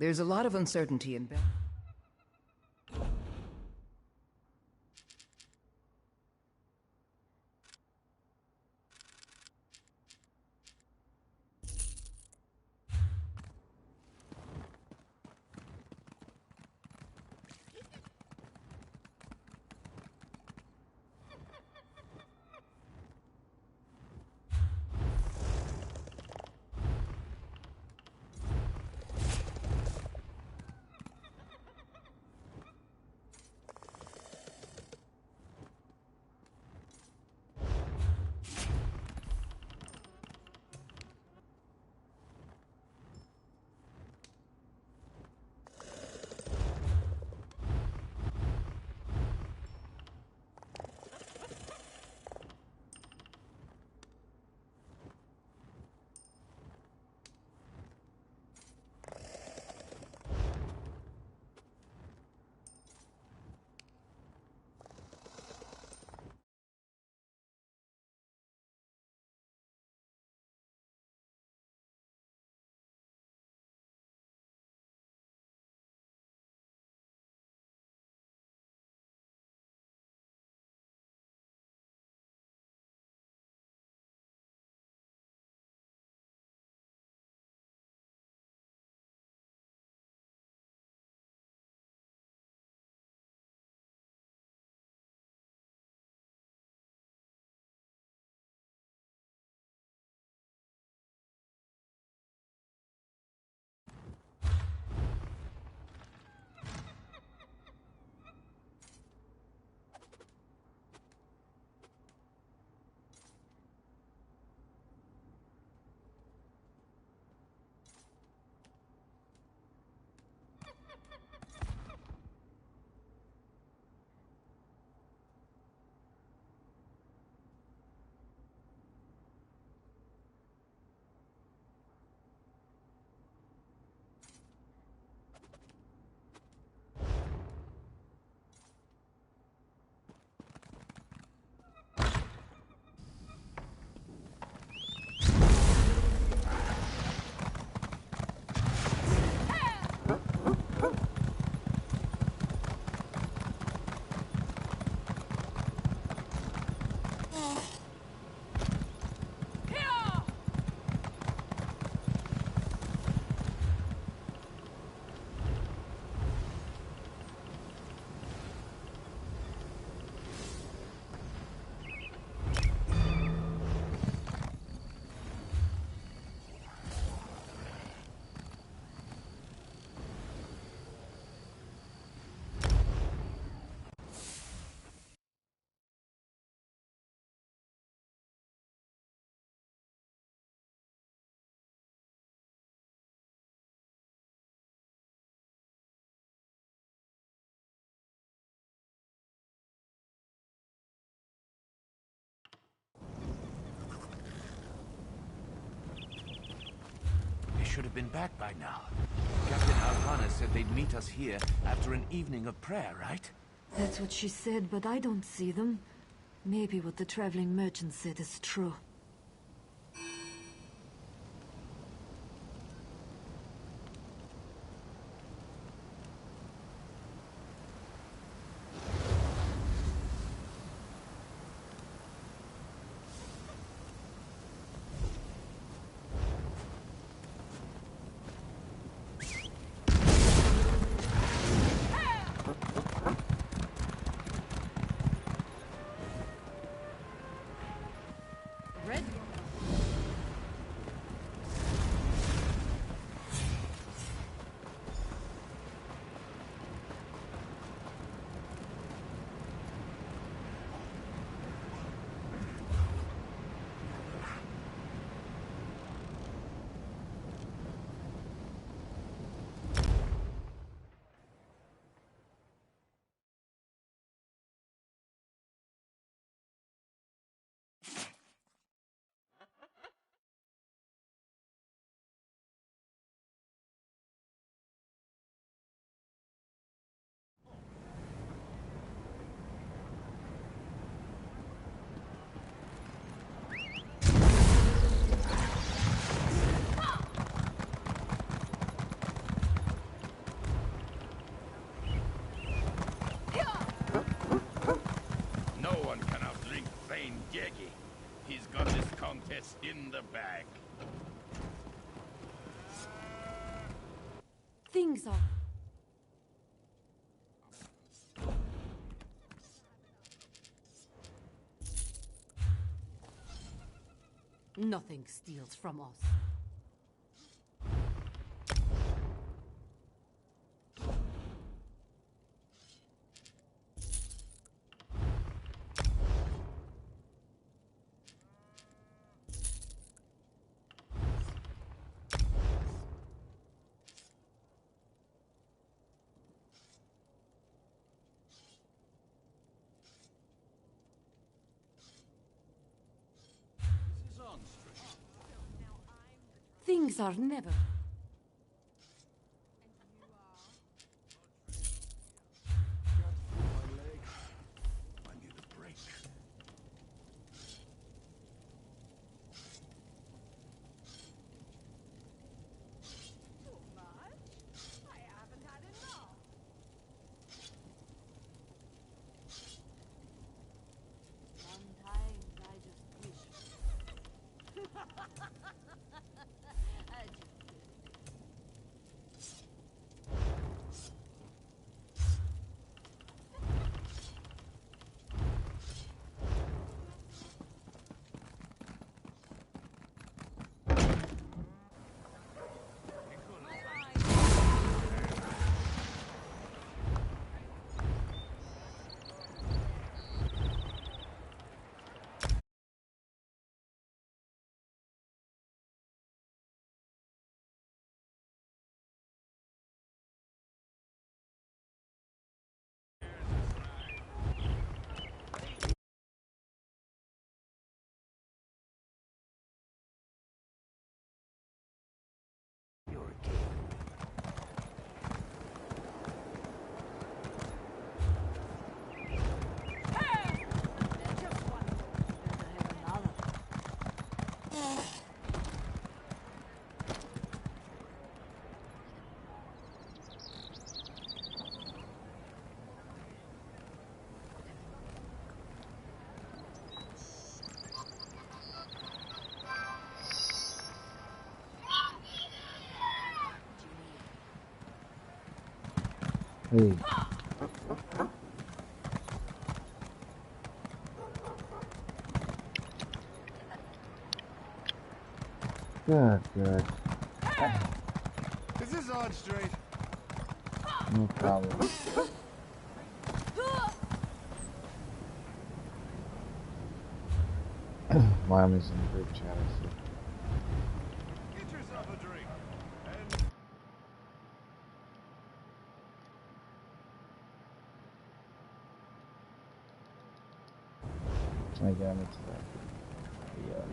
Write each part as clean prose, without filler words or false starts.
There's a lot of uncertainty in Bel. Should have been back by now. Captain Alhana said they'd meet us here after an evening of prayer, right? That's what she said, but I don't see them. Maybe what the traveling merchant said is true. Ready? No one can outdrink Thane Yegi. He's got this contest in the bag. Things are... Nothing steals from us. Things are never... I need a break. Too much? I haven't had enough. Sometimes I just wish... I just... Hey. Good, good. Is this on straight? No problem. Miami's in the group chat, I see. Get yourself a drink. Trying to get him into that. Yeah.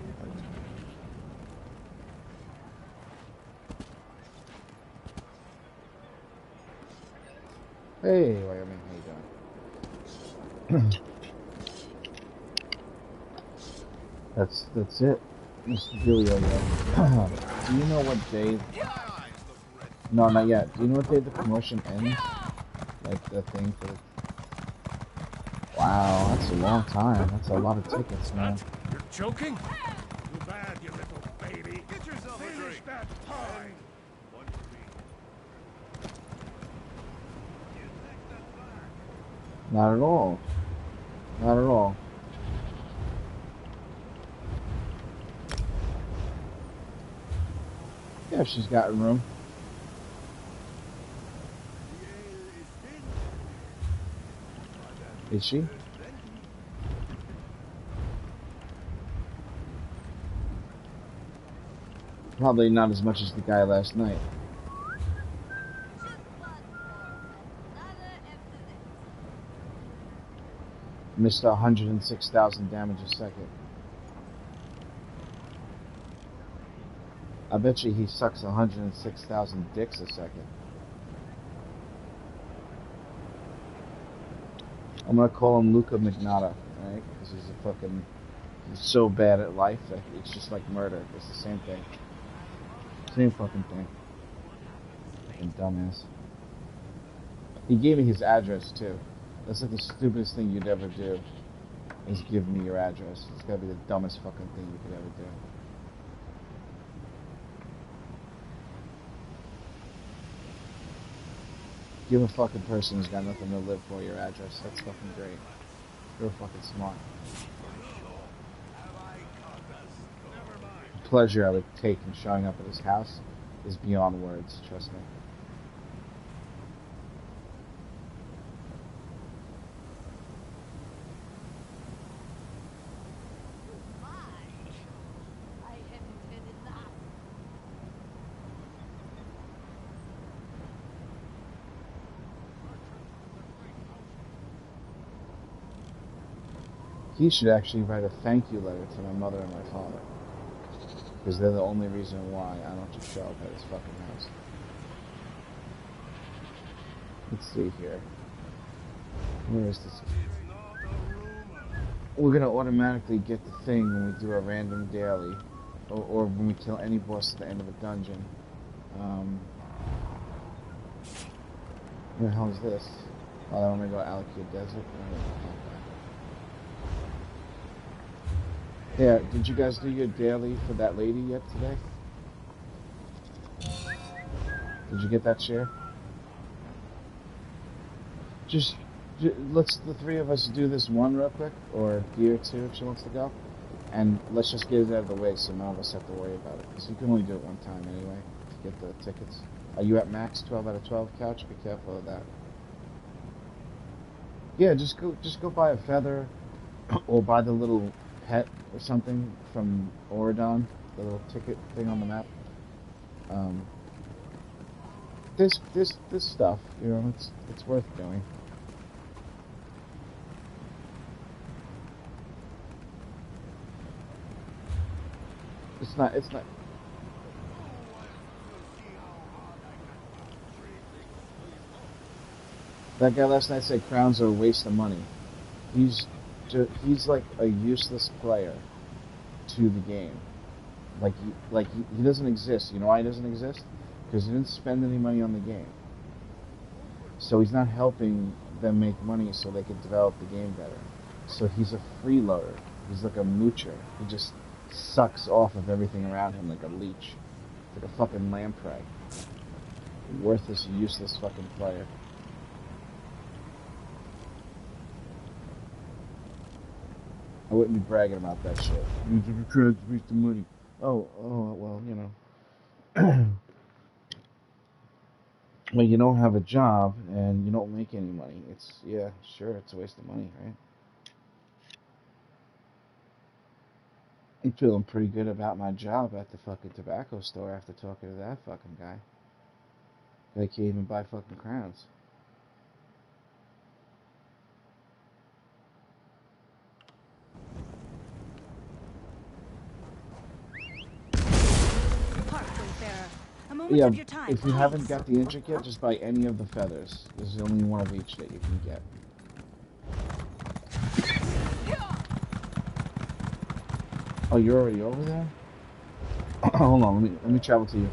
Hey, Wyoming, how you doing? That's it. Mr. Julio, yeah. Do you know what day? No, not yet. Do you know what day the promotion ends? Like the thing for the... Wow, that's a long time. That's a lot of tickets, man. You're joking? Too bad, you little baby. Get yourself a drink. That pie. One for me. You take that back. Not at all. Not at all. Yeah, she's got room. Is she? Probably not as much as the guy last night. Missed 106,000 damage a second. I bet you he sucks 106,000 dicks a second. I'm gonna call him Luca Magnotta, right? Because he's so bad at life that it's just like murder. It's the same thing. Same fucking thing. Fucking dumbass. He gave me his address too. That's like the stupidest thing you'd ever do, is give me your address. It's gotta be the dumbest fucking thing you could ever do. Give a fucking person who's got nothing to live for your address. That's fucking great. You're fucking smart. The pleasure I would take in showing up at his house is beyond words, trust me. He should actually write a thank you letter to my mother and my father. Because they're the only reason why I don't just show up at his fucking house. Let's see here. Where is this? We're gonna automatically get the thing when we do a random daily. Or when we kill any boss at the end of a dungeon. Where the hell is this? Oh, I want to go Alakia Desert. Yeah, did you guys do your daily for that lady yet today? Did you get that share? Just let's the three of us do this one real quick, or Gear too if she wants to go, and let's just get it out of the way so none of us have to worry about it, because you can only do it one time anyway to get the tickets. Are you at max 12 out of 12 couch? Be careful of that. Yeah, just go buy a feather, or buy the little pet or something from Oridon, the little ticket thing on the map. This stuff, you know, it's worth doing. It's not. That guy last night said crowns are a waste of money. He's like a useless player to the game. He doesn't exist. You know why he doesn't exist? Because he didn't spend any money on the game. So he's not helping them make money so they can develop the game better. So he's a freeloader. He's like a moocher. He just sucks off of everything around him like a leech. Like a fucking lamprey. Worthless, useless fucking player. I wouldn't be bragging about that shit. You trying to reach the money. Oh, well, you know. When you don't have a job and you don't make any money, yeah, sure, it's a waste of money, right? I'm feeling pretty good about my job at the fucking tobacco store after talking to that fucking guy. They can't even buy fucking crowns. Yeah, if you haven't got the intric yet, just buy any of the feathers. There's only one of each that you can get. Oh, you're already over there? Hold on, let me travel to you.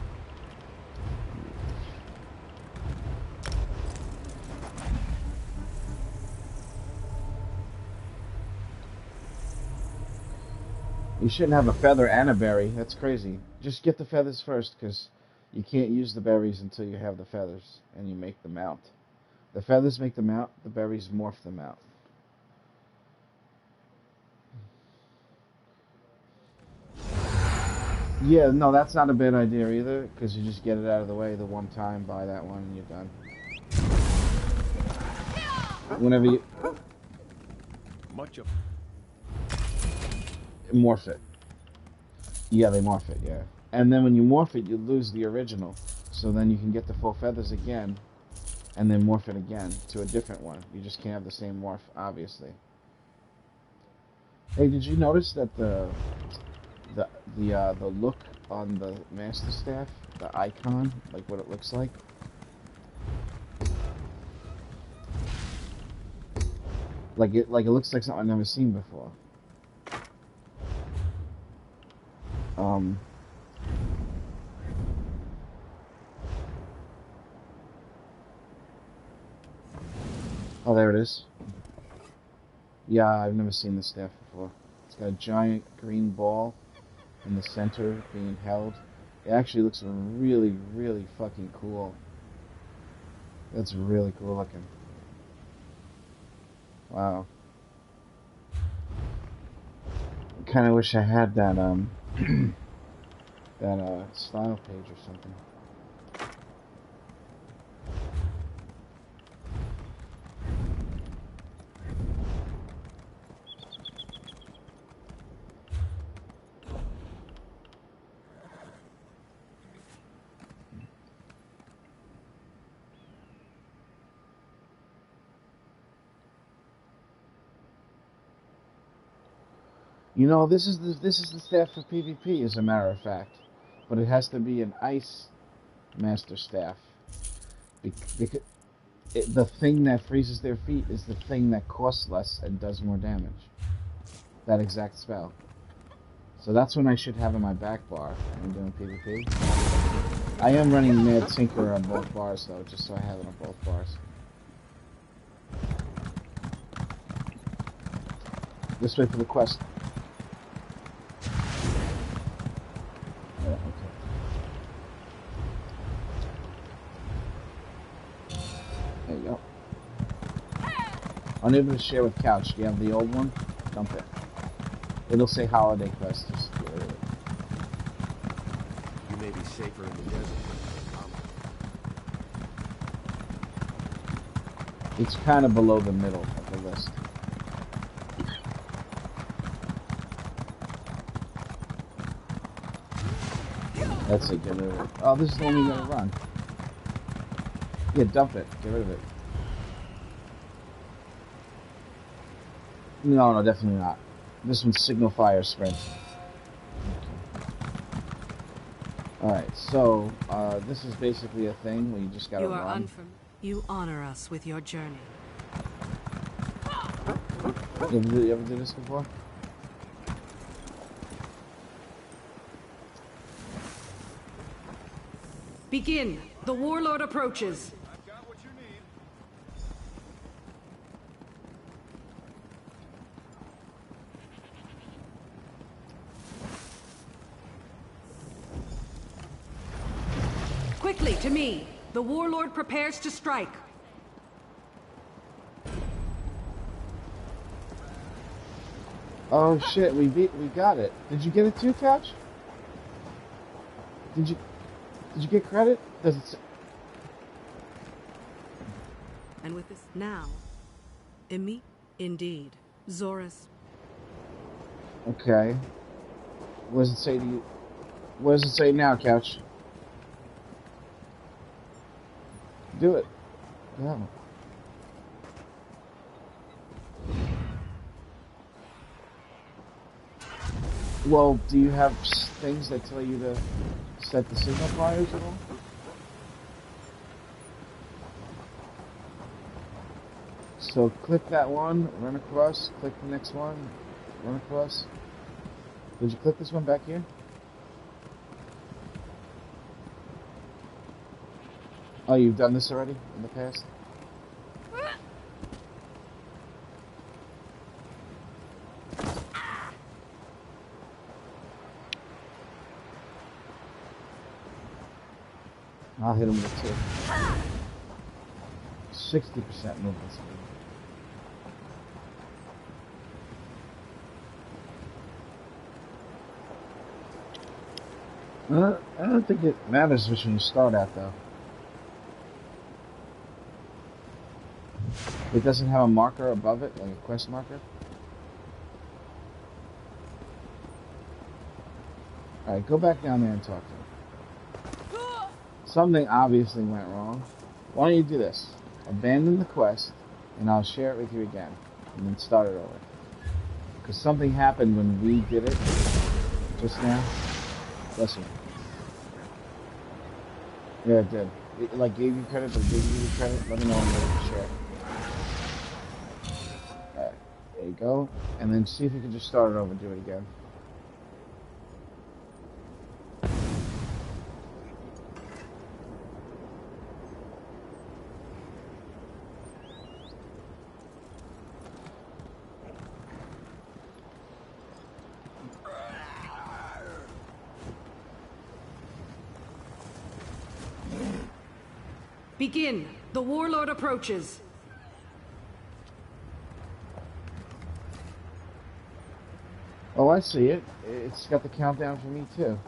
You shouldn't have a feather and a berry. That's crazy. Just get the feathers first, because you can't use the berries until you have the feathers, and you make the mount. The feathers make the mount, the berries morph the mount. Yeah, no, that's not a bad idea either, because you just get it out of the way the one time, buy that one, and you're done. Whenever you Much of morph it. Yeah, they morph it, yeah. And then when you morph it, you lose the original. So then you can get the full feathers again, and then morph it again to a different one. You just can't have the same morph, obviously. Hey, did you notice that the look on the Master Staff, the icon, like what it looks like? Like it looks like something I've never seen before. Oh, there it is. Yeah, I've never seen this staff before. It's got a giant green ball in the center being held. It actually looks really, really fucking cool. That's really cool looking. Wow. Kind of wish I had that that style page or something. You know, this is the staff for PvP, as a matter of fact, but it has to be an ice master staff. Because the thing that freezes their feet is the thing that costs less and does more damage. That exact spell. So that's when I should have in my back bar when I'm doing PvP. I am running Mad Tinker on both bars though, just so I have it on both bars. This way for the quest. There you go. Unable to share with Couch. Do you have the old one? Dump it. It'll say Holiday Quest. Just get rid of it. You may be safer in the desert. It's kind of below the middle of the list. That's it. Get rid of it. Oh, this is the one you gotta run. Yeah, dump it. Get rid of it. No, definitely not. This one's Signal Fire Sprint. Okay. Alright, so, this is basically a thing where you just gotta run. You honor us with your journey. You ever did this before? Begin. The warlord approaches. I've got what you need. Quickly, to me. The warlord prepares to strike. Oh shit, we got it. Did you get it too, Couch? Did you get credit? Does it And with this now, indeed, Zorus. Okay. What does it say to you? What does it say now, Couch? Do it. Yeah. Well, do you have things that tell you to set the signal fires at all? So click that one, run across, click the next one, run across. Did you click this one back here? Oh, you've done this already in the past? I'll hit him with 2. 60% movement speed. I don't think it matters which one you start at, though. It doesn't have a marker above it, like a quest marker? Alright, go back down there and talk to him. Something obviously went wrong. Why don't you do this? Abandon the quest, and I'll share it with you again. And then start it over. Because something happened when we did it just now. Listen. Yeah, it did. It, like, gave you credit, but didn't give you credit. Let me know when you're ready to share. Alright, there you go. And then see if you can just start it over and do it again. Begin. The warlord approaches. Oh, I see it. It's got the countdown for me, too.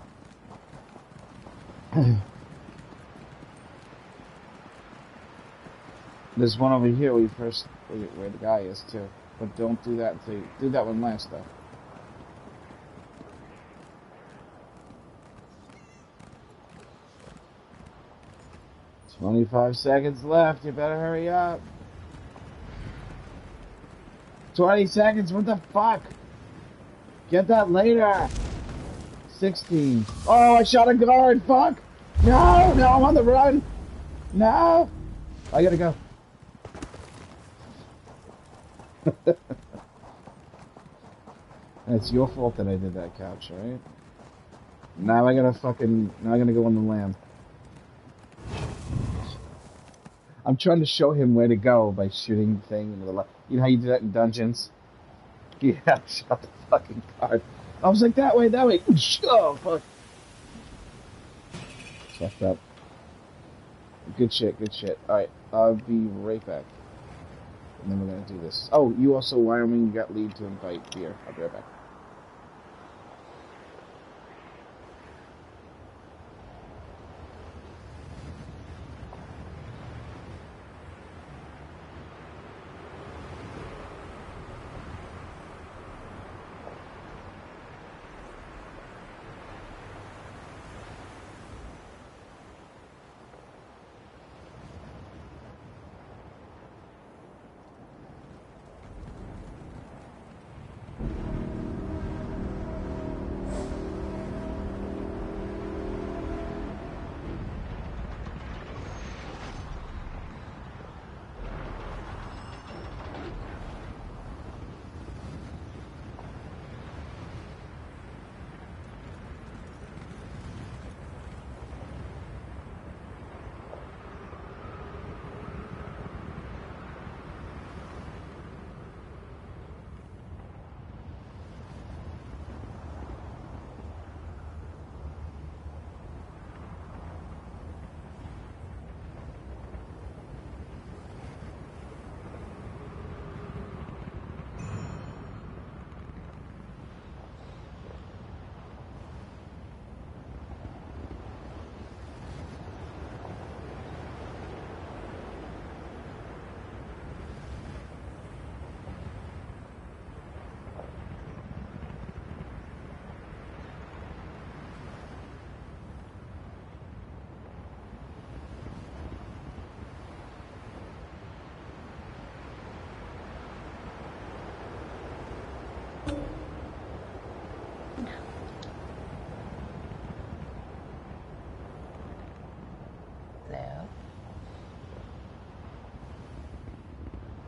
There's one over here where you first, where the guy is, too. But don't do that until you, do that one last, though. "25 seconds left, you better hurry up." 20 seconds, what the fuck? Get that later. 16. Oh, I shot a guard, fuck! No, no, I'm on the run! No! I gotta go. It's your fault that I did that couch, right? Now I gotta go on the lamb. I'm trying to show him where to go by shooting the thing into the left. You know how you do that in dungeons? Yeah, I shot the fucking card. I was like, that way, that way. Oh, fuck. Fucked up. Good shit, good shit. Alright, I'll be right back. And then we're gonna do this. Oh, you also, Wyoming, you got lead to invite beer. I'll be right back.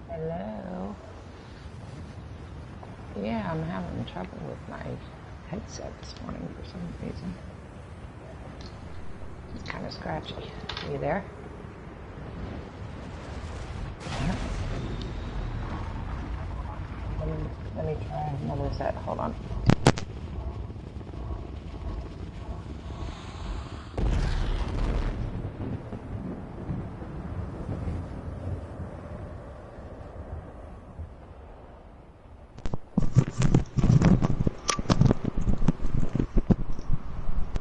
Hello? Yeah, I'm having trouble with my headset this morning for some reason. It's kind of scratchy. Are you there? Let me try another set. Hold on.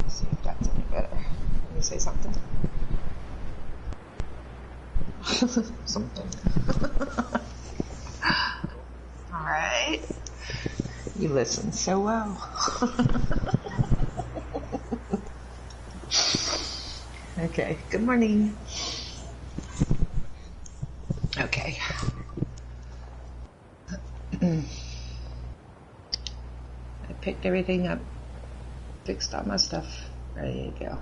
See if that's it. say something? Something. Alright. You listen so well. Okay, good morning. Okay. I picked everything up, fixed all my stuff, ready to go.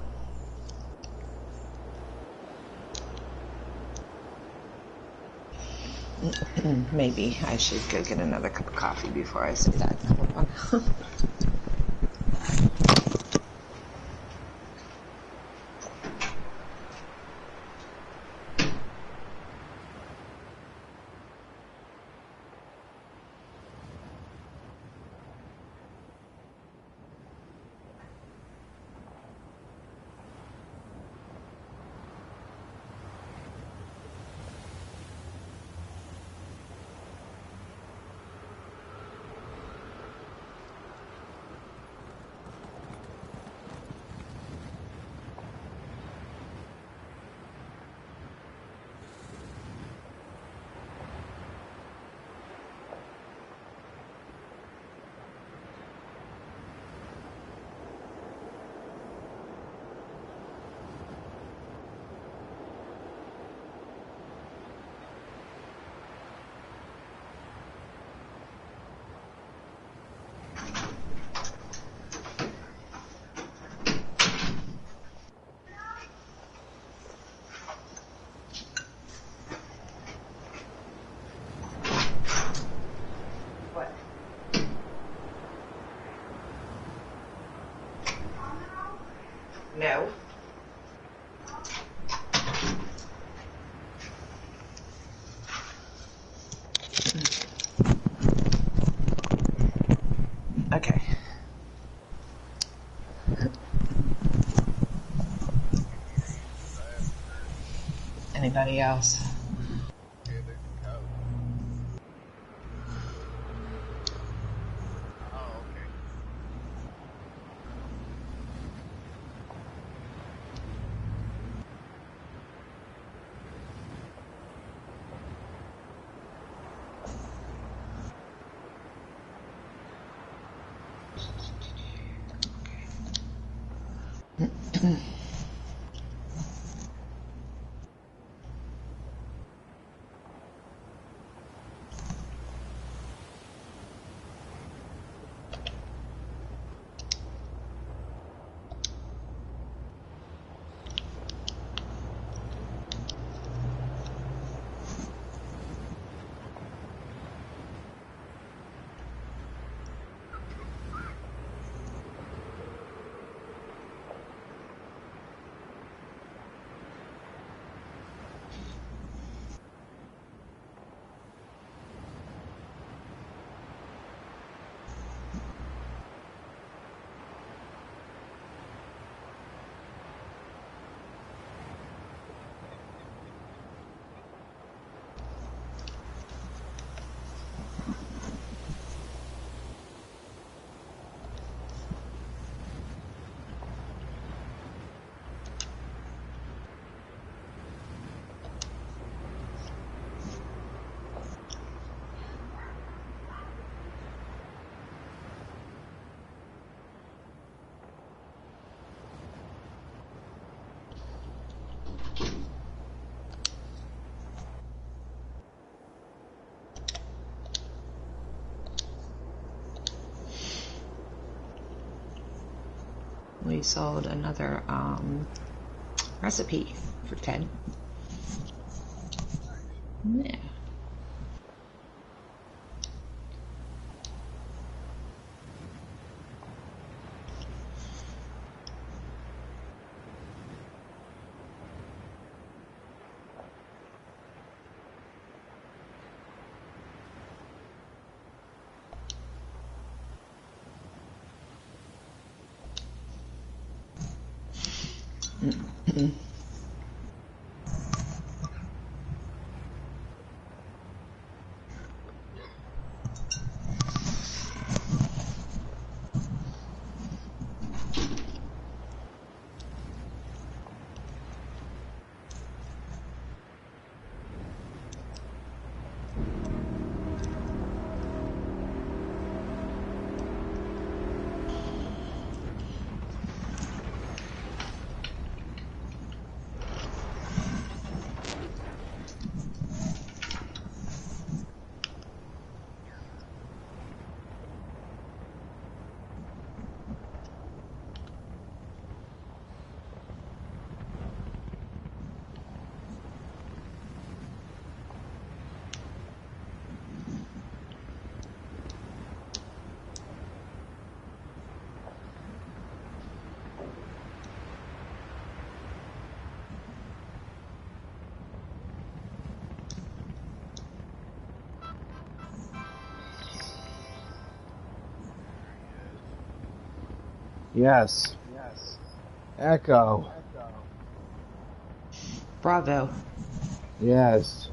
Maybe I should go get another cup of coffee before I say that. Hold on. No. Okay. Anybody else? We sold another recipe for 10. Yeah. Yes. Echo. Bravo. Yes.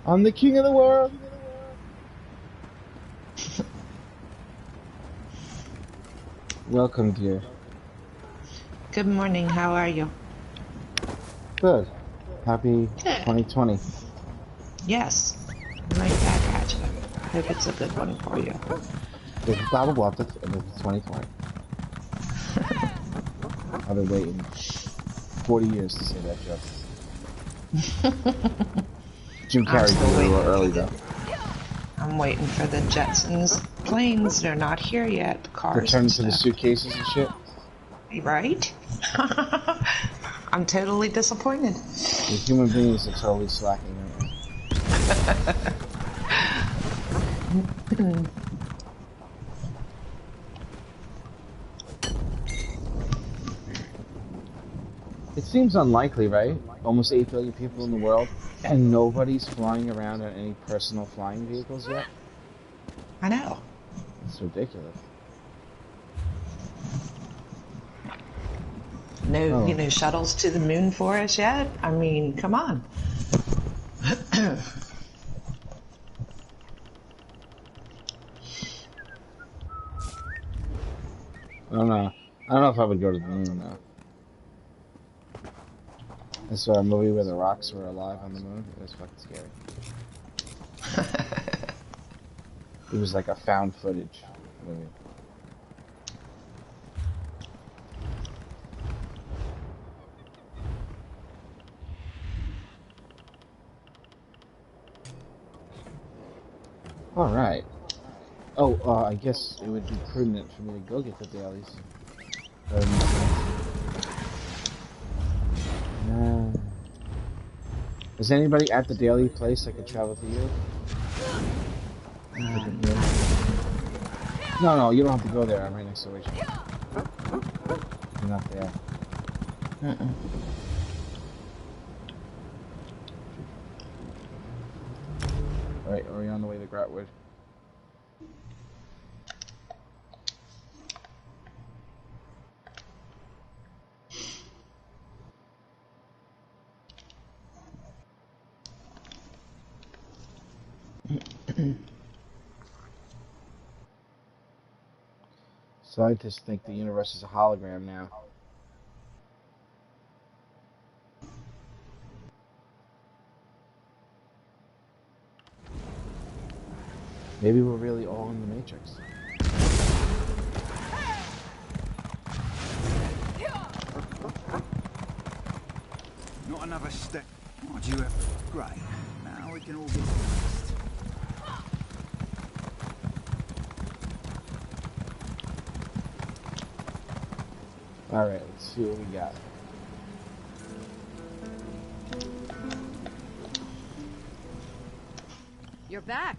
I'm the king of the world. Welcome, dear. Good morning. How are you? Good. Happy Good. 2020. Yes. Right back at you. Hope it's a good one for you. This is blah blah blah. This is 2020. I've been waiting 40 years to say that joke. Jim Carrey did it a little early though. I'm waiting for the Jetsons planes. They're not here yet. The To cars turn and into the stuff. suitcases and shit. Right? I'm totally disappointed. The human beings are totally slacking right now. It seems unlikely, right? Almost 8 billion people in the world, and nobody's flying around on any personal flying vehicles yet? I know. It's ridiculous. No, Oh. shuttles to the moon for us yet? I mean, come on. I don't know. I don't know if I would go to the moon, though. I saw a movie where the rocks were alive on the moon. It was fucking scary. It was like a found footage movie. Alright. Oh, I guess it would be prudent for me to go get the dailies. Is anybody at the daily place that could travel to you? No, you don't have to go there. I'm right next to Rachel. You're not there. Alright, are we on the way to Gratwood? Scientists think the universe is a hologram now. Maybe we're really all in the Matrix. Not another step. What do you have? Great. Now we can all get fixed. Alright, let's see what we got. You're back.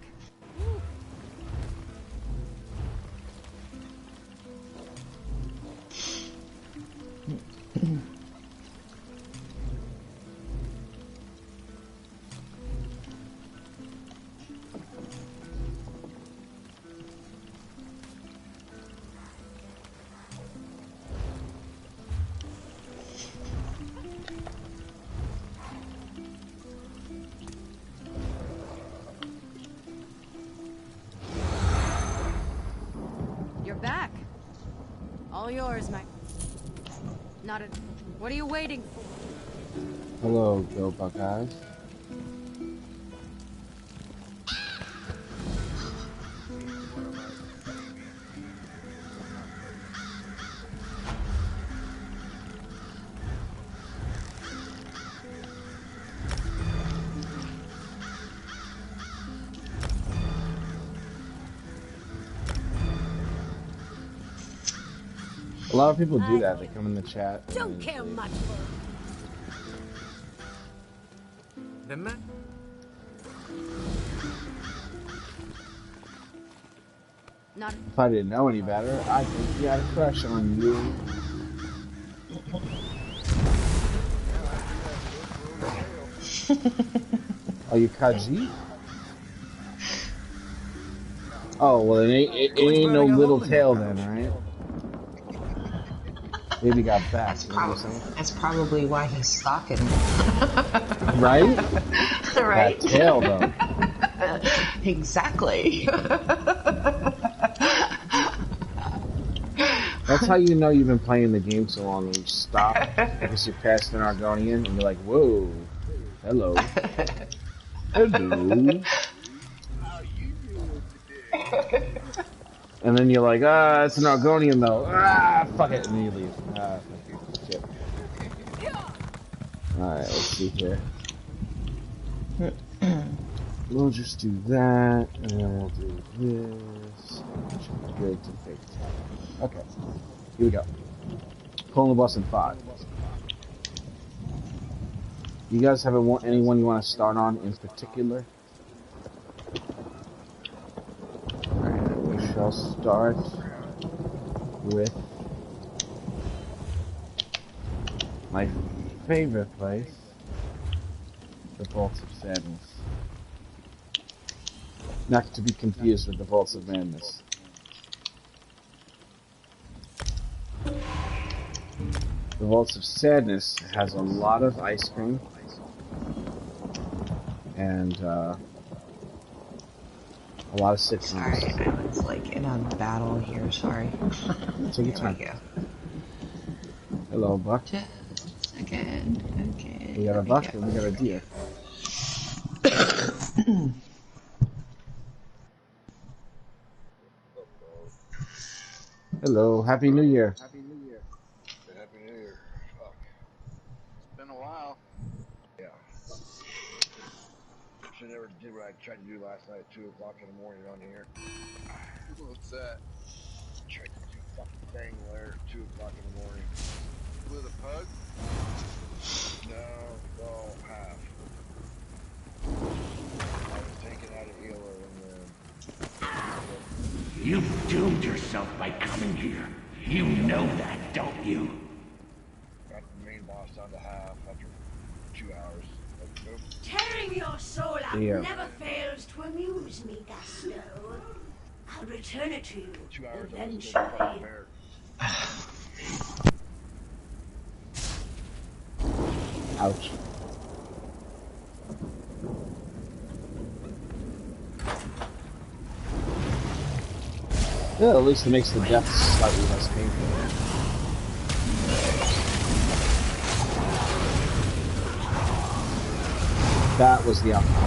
You're back. All yours, Mike. Not a... What are you waiting for? Hello, Go Buckeyes. A lot of people do that. They come in the chat. Don't care much for The man. Not... If I didn't know any better, I'd think he had a crush on you. Are you Kaji? Oh, well, it ain't no little tail then, right? Baby got back. You know what I'm saying? That's probably why he's stalking. Right? Right? That tail, though. Exactly. That's how you know you've been playing the game so long and you stop because you're past an Argonian and you're like, whoa, hello. Hello. And then you're like, it's an Argonian though. Fuck it. And then you leave. Fuck you. Shit. Alright, let's see here. We'll just do that, and then we'll do this. Should be good to fake attack. Okay, here we go. Pulling the boss in 5. You guys have anyone you want to start on in particular? Alright, we shall start with my favorite place, the Vaults of Sadness. Not to be confused with the Vaults of Madness. The Vaults of Sadness has a lot of ice cream and a lot of citrus. Sorry, I was like in a battle here. Sorry. Take your time. Hello, Buck. Just a second. Okay. We got a Buck and we got a deer. Hello, Happy New Year. Happy New Year. Happy New Year. Fuck. It's been a while. Yeah. Should never did what I tried to do last night at 2 o'clock in the morning on here. What's that? Tried to do fucking thing there at 2 o'clock in the morning. With a pug? No, well, half. I was taken out of Ealer and then... You've doomed yourself by coming here. You know that, don't you? Got the main boss down to half after 2 hours. Like, nope. Tearing your soul out Yeah. never fails to amuse me, Gasto. I'll return it to you 2 hours I was eventually. still fucking there. Ouch. Yeah, at least it makes the death slightly less painful. That was the outcome.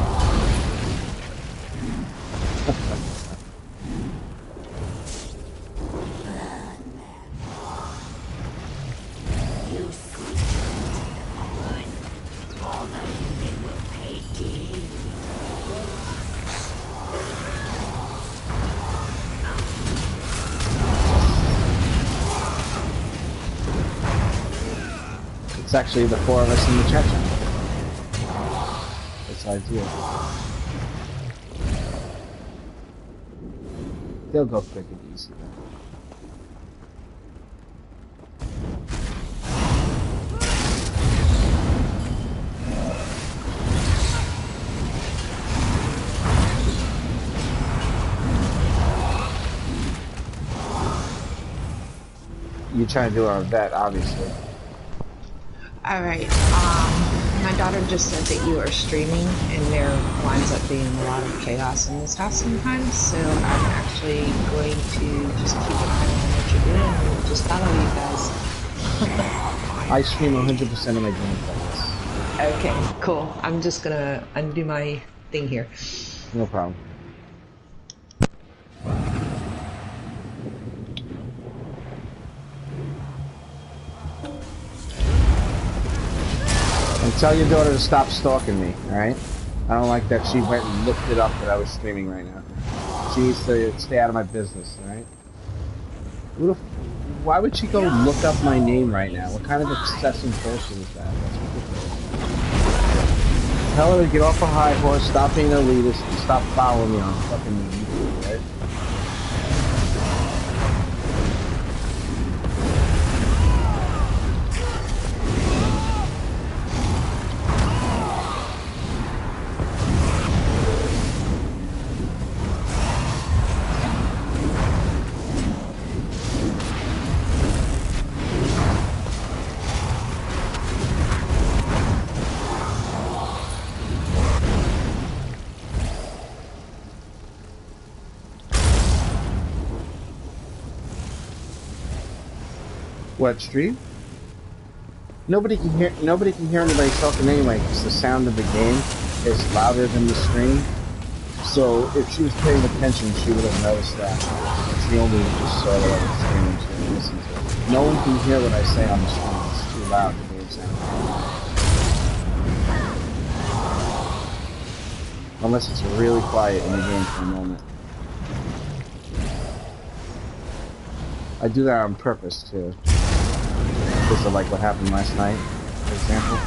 It's actually the 4 of us in the chat channel. Besides you. They'll go quick and easy though. You're trying to do our vet, obviously. Alright, my daughter just said that you are streaming and there winds up being a lot of chaos in this house sometimes, so I'm actually going to just keep an eye on what you're doing and just follow you guys. I stream 100% of my gameplays. Okay, cool. I'm just gonna undo my thing here. No problem. And tell your daughter to stop stalking me, alright? I don't like that she went and looked it up that I was streaming right now. She needs to stay out of my business, alright? Why would she go look up my name right now? What kind of obsessive person is that? That's ridiculous. Tell her to get off a high horse, stop being an elitist, and stop following me on fucking YouTube, right? What stream? Nobody can hear anybody talking anyway because the sound of the game is louder than the stream. So if she was paying attention, she would have noticed that. She only just saw that I was streaming, so she listened to it. No one can hear what I say on the stream. It's too loud, the game sound. Unless it's really quiet in the game for a moment. I do that on purpose too. Because of like what happened last night, for example.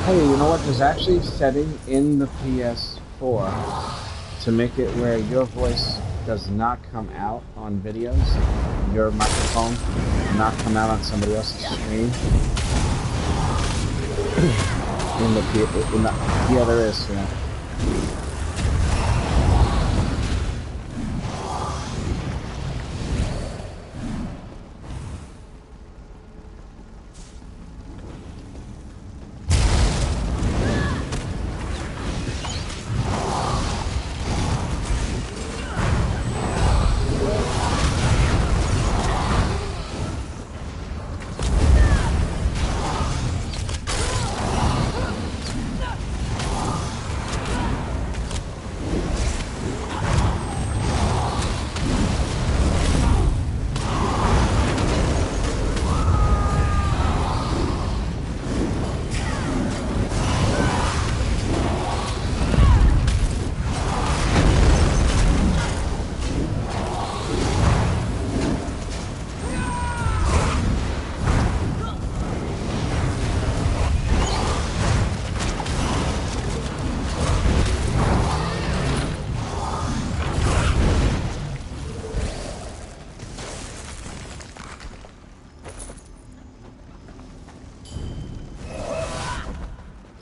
Hey, you know what? There's actually a setting in the PS4 to make it where your voice does not come out on videos. Your microphone does not come out on somebody else's screen. Yeah, there is, yeah.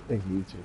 Thank you, YouTube.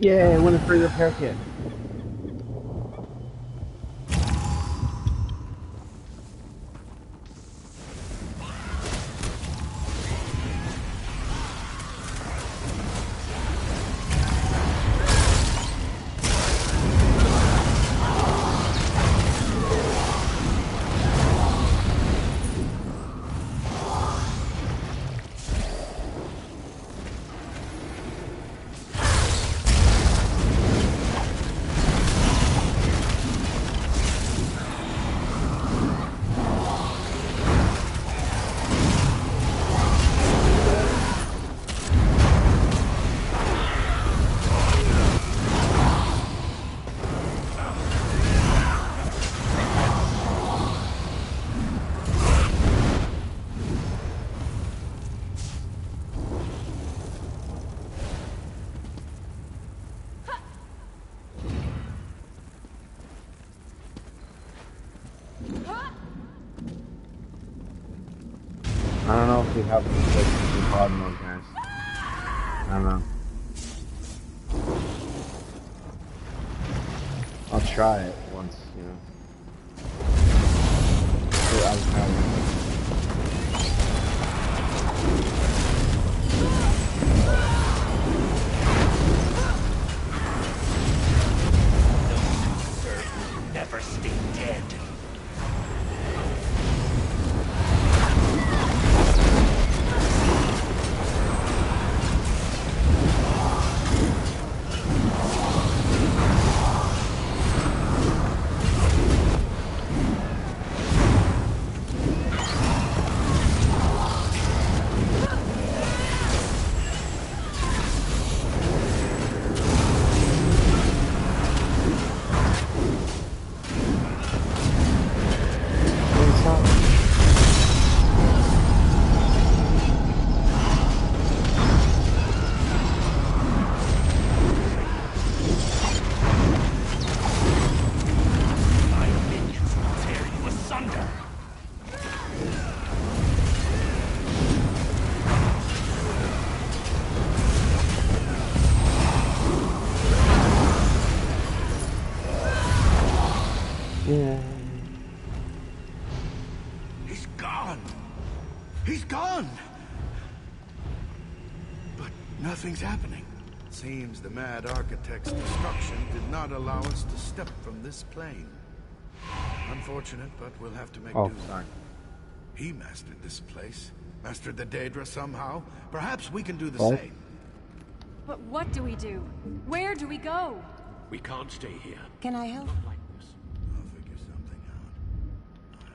Yeah, I won a free repair kit. I don't know if we have the hard mode, guys. I don't know. I'll try it once, you know. I'll try it. Never stay dead. Yeah. He's gone. He's gone. But nothing's happening. Seems the Mad Architect's destruction did not allow us to step from this plane. Unfortunate, but we'll have to make do. Sorry. He mastered this place. Mastered the Daedra somehow. Perhaps we can do the Oh. same. But what do we do? Where do we go? We can't stay here. Can I help? Not like this. I'll figure something out. I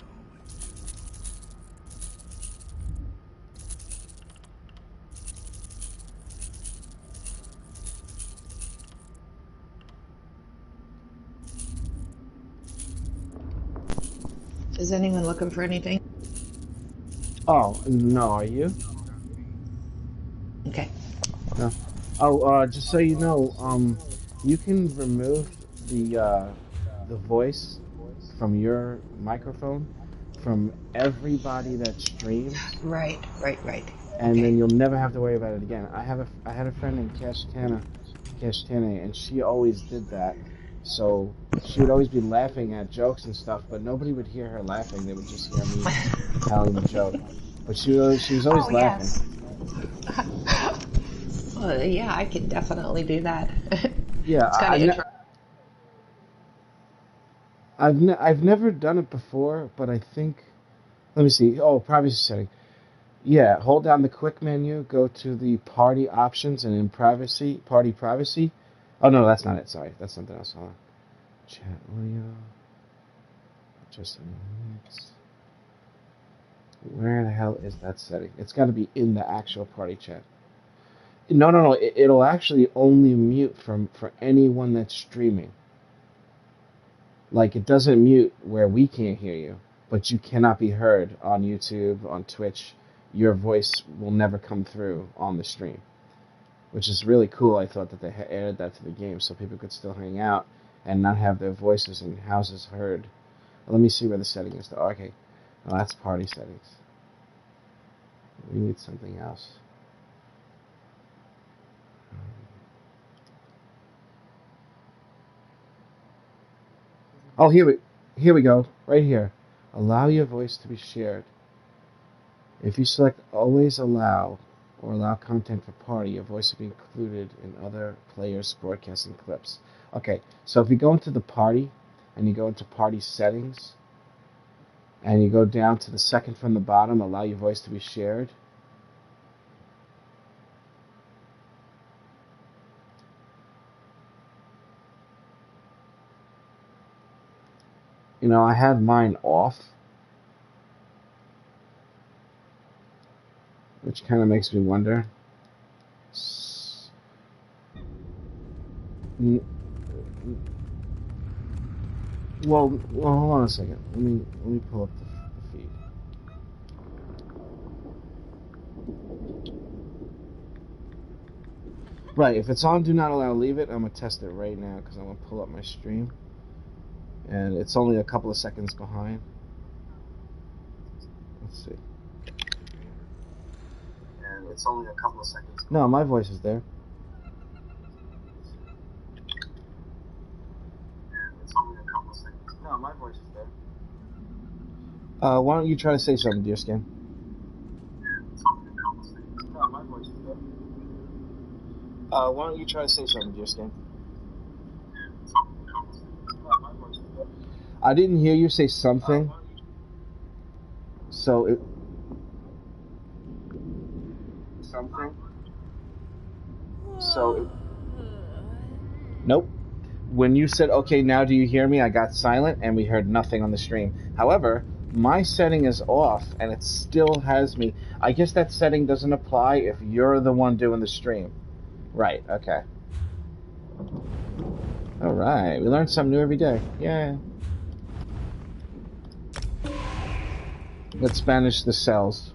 always... Is anyone looking for anything? Oh, no, are you? Okay. No. Oh, just so you know, you can remove the voice from your microphone from everybody that streams. Right. And Okay. then you'll never have to worry about it again. I had a friend named Cashtana, and she always did that. So she would always be laughing at jokes and stuff, but nobody would hear her laughing. They would just hear me telling the joke. But she was always laughing. Yes. Well, yeah, I can definitely do that. Yeah, It's kind of interesting. I've never done it before, but I think. Let me see. Oh, privacy setting. Yeah, hold down the quick menu, go to the party options, and in party privacy. Oh no, that's not it. Sorry, that's something else. Hold on. Chat audio. Just a minute. Where the hell is that setting? It's got to be in the actual party chat. No. It'll actually only mute for anyone that's streaming. Like, it doesn't mute where we can't hear you, but you cannot be heard on YouTube, on Twitch. Your voice will never come through on the stream, which is really cool. I thought that they added that to the game so people could still hang out and not have their voices in houses heard. Let me see where the setting is. Okay, well, that's party settings. We need something else. Oh, here we go. Right here. Allow your voice to be shared. If you select always allow or allow content for party, your voice will be included in other players' broadcasting clips. Okay, so if you go into the party and you go into party settings and you go down to the second from the bottom, allow your voice to be shared. You know, I have mine off, which kind of makes me wonder. Well, hold on a second. Let me pull up the feed. Right, if it's on Do Not Allow, leave it. I'm gonna test it right now because I'm gonna pull up my stream, and it's only a couple of seconds behind. Let's see. And it's only a couple of seconds behind. No, my voice is there. No, my voice is there. Why don't you try to say something, dear skin? No, my voice is there. Why don't you try to say something, dear skin? No, my voice is there. I didn't hear you say something. So it. Something. So it. Nope. When you said, okay, now do you hear me? I got silent and we heard nothing on the stream. However, my setting is off and it still has me. I guess that setting doesn't apply if you're the one doing the stream. Right, okay. Alright, we learn something new every day. Yeah. Let's banish the cells.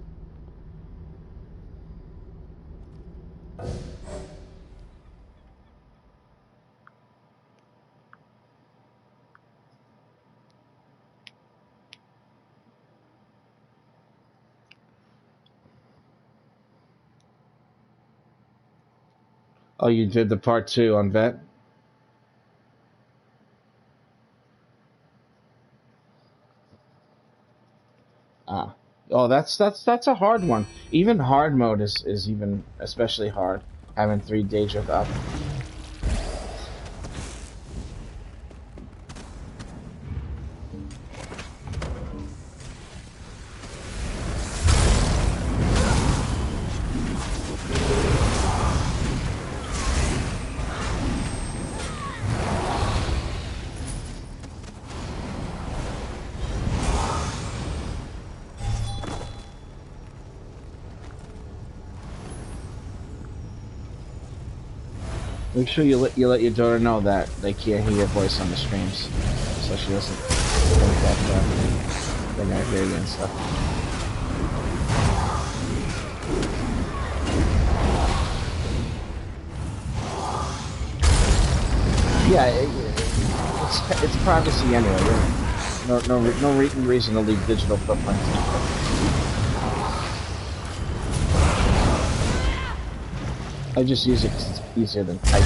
Oh, you did the part 2 on Vet? Ah. Oh, that's a hard one. Even hard mode is even especially hard, having 3 Daedric up. Make sure you let your daughter know that they can't hear your voice on the streams, so she doesn't think that they're gonna hear you and stuff. Yeah, it's privacy anyway. No reason to leave digital footprints. I just use it because it's easier than typing.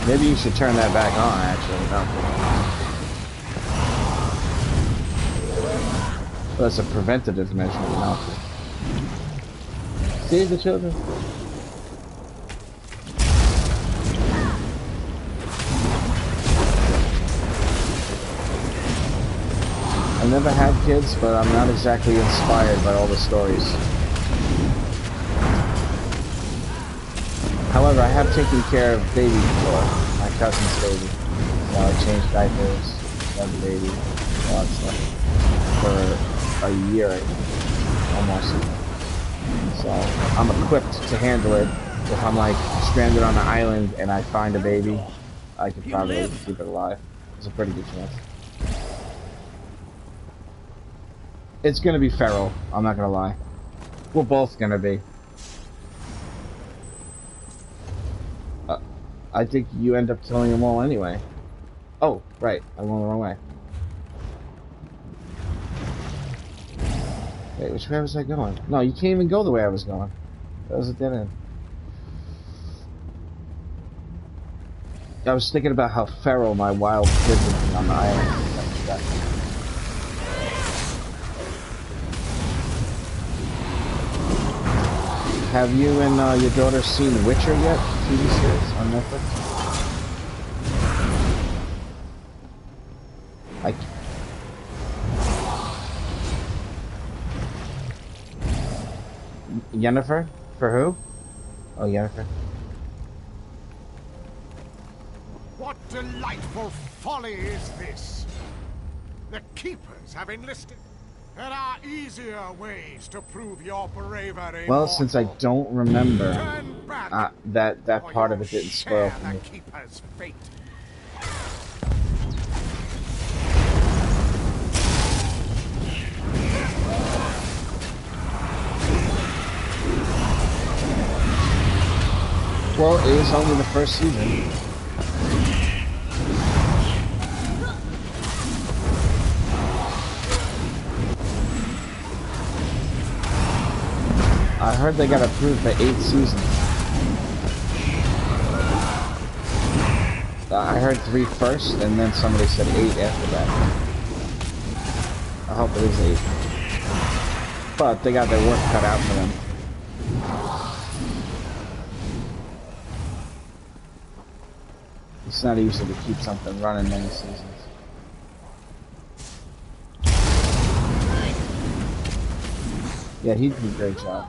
Maybe you should turn that back on, actually. Well, that's a preventative measure, you know. Save the children. I've never had kids, but I'm not exactly inspired by all the stories. However, I have taken care of baby before, my cousin's baby. So I changed diapers, fed the baby, all that stuff, for a year, almost. So I'm equipped to handle it. If I'm like stranded on an island and I find a baby, I could probably keep it alive. There's a pretty good chance. It's gonna be feral, I'm not gonna lie. We're both gonna be. I think you end up killing them all anyway. Oh, right, I went the wrong way. Wait, which way was I going? No, you can't even go the way I was going. That was a dead end. I was thinking about how feral my wild kid would be on the island. Have you and your daughter seen Witcher yet? TV series on Netflix? Yennefer? For who? Oh, Yennefer. What delightful folly is this? The Keepers have enlisted. There are easier ways to prove your bravery. Well, since I don't remember, that part of it didn't spoil for me. Keeper's fate. Well, it is only the first season. I heard they got approved for 8 seasons. I heard 3 first, and then somebody said 8 after that. I hope it is 8. But they got their work cut out for them. It's not easy to keep something running many seasons. Yeah, he did a great job.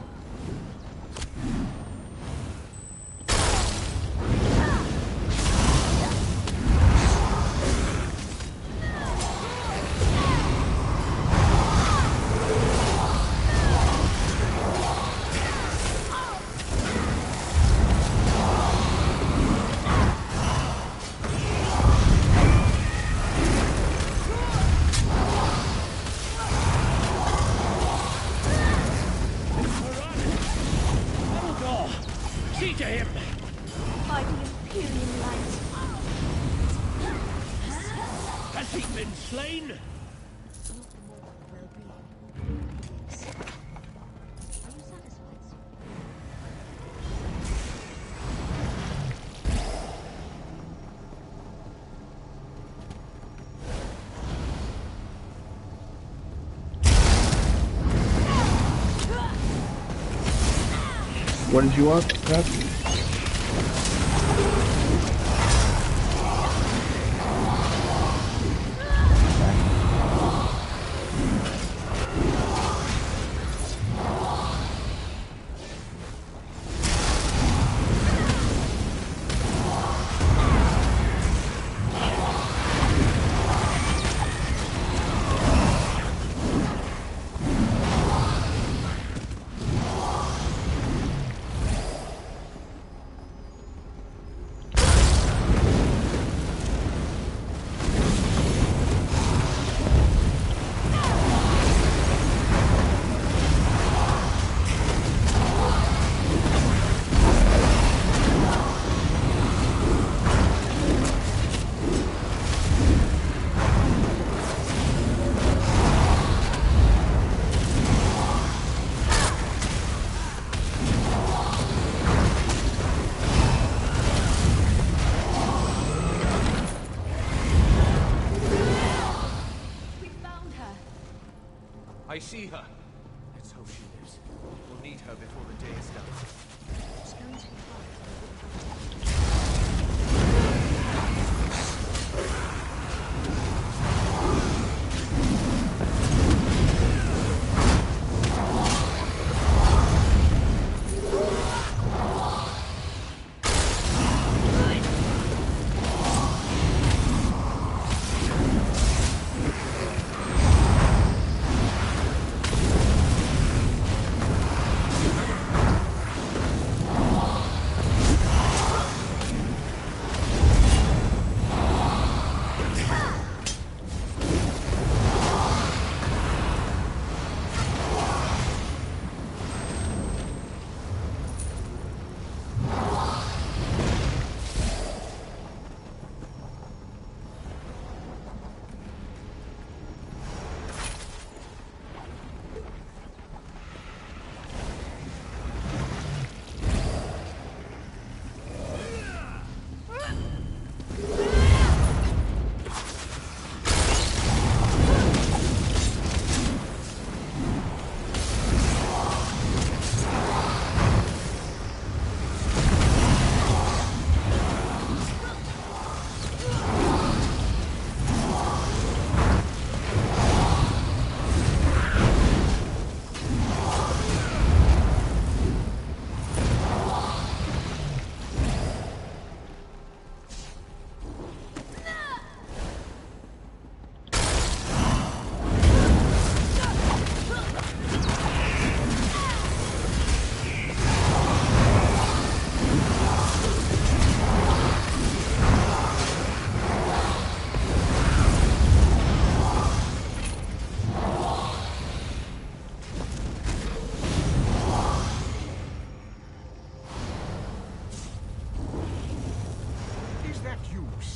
What did you want, Pat? I see her. Let's hope she lives. We'll need her before the day is done.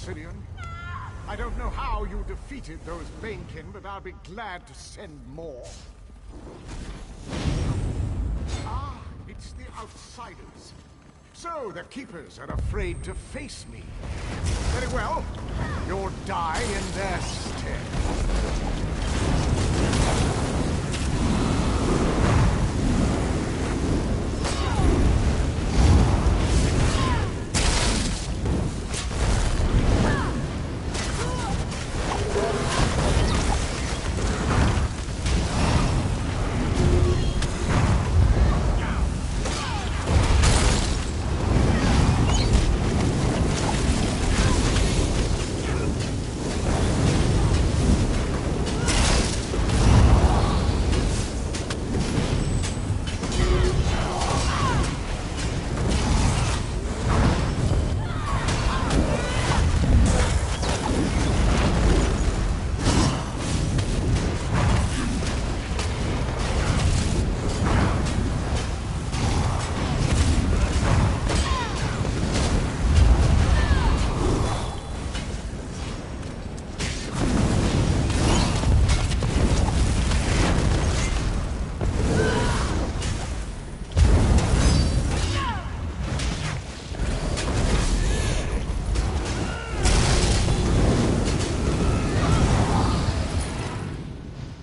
Sirion. I don't know how you defeated those Banekin, but I'll be glad to send more. Ah, it's the outsiders. So the Keepers are afraid to face me. Very well. You'll die in their stead.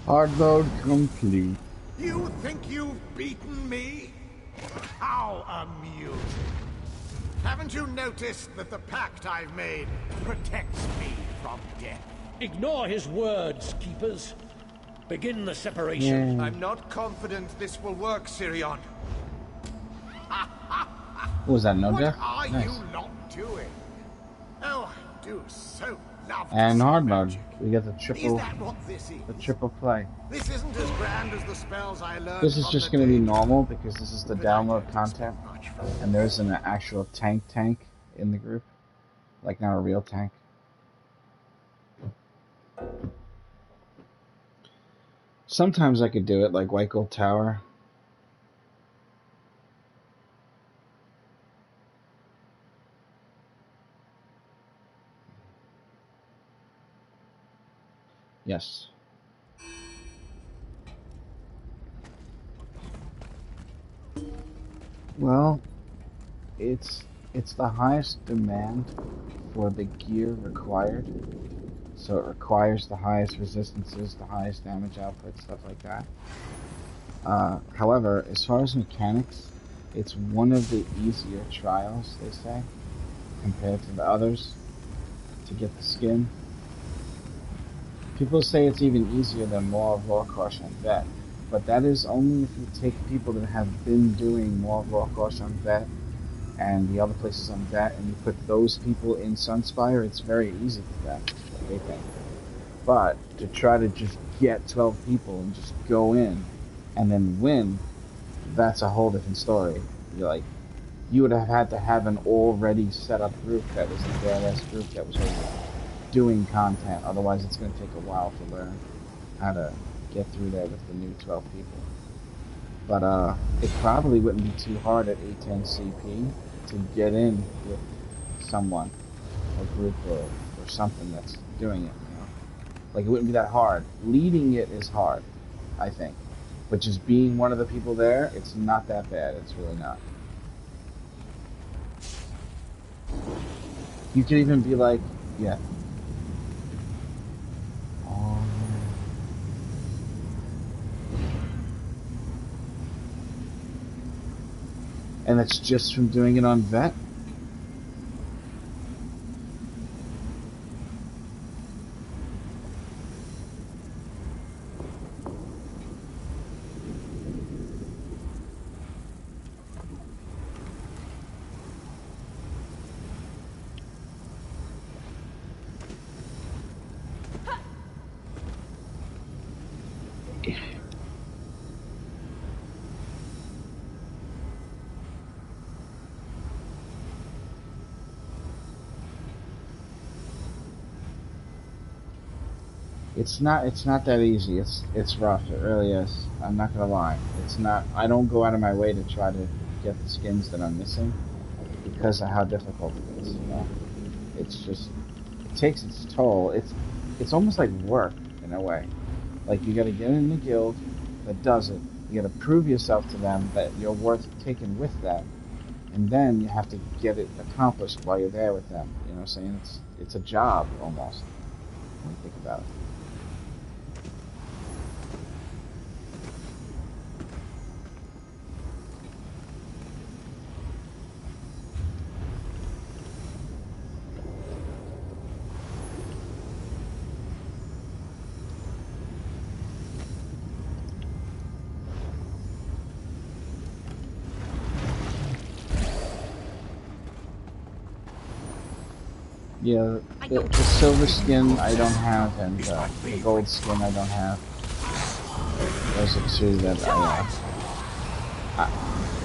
Hard mode complete. You think you've beaten me? How amusing. Haven't you noticed that the pact I've made protects me from death? Ignore his words, Keepers. Begin the separation. Yeah. I'm not confident this will work, Sirion. What was that, no What death? are Nice. you not doing? Oh, I do so love to And see hard mode. magic. We get the Is triple, that what this is? the triple play. This isn't as grand as the spells I learned. This is on just the going to be day. normal because this is the download content, and there's an actual tank in the group, like not a real tank. Sometimes I could do it, like White Gold Tower. Yes. Well, it's the highest demand for the gear required. So it requires the highest resistances, the highest damage output, stuff like that. However, as far as mechanics, it's one of the easier trials, they say, compared to the others, to get the skin. People say it's even easier than Maw of Lorkhrosh on Vet, but that is only if you take people that have been doing Maw of Lorkhrosh on Vet and the other places on Vet, and you put those people in Sunspire. It's very easy for them, they think. But to try to just get 12 people and just go in and then win, that's a whole different story. You would have had to have an already set up group that was a badass group that was already doing content. Otherwise, it's going to take a while to learn how to get through there with the new 12 people. But it probably wouldn't be too hard at A10 CP to get in with someone, a group or something that's doing it. You know, like it wouldn't be that hard. Leading it is hard, I think. But just being one of the people there, it's not that bad. It's really not. You could even be like, yeah. And that's just from doing it on Vet? It's not that easy. It's rough. It really is. I'm not gonna lie. It's not. I don't go out of my way to try to get the skins that I'm missing because of how difficult it is. You know, it's just takes its toll. It's almost like work in a way. Like you got to get in the guild that does it. You got to prove yourself to them that you're worth taking with them, and then you have to get it accomplished while you're there with them. You know what I'm saying? It's a job almost. When you think about it. Yeah, the silver skin I don't have, and the gold skin I don't have. Those are two that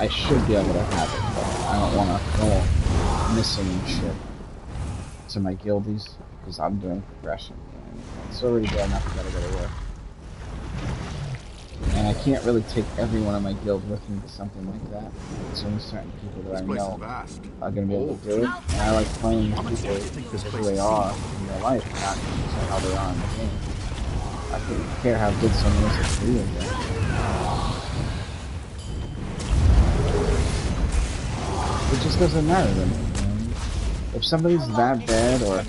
I should be able to have it, but I don't want to go missing shit to my guildies, because I'm doing progression. And it's already bad enough I gotta go to work. And I can't really take every one of my guild with me to something like that. There's only certain people that I know are going to be able to do it. And I like playing with people because of who they are in their life, not because of how they are in the game. I don't care how good someone is at video games. It just doesn't matter to me. If somebody's that bad, or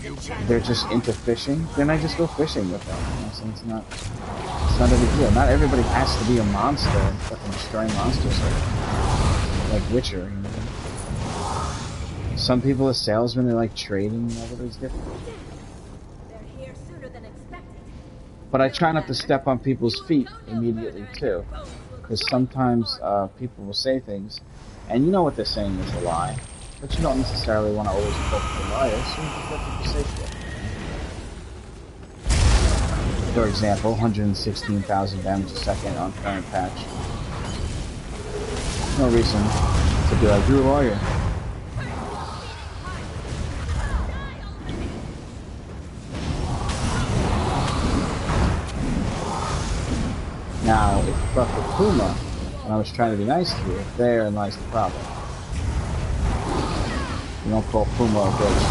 they're just into fishing, then I just go fishing with them. You know, so it's not a big deal. Not everybody has to be a monster and fucking destroy monsters like Witcher. You know? Some people are salesmen, they like trading. Everybody's different. They're here sooner than expected. But I try not to step on people's feet immediately too, because sometimes people will say things, and you know what they're saying is a lie. But you don't necessarily want to always put the liars, so you just let people say shit. For example, 116,000 damage a second on current patch. No reason to be like, you're a liar. Now, if you fuck with Puma, and I was trying to be nice to you, therein lies the problem. You don't call Puma a bitch.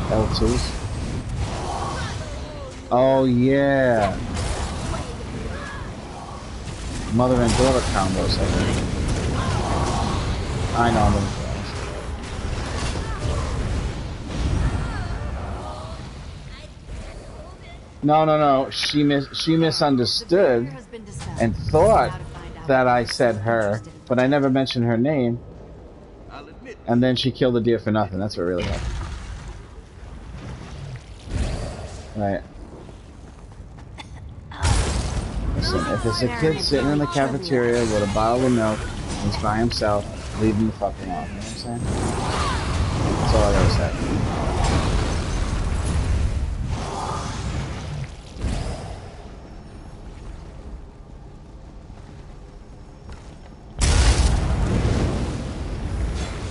L2s. Oh yeah. Mother and daughter combos, I think. I know them. No. She misunderstood and thought that I said her, but I never mentioned her name. And then she killed the deer for nothing. That's what really happened. Right. Listen, if there's a kid sitting in the cafeteria with a bottle of milk and he's by himself, leave him the fucking alone. You know what I'm saying? That's all I gotta say.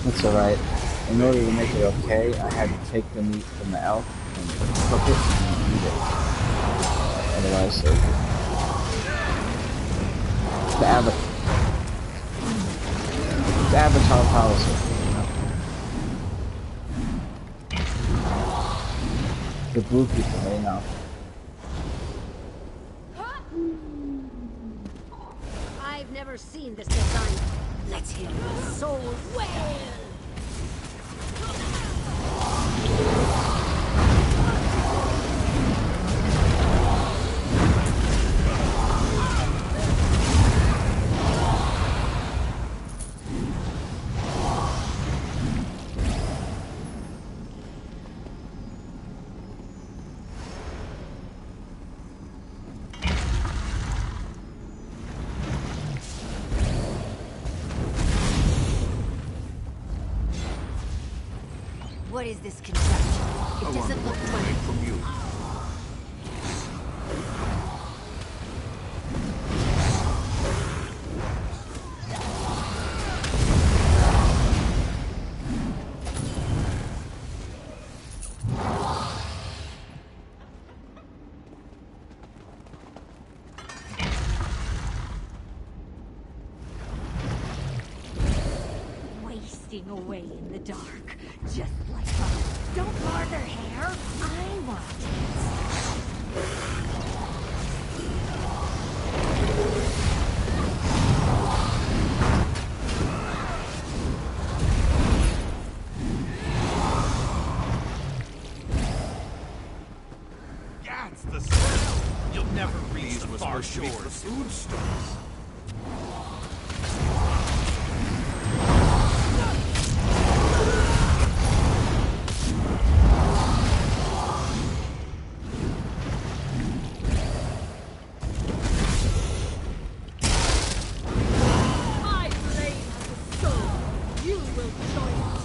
That's alright. In order to make it okay, I had to take the meat from the elk and cook it and eat it. Otherwise, the Avatar policy. The blue people, they know. I've never seen this design. Let's hear the soul wail. What is this contraption? It doesn't look right. From you. Waste. wasting away in the dark. Just like us. Don't bar their hair. I want That's the smell. You'll never reach the far shores. The food stores. my blade has a soul. You will join us.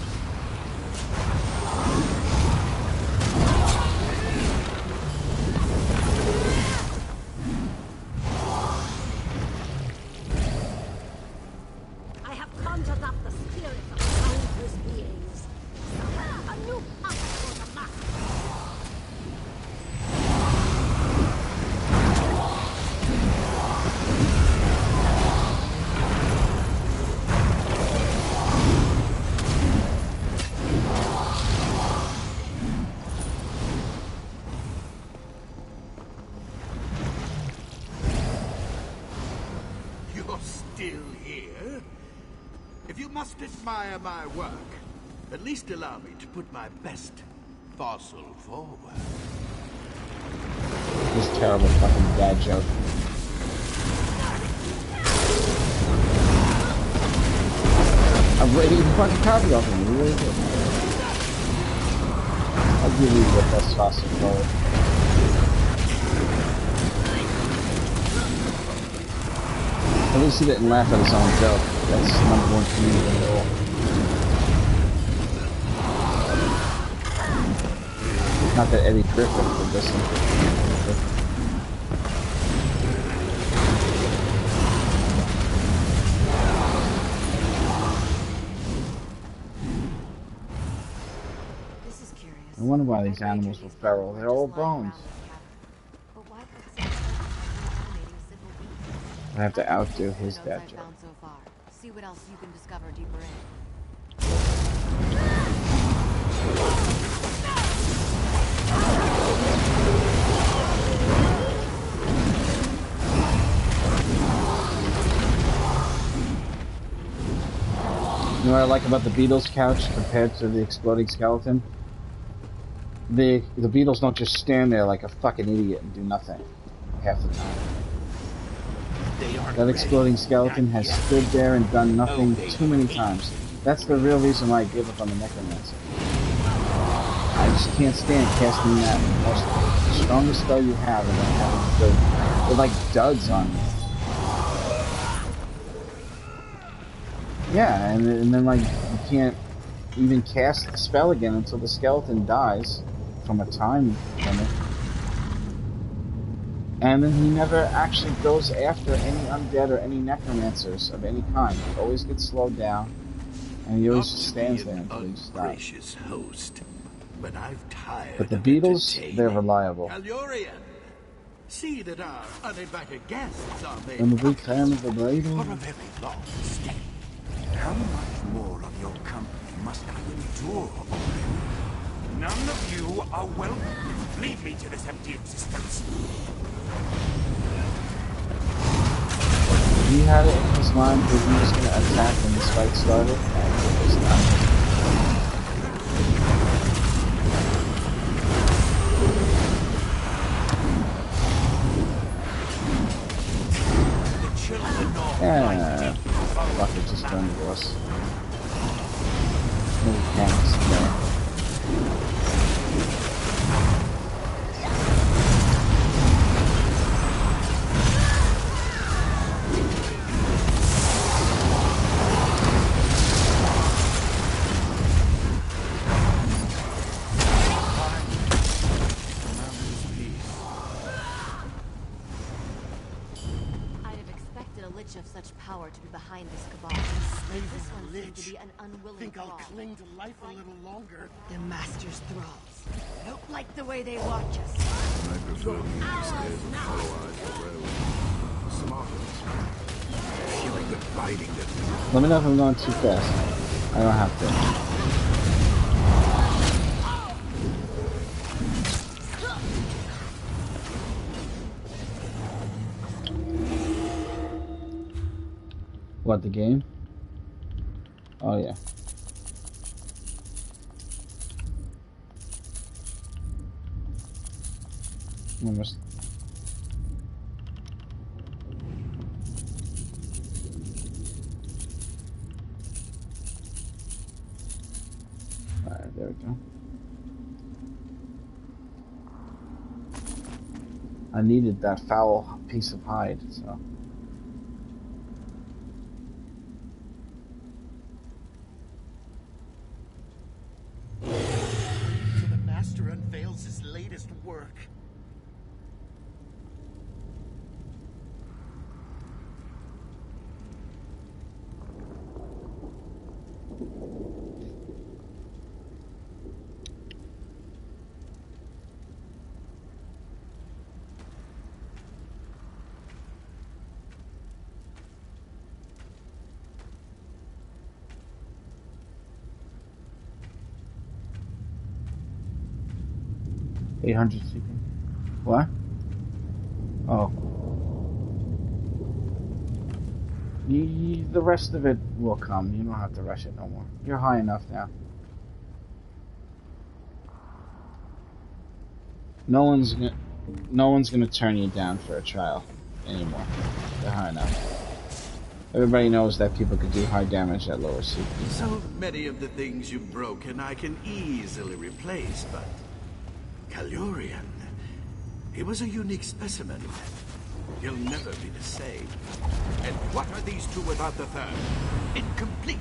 I have conjured up the spirit of countless beings. A new path for the master. You're still here? If you must admire my work, at least allow me to put my best fossil forward. This terrible fucking dad joke. I'm ready to fucking copy off of him, really good. I'll give you the best fossil forward. At least he didn't laugh at his own joke. That's number one comedian rule. Not that Eddie Griffith would listen to. This is curious. I wonder why these animals were feral. They're all bones. But why put such animating civil beings? I have to outdo his Notes dad I've joke. found so far. See what else you can discover deeper in. You know what I like about the Beatles couch compared to the exploding skeleton? The Beatles don't just stand there like a fucking idiot and do nothing half the time. That exploding skeleton has stood there and done nothing too many times. That's the real reason why I gave up on the Necromancer. I just can't stand casting that most strongest spell you have and then having to they're like duds on me. Yeah, and then like you can't even cast the spell again until the skeleton dies from a time limit. And then he never actually goes after any undead or any necromancers of any kind. He always gets slowed down, and he always just stands there until he dies. Gracious host, but I've tired. But the Beatles, they're reliable. Calurian, see that our uninvited guests are made. I'm a big fan of the Beatles. For a very long stay. How much more of your company must I endure already? None of you are welcome. Leave me to this empty existence. He had it in his mind that he was going to attack when this fight started, and it was not. Yeah, fuck it, just run to us. No mechanics there. Of such power to be behind this cabal. This one seemed to be an unwilling Think I'll thrall. cling to life a little longer. The Master's thralls. Don't like the way they watch us. I prefer being instead of otherwise well. Smarter. Feeling the biting that Let me know if I'm going too fast. I don't have to. What, the game? Oh, yeah. Almost. Alright, there we go. I needed that foul piece of hide, so. So the Master unveils his latest work. $800 CP. What? Oh. The rest of it will come. You don't have to rush it no more. You're high enough now. No one's gonna turn you down for a trial anymore. They're high enough. Everybody knows that people can do high damage at lower CP. So many of the things you've broken I can easily replace, but Kalurian, he was a unique specimen. He'll never be the same. And what are these two without the third? Incomplete,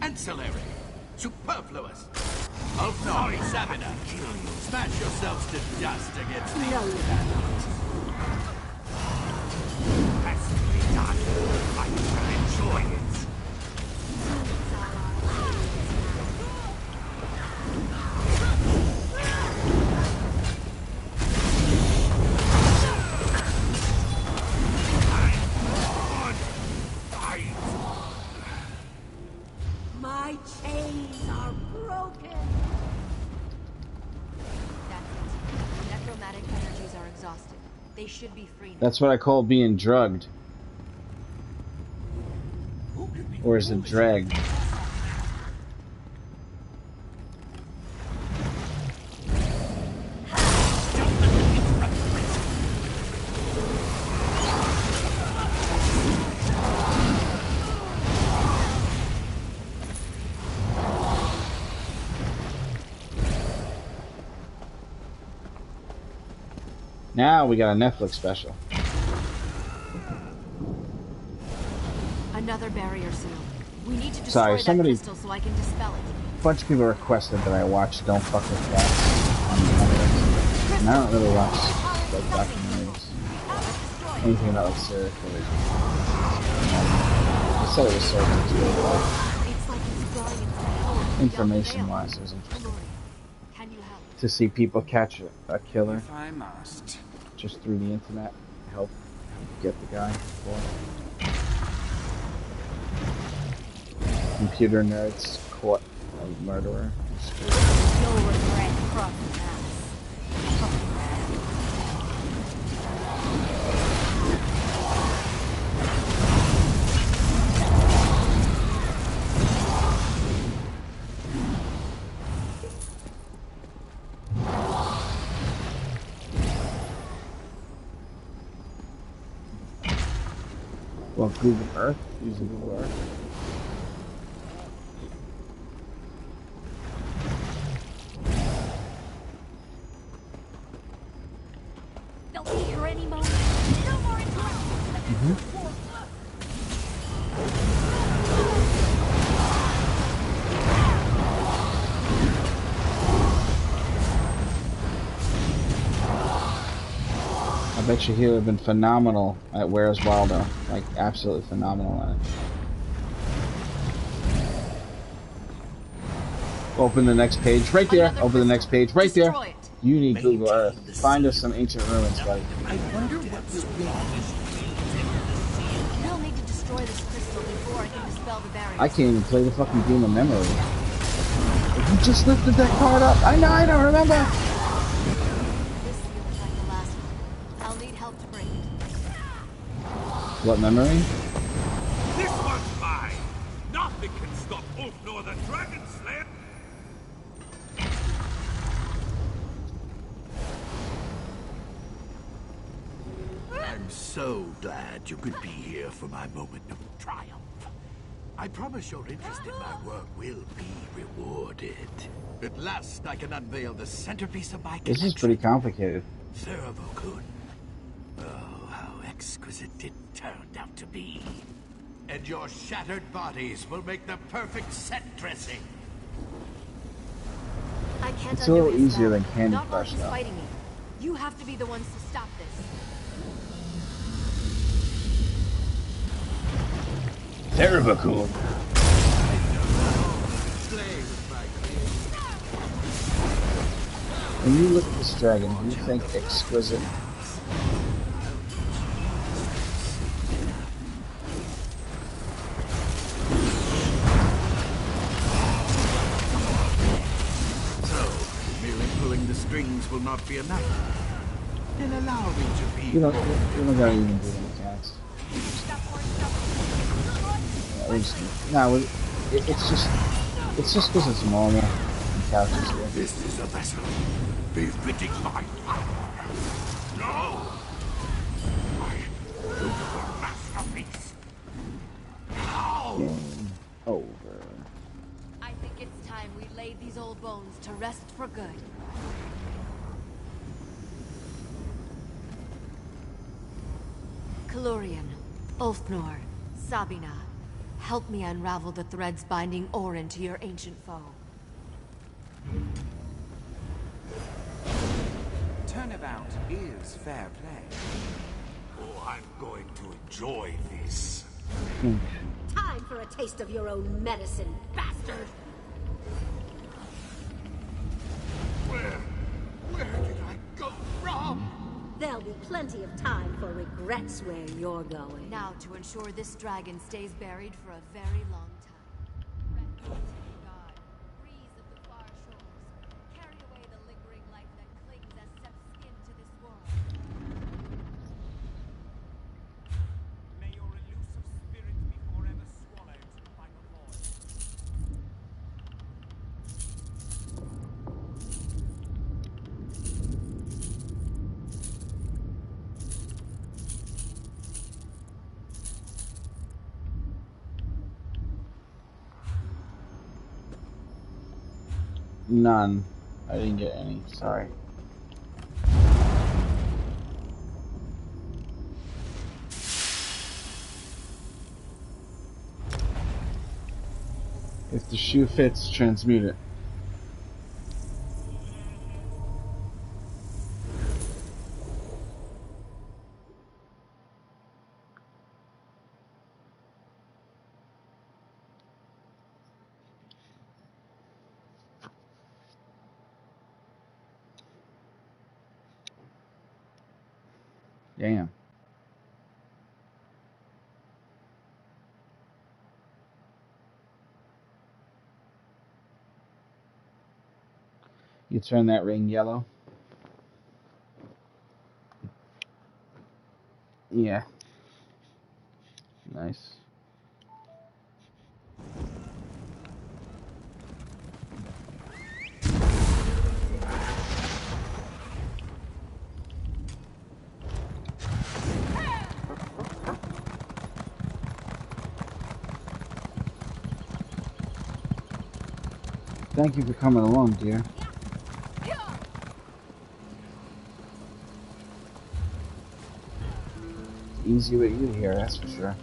ancillary, superfluous. Oh, sorry, Savina. Smash yourselves to dust against the Has to be done. I will enjoy it. My chains are broken. That's it. Necromantic energies are exhausted. They should be free now. That's what I call being drugged. Or is it dragged? Now we got a Netflix special. Another barrier seal. We need to destroy Sorry, that somebody- crystal so I can dispel it. A bunch of people requested that I watch Don't Fuck With Cats on Netflix. And I don't really watch like documentaries. Anything about like serial killers. I said it was so good. It's like it's growing into power. Information-wise, it was interesting. Can you help? To see people catch a killer If I must. just through the internet, help get the guy for computer nerds caught a murderer. You'll regret crossing paths. Well, Google Earth, using Google Earth. They'll be here any moment. No more interruptions. I bet you he would have been phenomenal at Where's Waldo. Like, absolutely phenomenal at it. Open the next page right there. Open the next page right there. You need Google Earth. Find us some ancient ruins, buddy. I wonder what will be. We'll need to destroy this crystal before I can dispel all the barriers. I can't even play the fucking game of memory. You just lifted that card up. I know, I don't remember. This feels like the last one. I'll need help to bring it. What memory? This one's mine! Nothing can stop Ulfnor the Dragon Slayer! I'm so glad you could be here for my moment of triumph. I promise your interest in my work will be rewarded. At last, I can unveil the centerpiece of my collection. This is pretty complicated. Theravokun. Oh, how exquisite it turned out to be. And your shattered bodies will make the perfect set dressing. I can't It's a little undo his easier spell. than Candy Not while Crush, he's though. fighting me. You have to be the ones to stop this. Theravokun. When you look at this dragon, do you think exquisite? So, merely pulling the strings will not be enough. Then allow me to be. You don't gotta even do the mechanics. It's just because it's normal and couches here. This is a vessel befitting my power. No! My beautiful masterpiece. Now! Game over. I think it's time we laid these old bones to rest for good. Kalurian, Ulfnor, Sabina, help me unravel the threads binding Orin to your ancient foe. Turnabout is fair play. Oh, I'm going to enjoy this. Time for a taste of your own medicine, bastard! Where did I go wrong? There'll be plenty of time for regrets where you're going. Now to ensure this dragon stays buried for a very long time. God, breeze of the far shores, carry away the lingering life that clings as Seth's skin to this world. May your elusive spirit be forever swallowed by the void. None. I didn't get any. Sorry. If the shoe fits, transmute it. Damn. You turn that ring yellow? Yeah. Nice. Thank you for coming along, dear. Easy with you here, that's for sure.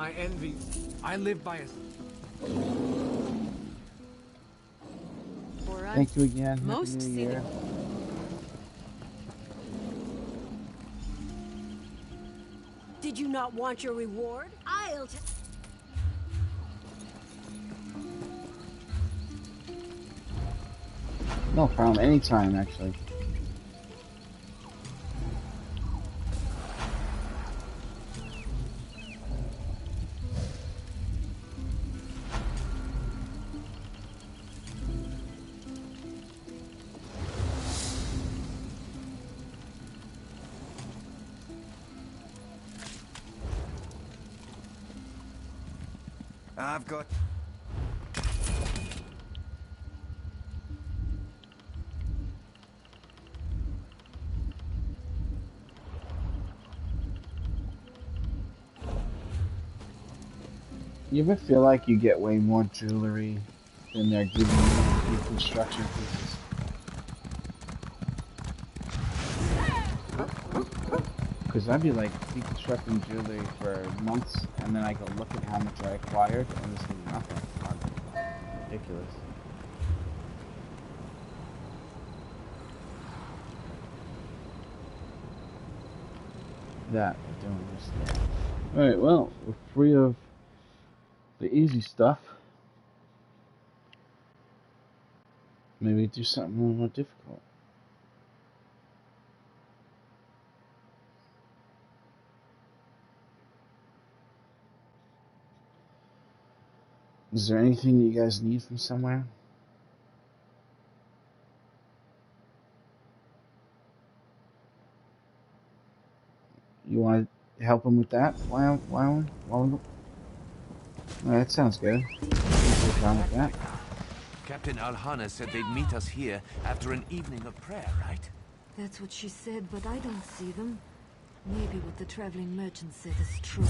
I envy. I live by a... Thank you again. Happy Most New see Year. Did you not want your reward? I'll No problem. Anytime, actually. I've got... You ever feel like you get way more jewelry than they're giving you reconstruction pieces? Because I'd be like deconstructing jewelry for months, and then I go look at how much I acquired, and this is nothing. Ridiculous. That I don't understand. Alright, well, we're free of the easy stuff. Maybe do something a little more difficult. Is there anything you guys need from somewhere? You want to help him with that? Why? That sounds good. What's wrong with that? Captain Alhana said they'd meet us here after an evening of prayer, right? That's what she said, but I don't see them. Maybe what the traveling merchant said is true.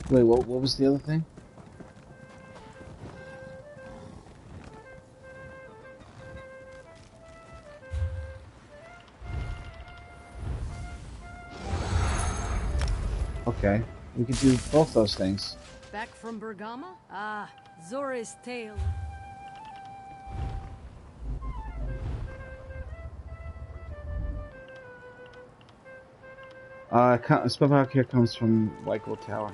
Wait, what was the other thing? Okay, we could do both those things. Back from Bergama? Ah, Zora's tale. Spellbound here comes from White Gold Tower.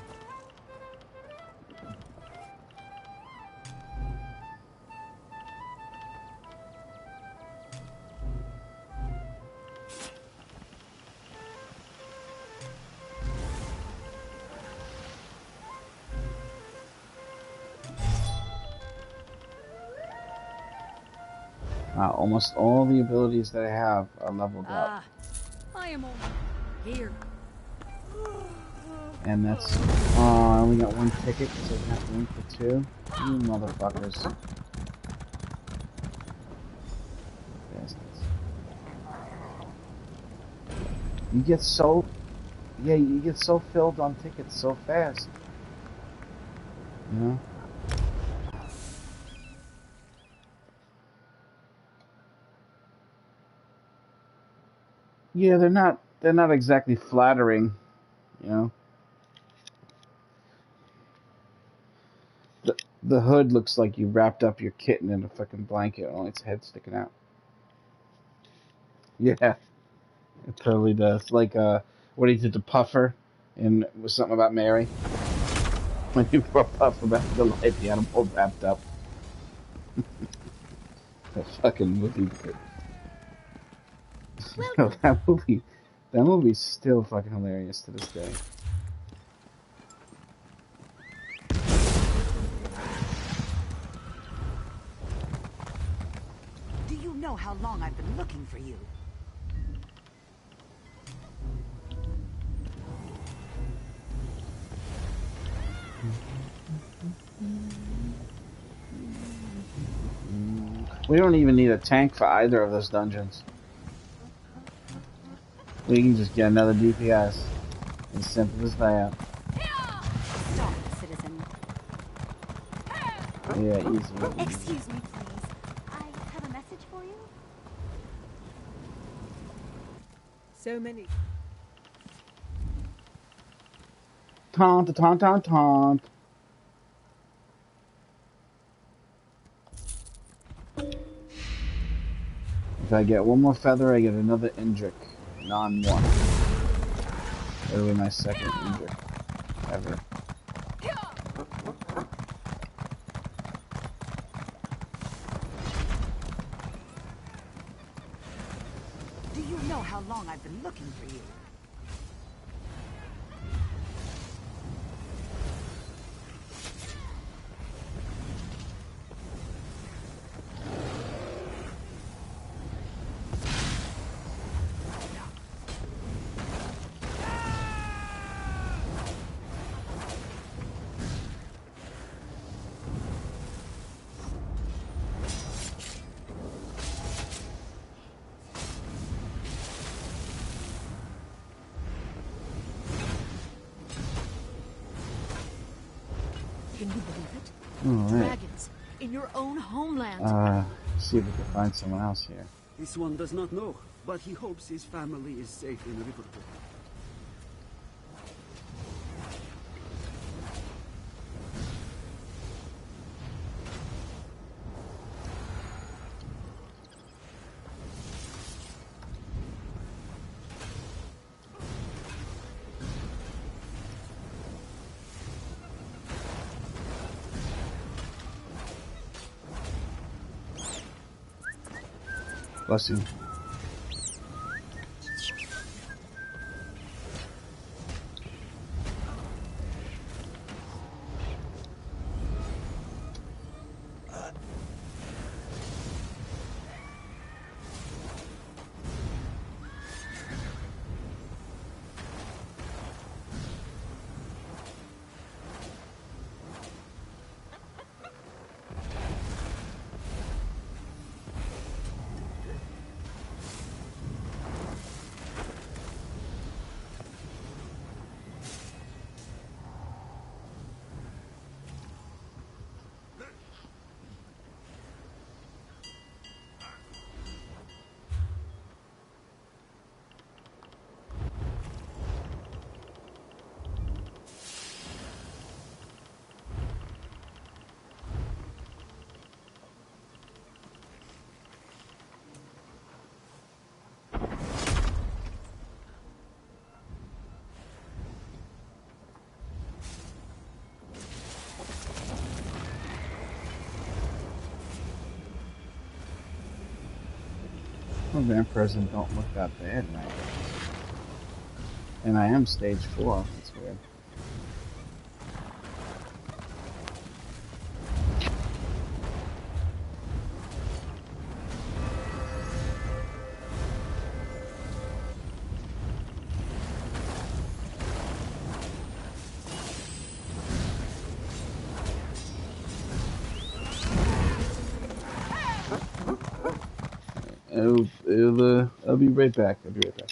Almost all the abilities that I have are leveled up. I am here. And that's... I only got one ticket, so I have to wait for two. You motherfuckers. Bastards. You get so... Yeah, you get so filled on tickets so fast. You know? Yeah, they're not exactly flattering, you know. The hood looks like you wrapped up your kitten in a fucking blanket, only its head sticking out. Yeah, it totally does. Like what he did to Puffer, and it was something about Mary. When he brought Puffer back to life, he had him all wrapped up. That fucking movie. No, that movie's still fucking hilarious to this day. Do you know how long I've been looking for you? We don't even need a tank for either of those dungeons. We can just get another DPS. As simple as that. stop, citizen. Yeah, easy. Excuse me, please. I have a message for you. So many. Taunt, taunt, taunt, taunt. If I get one more feather, I get another Indrik. Non-1. That'll be my second Indrik ever. Do you know how long I've been looking for you? Can you believe it? Alright. Dragons in your own homeland. See if we can find someone else here. This one does not know, but he hopes his family is safe in Riverwood. Bless you. Well, vampires don't look that bad nowadays. And I am stage 4. That's weird. I'll be right back. I'll be right back.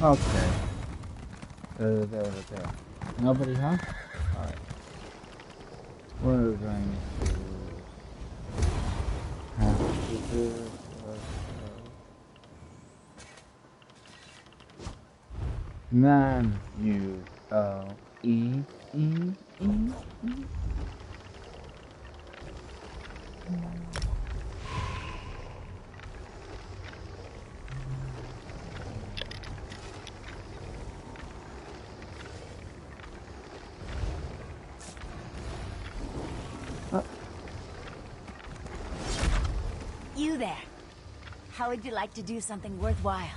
Okay. There. Nobody, huh? Alright. We're going to have to do N-U-O-E-E-E. You there. How would you like to do something worthwhile?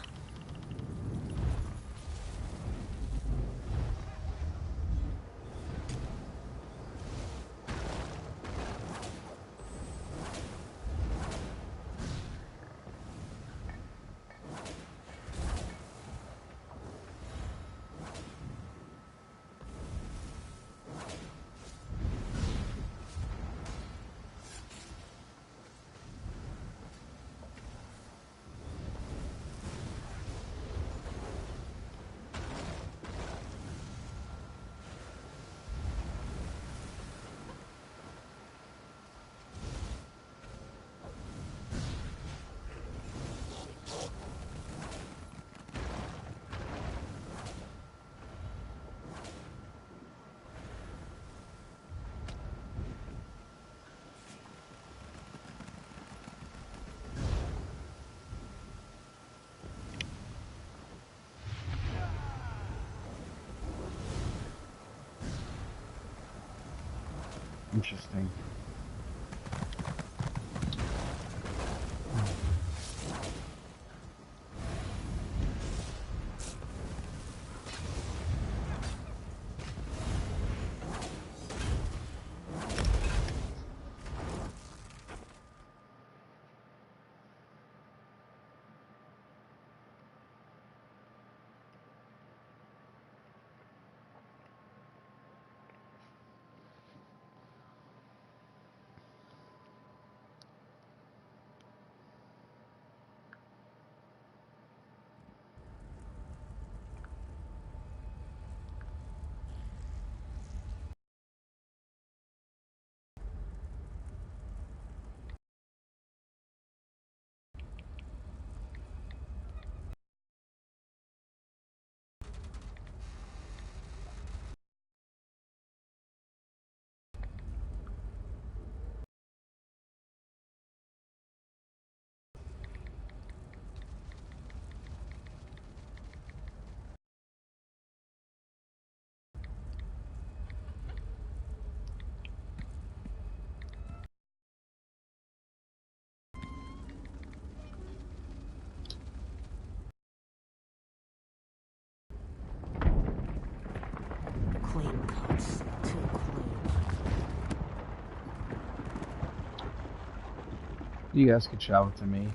Interesting. Clean cuts. Too clean. You guys could shout to me.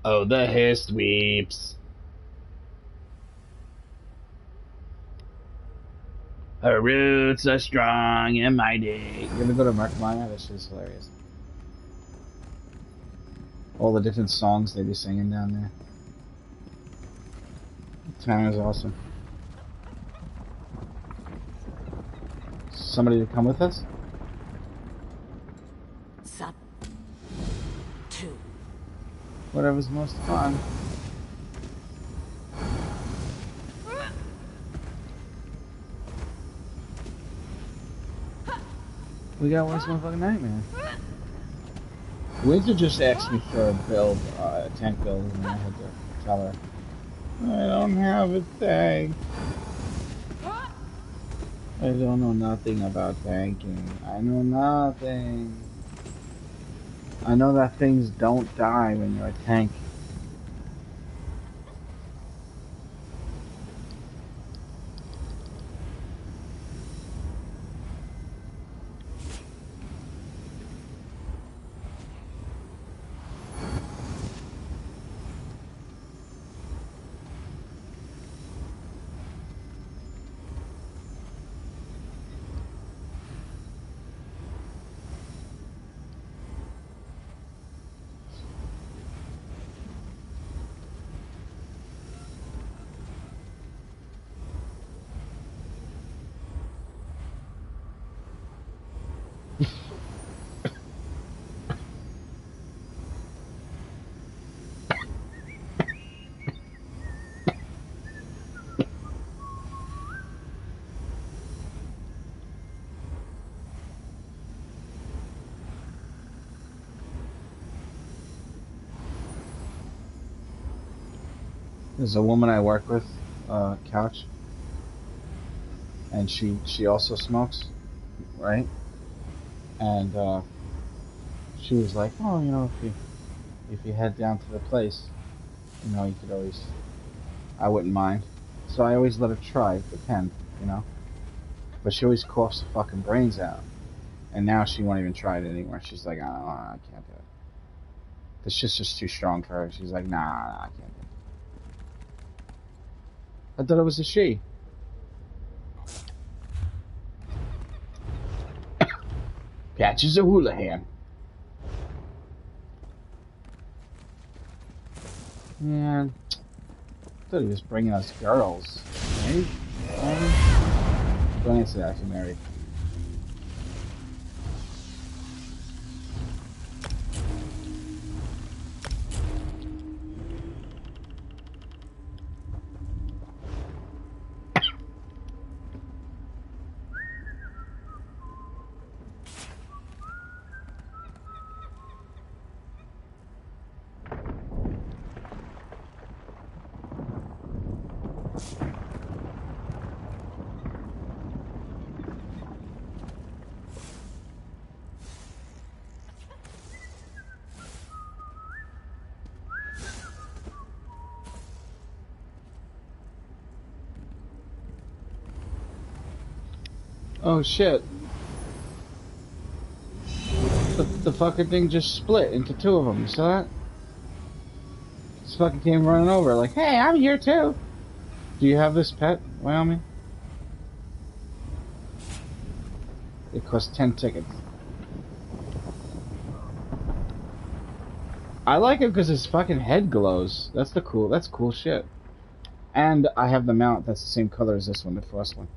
Oh, the hair sweeps. Her roots are strong and mighty. You're gonna go to Mark Maya? This shit's hilarious. All the different songs they be singing down there. Tanner's awesome. Somebody to come with us? Sub 2. Whatever's most fun. We got worse motherfucking nightmare. Winter just asked me for a build, a tank build, and I had to tell her, I don't have a tank. I don't know nothing about tanking. I know nothing. I know that things don't die when you're a tank. There's a woman I work with, Couch, and she also smokes, right? And she was like, oh, you know, if you head down to the place, you know, you could always, I wouldn't mind. So I always let her try, pretend, you know. But she always coughs the fucking brains out, and now she won't even try it anymore. She's like, I can't do it. The shit's just too strong for her. She's like, nah, I can't do it. I thought it was a she. Patches a Houlihan. Man, I thought he was bringing us girls. Right? Don't answer that, she's married. Oh shit. The fucking thing just split into two of them. You saw that? This fucking came running over like, hey, I'm here too. Do you have this pet, Wyoming? It costs 10 tickets. I like it because his fucking head glows. That's cool shit. And I have the mount that's the same color as this one, the first one.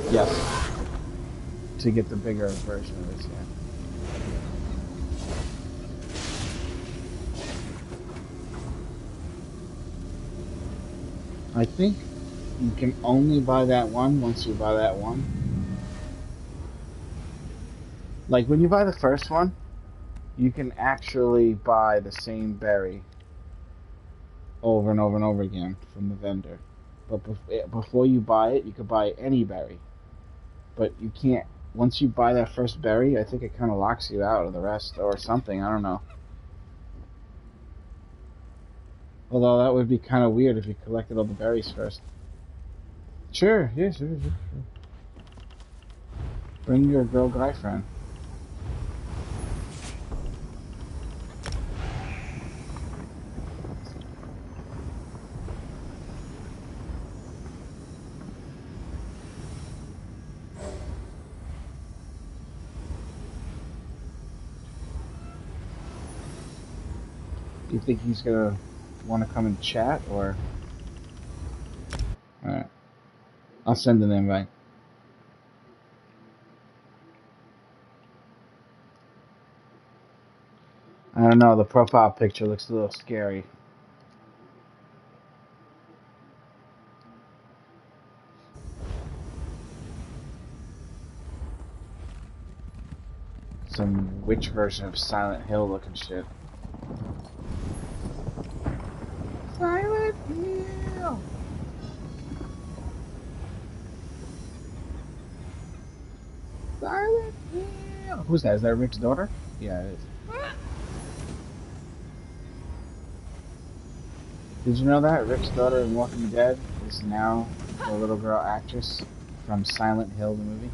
Yes. To get the bigger version of this, yeah. I think you can only buy that one once you buy that one. Like, when you buy the first one, you can actually buy the same berry over and over and over again from the vendor. But before you buy it, you could buy any berry. But you can't, once you buy that first berry, I think it kind of locks you out of the rest or something, I don't know. Although that would be kind of weird if you collected all the berries first. Sure, yeah, sure. Bring your girl guy friend. Do you think he's gonna want to come and chat, or? Alright. I'll send an invite. I don't know, the profile picture looks a little scary. Some witch version of Silent Hill looking shit. Silent Hill! Silent Hill! Who's that? Is that Rick's daughter? Yeah, it is. Did you know that? Rick's daughter in Walking Dead is now the little girl actress from Silent Hill, the movie.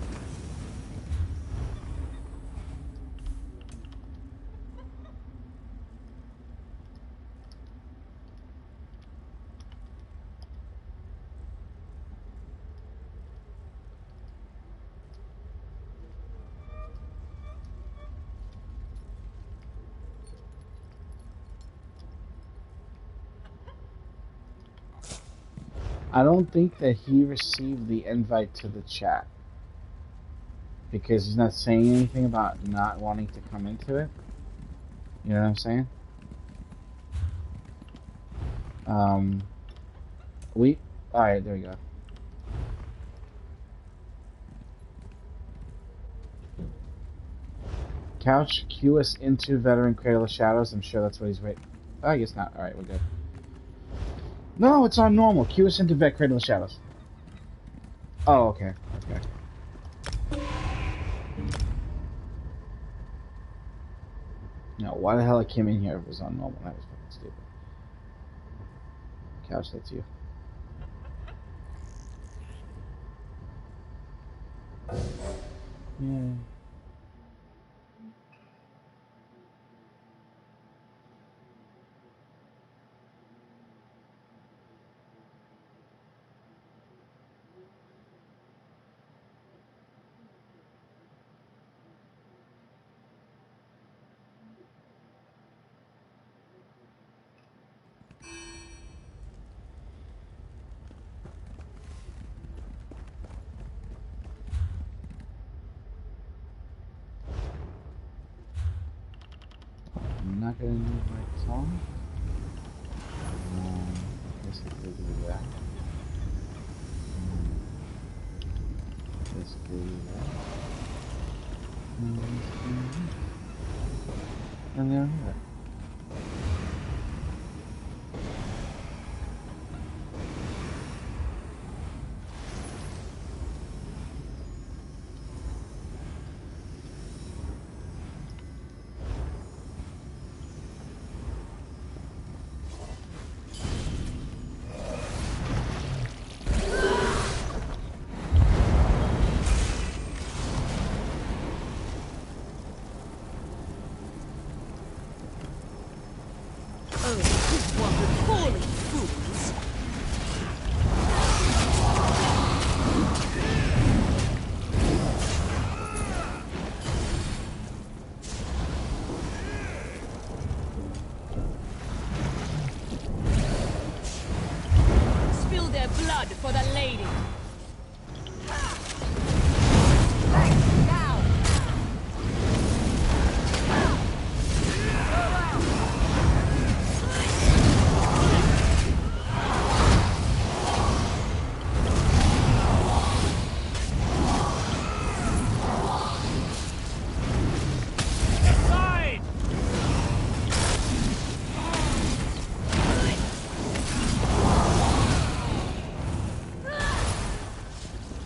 I don't think that he received the invite to the chat because he's not saying anything about not wanting to come into it. You know what I'm saying? Alright, there we go. Couch, cue us into Veteran Cradle of Shadows. I'm sure that's what he's waiting. Oh, I guess not. Alright, we're good. No, it's on normal. Cue us into Vet Cradle of Shadows. Oh, okay. Okay. No, why the hell I came in here if it was on normal? That was fucking stupid. Couch, that's you. Yeah. I'm not gonna move my tongue. Let's do that. Let's do that. And then that. For the lady.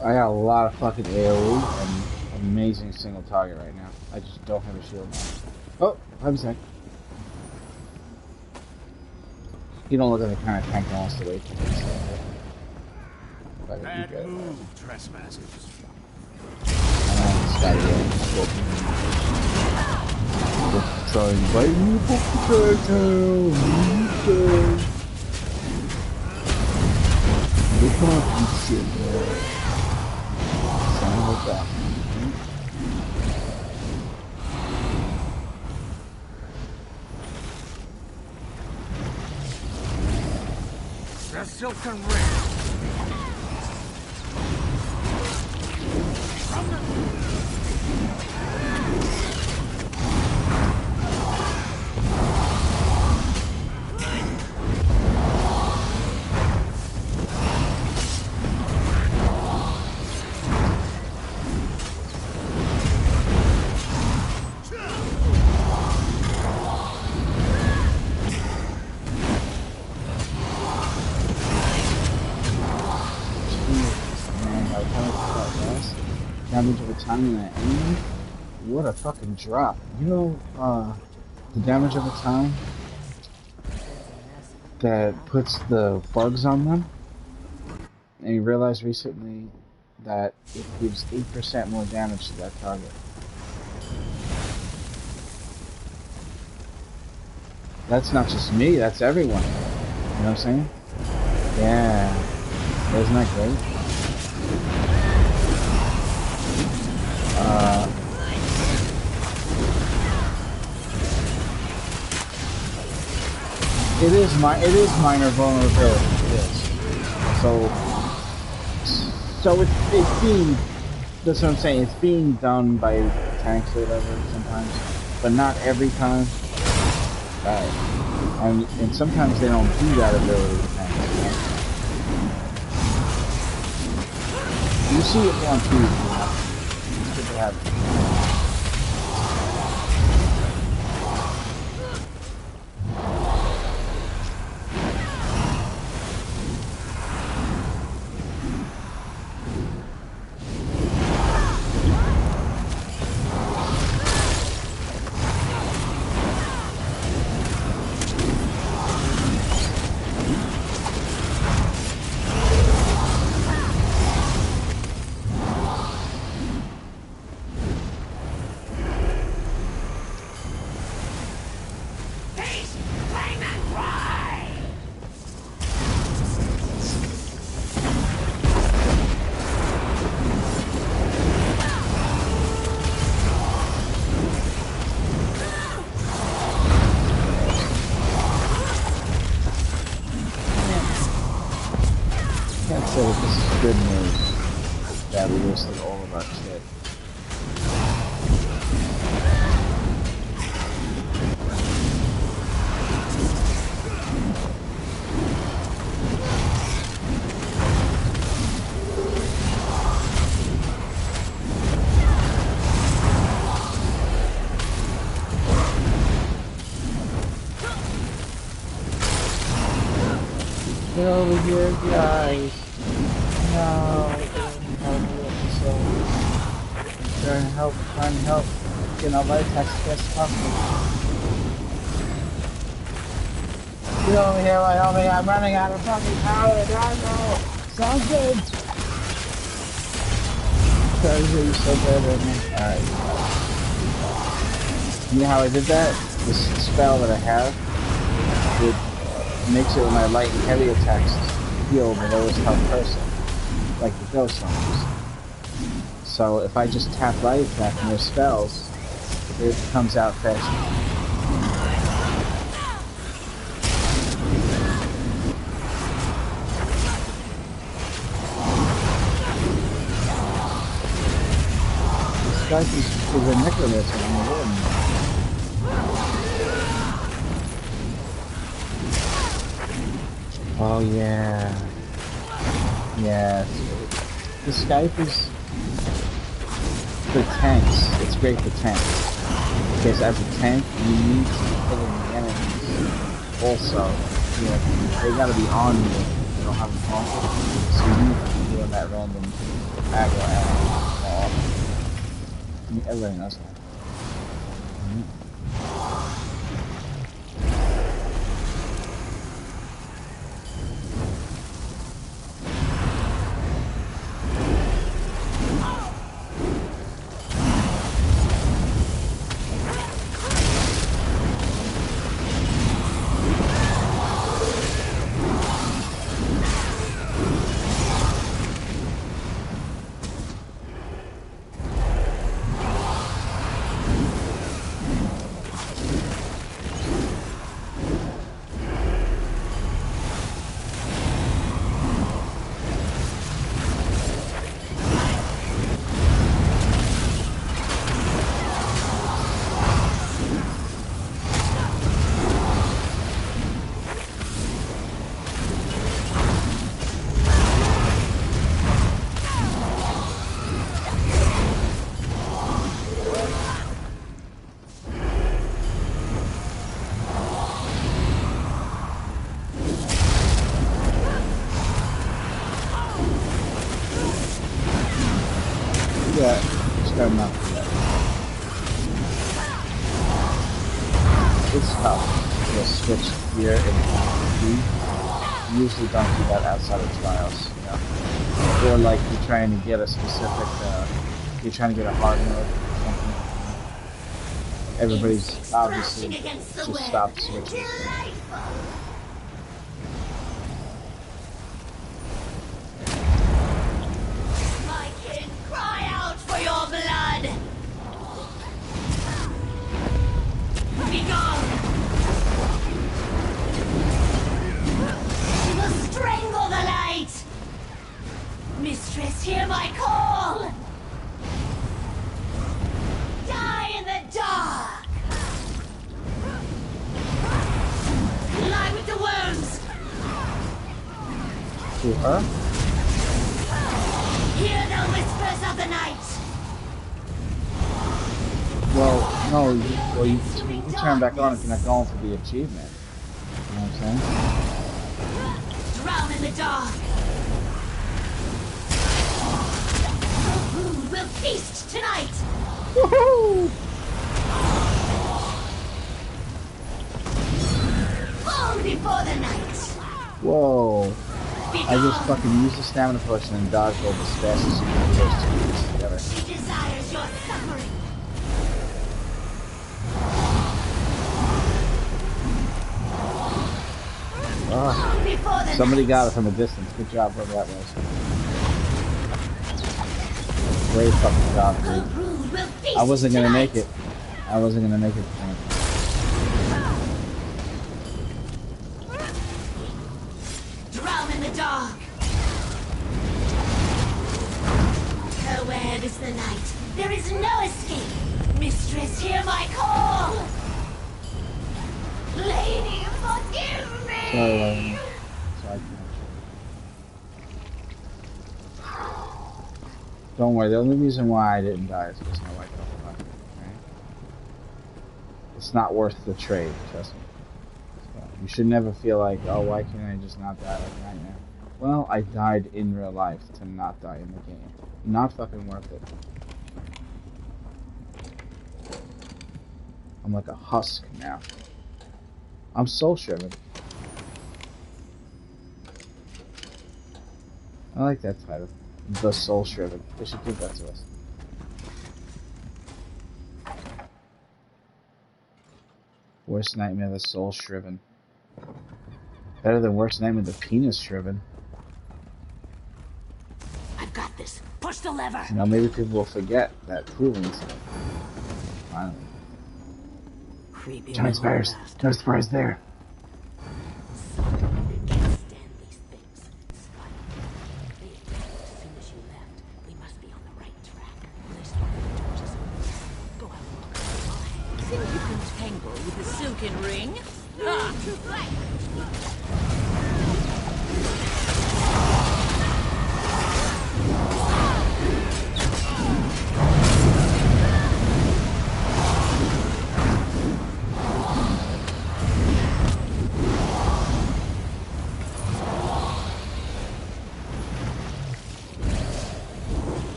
I got a lot of fucking AoE and amazing single target right now. I just don't have a shield now. Oh, have a sec. You don't look like the kind of tank that wants to wait for me. Bad move, trespassers. Try and bite me, look on shit. Like that. silken ring. Damage over time in that enemy. What a fucking drop. You know, the damage over time that puts the bugs on them? And you realized recently that it gives 8% more damage to that target. That's not just me, that's everyone. You know what I'm saying? Yeah. Isn't that great? It is minor vulnerability. It is. So it's being. That's what I'm saying. It's being done by tanks or whatever sometimes, but not every time. Right. And sometimes they don't do that ability with tanks. You see it on TV. It's good to have it. This is good news that we wasted all of our shit. Get over here, guys. No, I didn't help you with myself. I'm trying to help. Get out my attacks as fast as possible. Get over here, help me. I'm running out of fucking power. Drago! Sounds good. Because you're so bad at me. Alright. You know how I did that? This spell that I have, it makes it when my light and heavy attacks heal the lowest health person. Like the ghost ones. So if I just tap light attack and their spells, it comes out faster. This guy is a necromancer in the room. Oh yeah. Yes. The Skype is for tanks. It's great for tanks. Because as a tank, you need to kill the enemies. Also, you know, they gotta be on you. You don't have them on. So you need to be doing that random aggro ammo. Everybody knows that. it's tough to switch gear in PvP. You usually don't do that outside of trials, you know? Or like you're trying to get a specific, you're trying to get a hard mode or something. Everybody's obviously just stopped switching. My kin, cry out for your blood! Be gone! She will strangle the light! Mistress, hear my call! Die in the dark! Lie with the worms! To her? Hear the whispers of the night! Well, no, you can turn back on if you're not going for the achievement. You know what I'm saying? Drown in the dark! Her brood will feast tonight! Woohoo! Fall before the night! Whoa. I just fucking used the stamina potion and dodged over as fast as you can do those two things together. She desires your suffering! Oh, somebody got it from a distance. Good job, whoever that was. Great fucking job, dude. I wasn't gonna make it. I wasn't gonna make it. Drown in the dark! Her web is the night. There is no escape! Mistress, hear my call! Lady, forgive me! Sorry, Lady. Sorry. Don't worry, the only reason why I didn't die is because my wife got fucked. Right? It's not worth the trade, trust me. So you should never feel like, oh, why can't I just not die like Nightmare? Well, I died in real life to not die in the game. Not fucking worth it. I'm like a husk now. I'm soul shriven. I like that title. The Soul Shriven. They should give that to us. Worst Nightmare, the Soul Shriven. Better than Worst Nightmare, the Penis Shriven. I've got this. Push the lever. You know, maybe people will forget that proving stuff. Finally. Creepy. Giant spiders. No spiders there. Ring?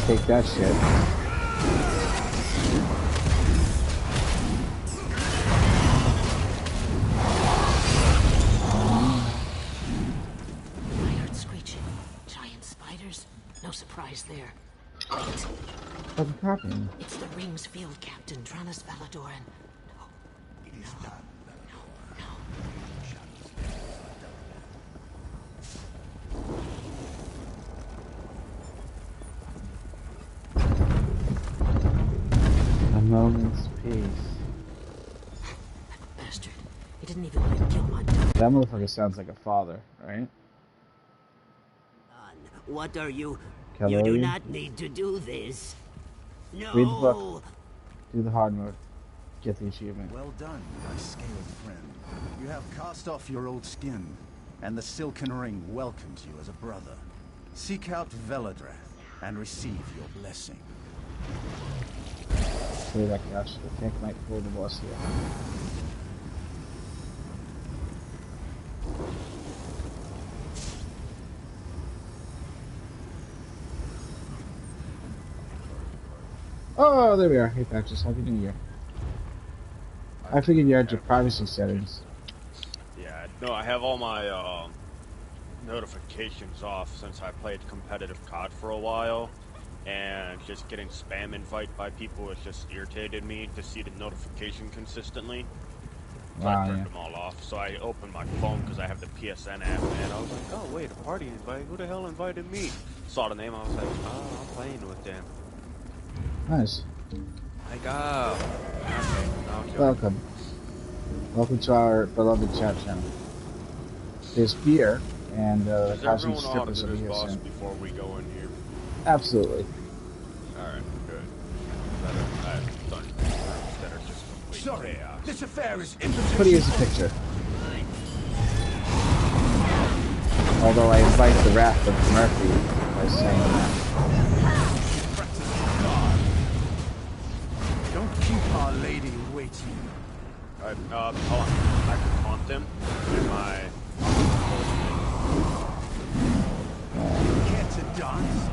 Take that shit. I heard screeching. Giant spiders? No surprise there. Wait. What's happening? It's the Ring's field captain, Tranus Valadoran. No. It is done. Moment's peace. That bastard. He didn't even want to kill my dog. That motherfucker sounds like a father, right? What are you? Hello? You do not need to do this. No. Read the book. Do the hard mode. Get the achievement. Well done, my scaled friend. You have cast off your old skin, and the Silken Ring welcomes you as a brother. Seek out Veladrath and receive your blessing. Say that, gosh, the tank might pull the boss here. Oh, there we are. Hey, Patches, happy New Year. I figured you had your privacy settings. Yeah, no, I have all my notifications off since I played competitive COD for a while, and just getting spam invite by people has just irritated me to see the notification consistently. So I turned them all off. So I opened my phone because I have the PSN app, and I was like, oh wait, a party invite? Who the hell invited me? Saw the name, I was like, oh, I'm playing with them. Nice. Like, oh. Okay. Welcome. Welcome to our beloved chat channel. There's beer, and the cosmic strippers will be here soon. Before we go in here? Absolutely. Alright, good. I've done rooms that are just complete Sorry, chaos. this affair is Pretty as a picture. Although I invite the wrath of Murphy by saying that. Don't keep Our Lady waiting. Alright, hold on. I can taunt them in my... Care to dance?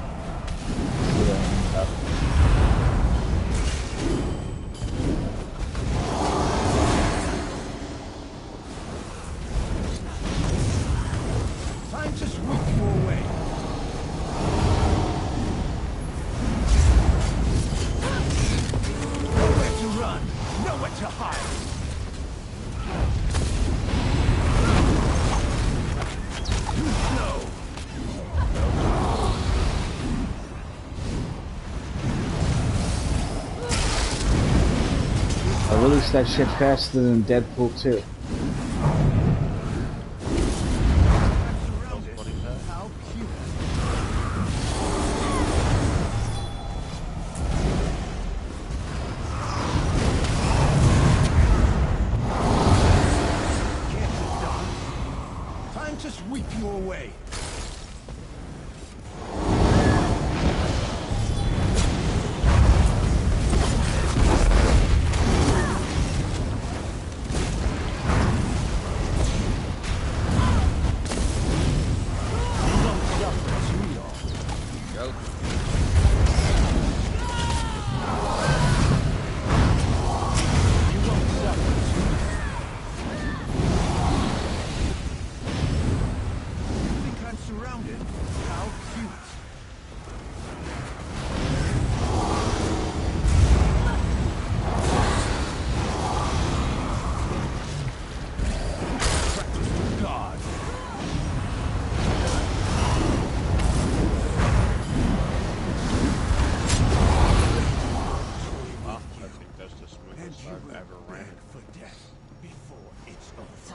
Time to sweep you away. Nowhere to run, nowhere to hide. Too slow. I released that shit faster than Deadpool 2. Time to sweep you away.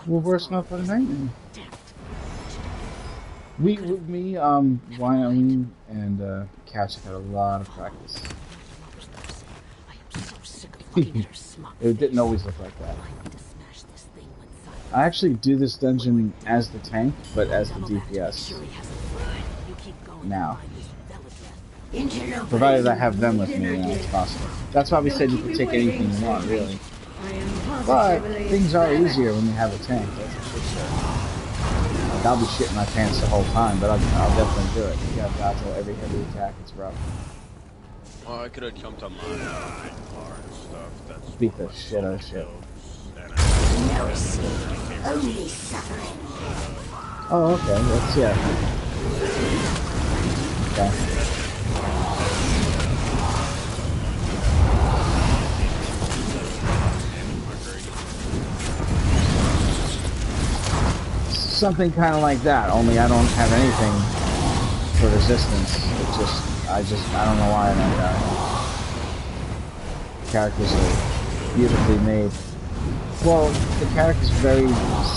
Well, worst motherfucking nightmare. Me, Wyoming, and Catch had a lot of practice. It didn't always look like that. I actually do this dungeon as the tank, but as the DPS. Now. Provided I have them with me, then it's possible. That's why we said you can take anything you want, really. But things are easier when you have a tank, that's for sure. Like, I'll be shitting my pants the whole time, but I'll definitely do it. You gotta dodge every heavy attack, it's rough. Well, I could have jumped on my car and stuff. That's beat the shit out of shit. No sleep, only suffering. Oh, okay, let's Okay. Something kind of like that, only I don't have anything for resistance. I don't know why I'm like that. The characters are beautifully made. Well, the character's very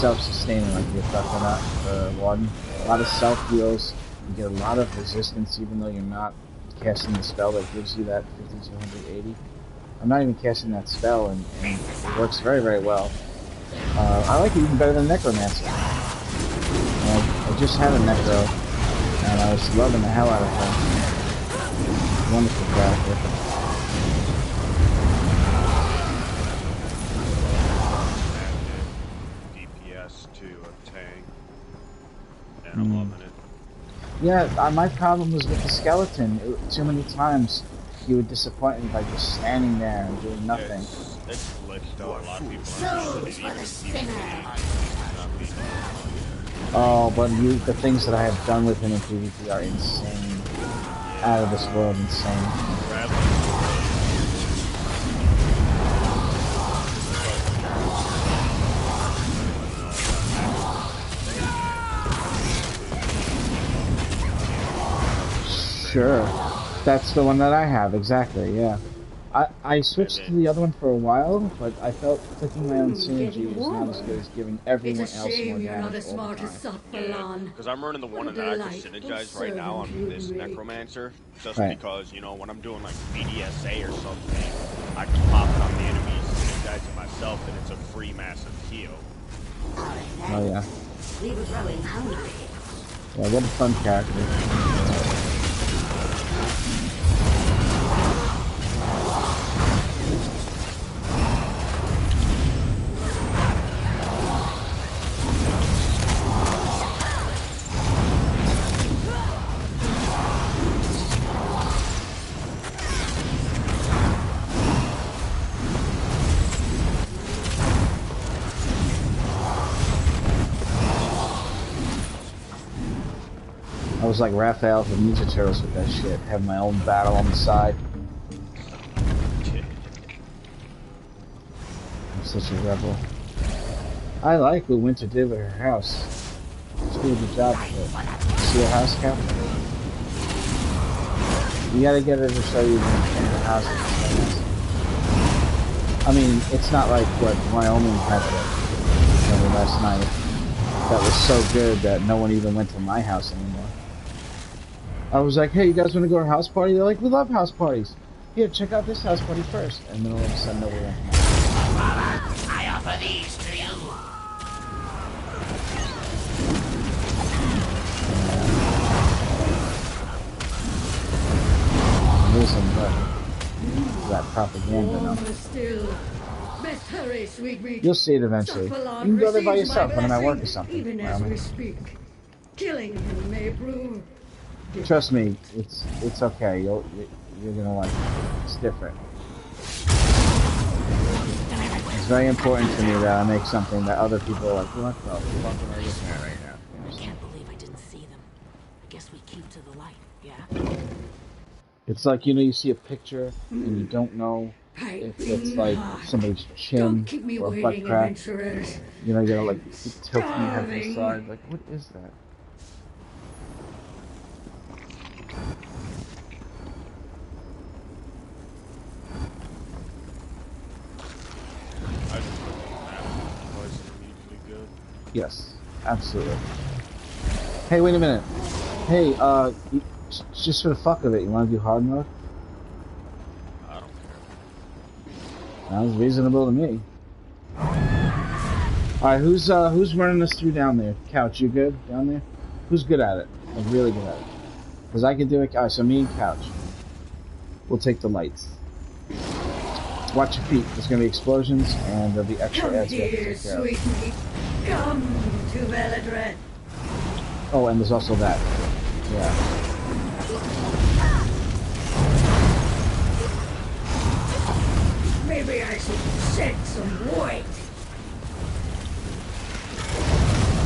self-sustaining, like you're talking about, Warden. A lot of self-heals, you get a lot of resistance even though you're not casting the spell that gives you that 50 to 180. I'm not even casting that spell, and it works very, very well. I like it even better than Necromancer. I just had a Necro, And I was loving the hell out of her. Wonderful character. DPS to a tank. And I'm loving it. Yeah, my problem was with the skeleton. Too many times he would disappoint me by just standing there and doing nothing. It's glitched though. A lot of people Oh, but the things that I have done with him in PvP are insane. Out of this world insane. Sure. That's the one that I have, exactly, yeah. I switched to the other one for a while, but I felt clicking my own synergy was not as good as giving everyone else more damage all the time. Because I'm running the one that I can synergize right now on this Necromancer, just because, you know, when I'm doing like BDSA or something, I can pop it on the enemies, synergize it myself, and it's a free massive heal. Oh yeah. We were growing hungry. Yeah, what a fun character. I was like Raphael from Ninja Turtles with that shit. Have my own battle on the side. I'm such a rebel. I like what Winter did with her house. She did a good job with it. See her house, Cap? You gotta get her to show you the house. I mean, it's not like what Wyoming had last night. That was so good that no one even went to my house anymore. I was like, hey, you guys want to go to a house party? They're like, we love house parties. Here, check out this house party first. And then all of a sudden, nobody went to my house. I offer these to you. Listen, but that propaganda, no? Best hurry, sweet meat. You'll see it eventually. You can go there by yourself when I'm at work or something. Even as we speak, killing him may prove. Trust me, it's okay. You're gonna like it. It's different. It's very important to me that I make something that other people are like, what the fuck am I looking at right now? I can't believe I didn't see them. I guess we keep to the light, yeah? It's like, you know, you see a picture and you don't know if it's like somebody's chin or a butt crack. You know, you gotta like keep tilting your head to the side. Like, what is that? Yes, absolutely. Hey, wait a minute. Hey, just for the fuck of it, you want to do hard mode? I don't care. Sounds reasonable to me. Alright, who's running us through down there? Couch, you good down there? Who's good at it? Like, really good at it? Because I can do it. Alright, so me and Couch. We'll take the lights. Watch your feet. There's gonna be explosions, and there'll be extra ads we have to take care of. Come to Veladred. Oh, and there's also that. Yeah. Maybe I should shed some weight.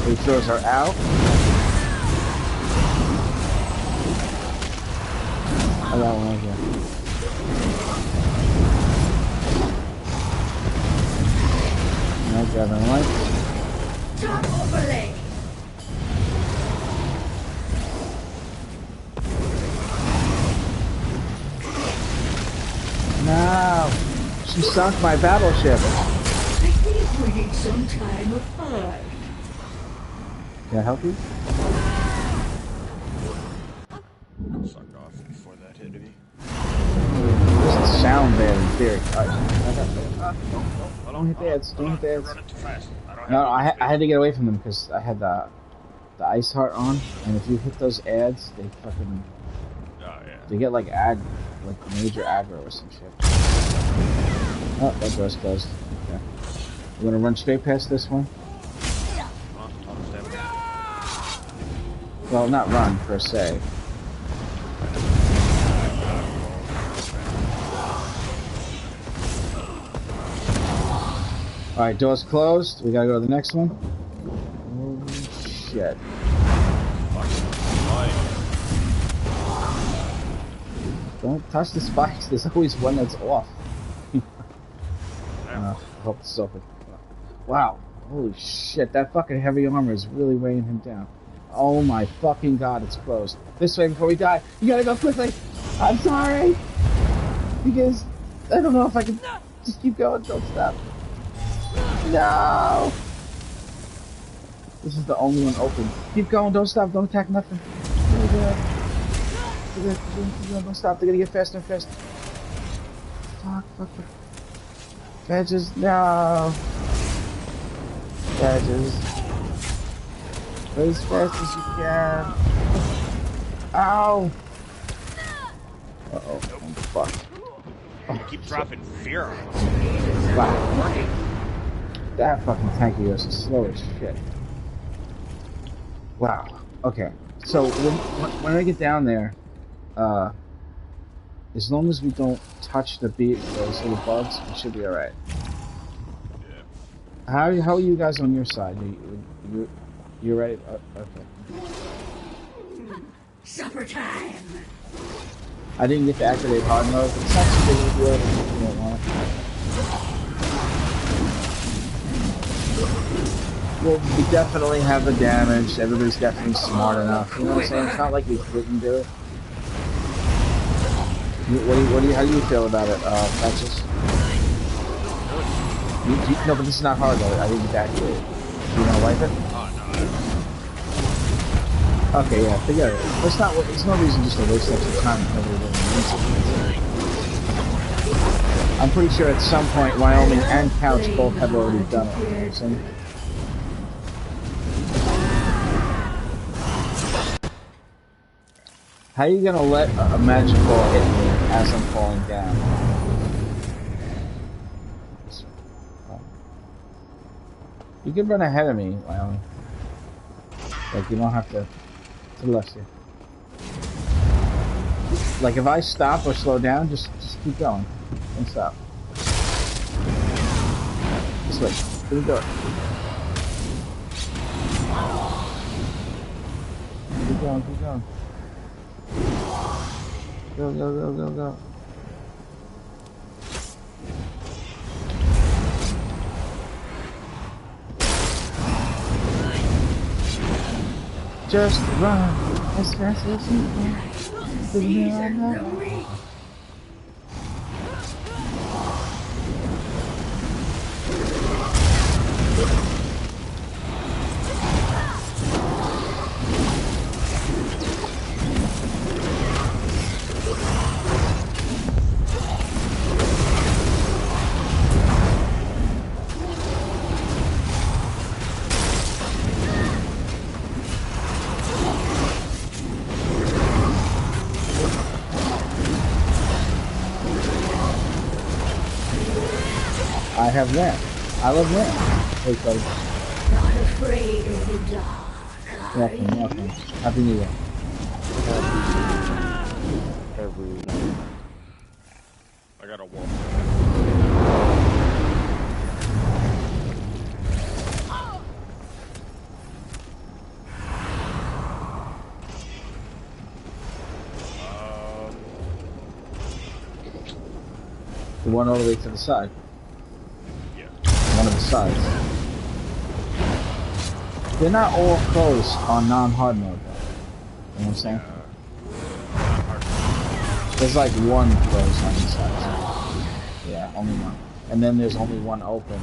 He throws her out. I got one right here. No, grabbing light. Top overlay. No! She sunk my battleship. I think we need some time apart. Can I help you? Suck off before that hit me. Doesn't sound bad in theory. Don't hit the heads. Don't hit the heads. No, I had to get away from them because I had the the ice heart on, and if you hit those ads, they fucking they get like major aggro or some shit. Oh, that door's closed. Okay, we're gonna run straight past this one. Well, not run per se. Alright, door's closed. We gotta go to the next one. Oh, shit. Don't touch the spikes. There's always one that's off. I hope this is open. Wow. Holy shit. That fucking heavy armor is really weighing him down. Oh my fucking god, it's closed. This way before we die. You gotta go quickly. I'm sorry. Because I don't know if I can just keep going. Don't stop. No! This is the only one open. Keep going, don't stop, don't attack nothing. Don't stop, they're gonna get faster and faster. Fuck. Badges, no! Badges. Go as fast as you can. Ow! Uh-oh, I'm fucked. You keep dropping fear. Wow. That fucking Tankios is slow as shit. Wow. Okay. So when I get down there, as long as we don't touch those little bugs, we should be all right. Yeah. How are you guys on your side? You ready? Okay. Supper time. I didn't get to activate hard mode. It's not too big of a deal if you don't want it. Well, we definitely have the damage. Everybody's definitely smart enough. You know what I'm saying? It's not like we couldn't do it. How do you feel about it, Patches? No, but this is not hard though. I didn't get to activate it. You want to wipe it? Okay, yeah, forget it. There's no reason just to waste extra time if nobody really needs it. I'm pretty sure at some point Wyoming and Couch both have already done it. You know what I'm saying? How are you gonna let a magic ball hit me as I'm falling down? You can run ahead of me, Wyoming. Like, you don't have to the left here. Like, if I stop or slow down, just keep going. Don't stop. This way. Through the door. Keep going, keep going. Go. Just run as fast as you can. I have lamp. I love lamp. Hey, buddy. Not afraid of the dark. Welcome. Happy New Year. I gotta walk. The one all the way to the side. One of the sides. They're not all closed on non-hard mode though. You know what I'm saying? There's like one closed on each side. Yeah, only one. And then there's only one open.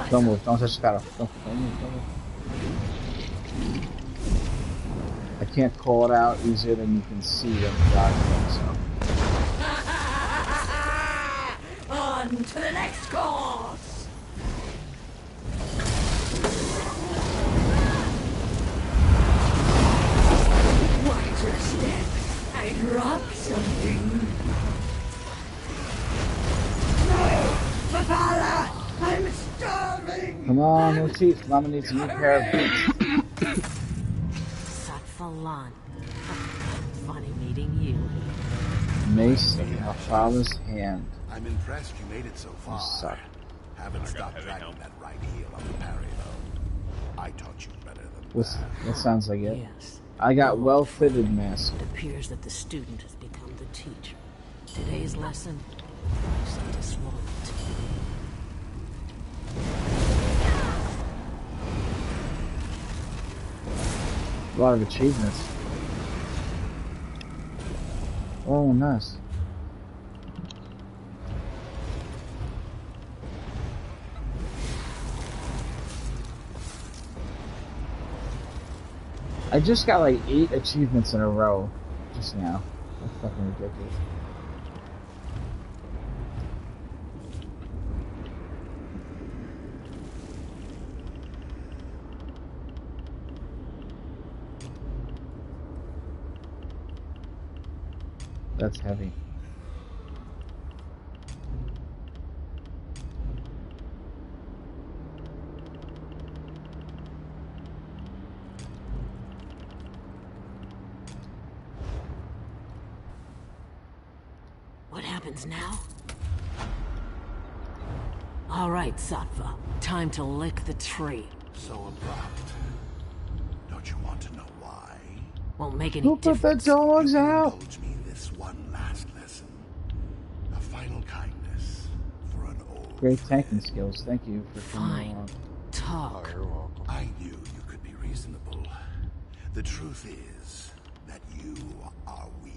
Don't move. Don't touch the paddle. Don't move. Don't move. I can't call it out easier than you can see them dodging, so. On to the next course! Watch your step. I dropped something. No! Papala! I'm starving! Come on, no teeth. Mama needs a new pair of boots. Satfalan. Funny meeting you. Mace in our father's hand. I'm impressed you made it so far. Suck. Haven't stopped dragging that right heel on the parry, though. I taught you better than That sounds like it. Yes. I got well-fitted mask. It appears that the student has become the teacher. Today's lesson, sent us royalty. A lot of achievements. Oh, nice. I just got like 8 achievements in a row just now. That's fucking ridiculous. That's heavy. What happens now? All right, Sattva. Time to lick the tree. So abrupt. Don't you want to know why? Won't make any Who put the dogs out? Indulge me this one last lesson. A final kindness for an old Great tanking skills. Thank you for coming Fine. along. Talk. You're welcome. I knew you could be reasonable. The truth is that you are weak.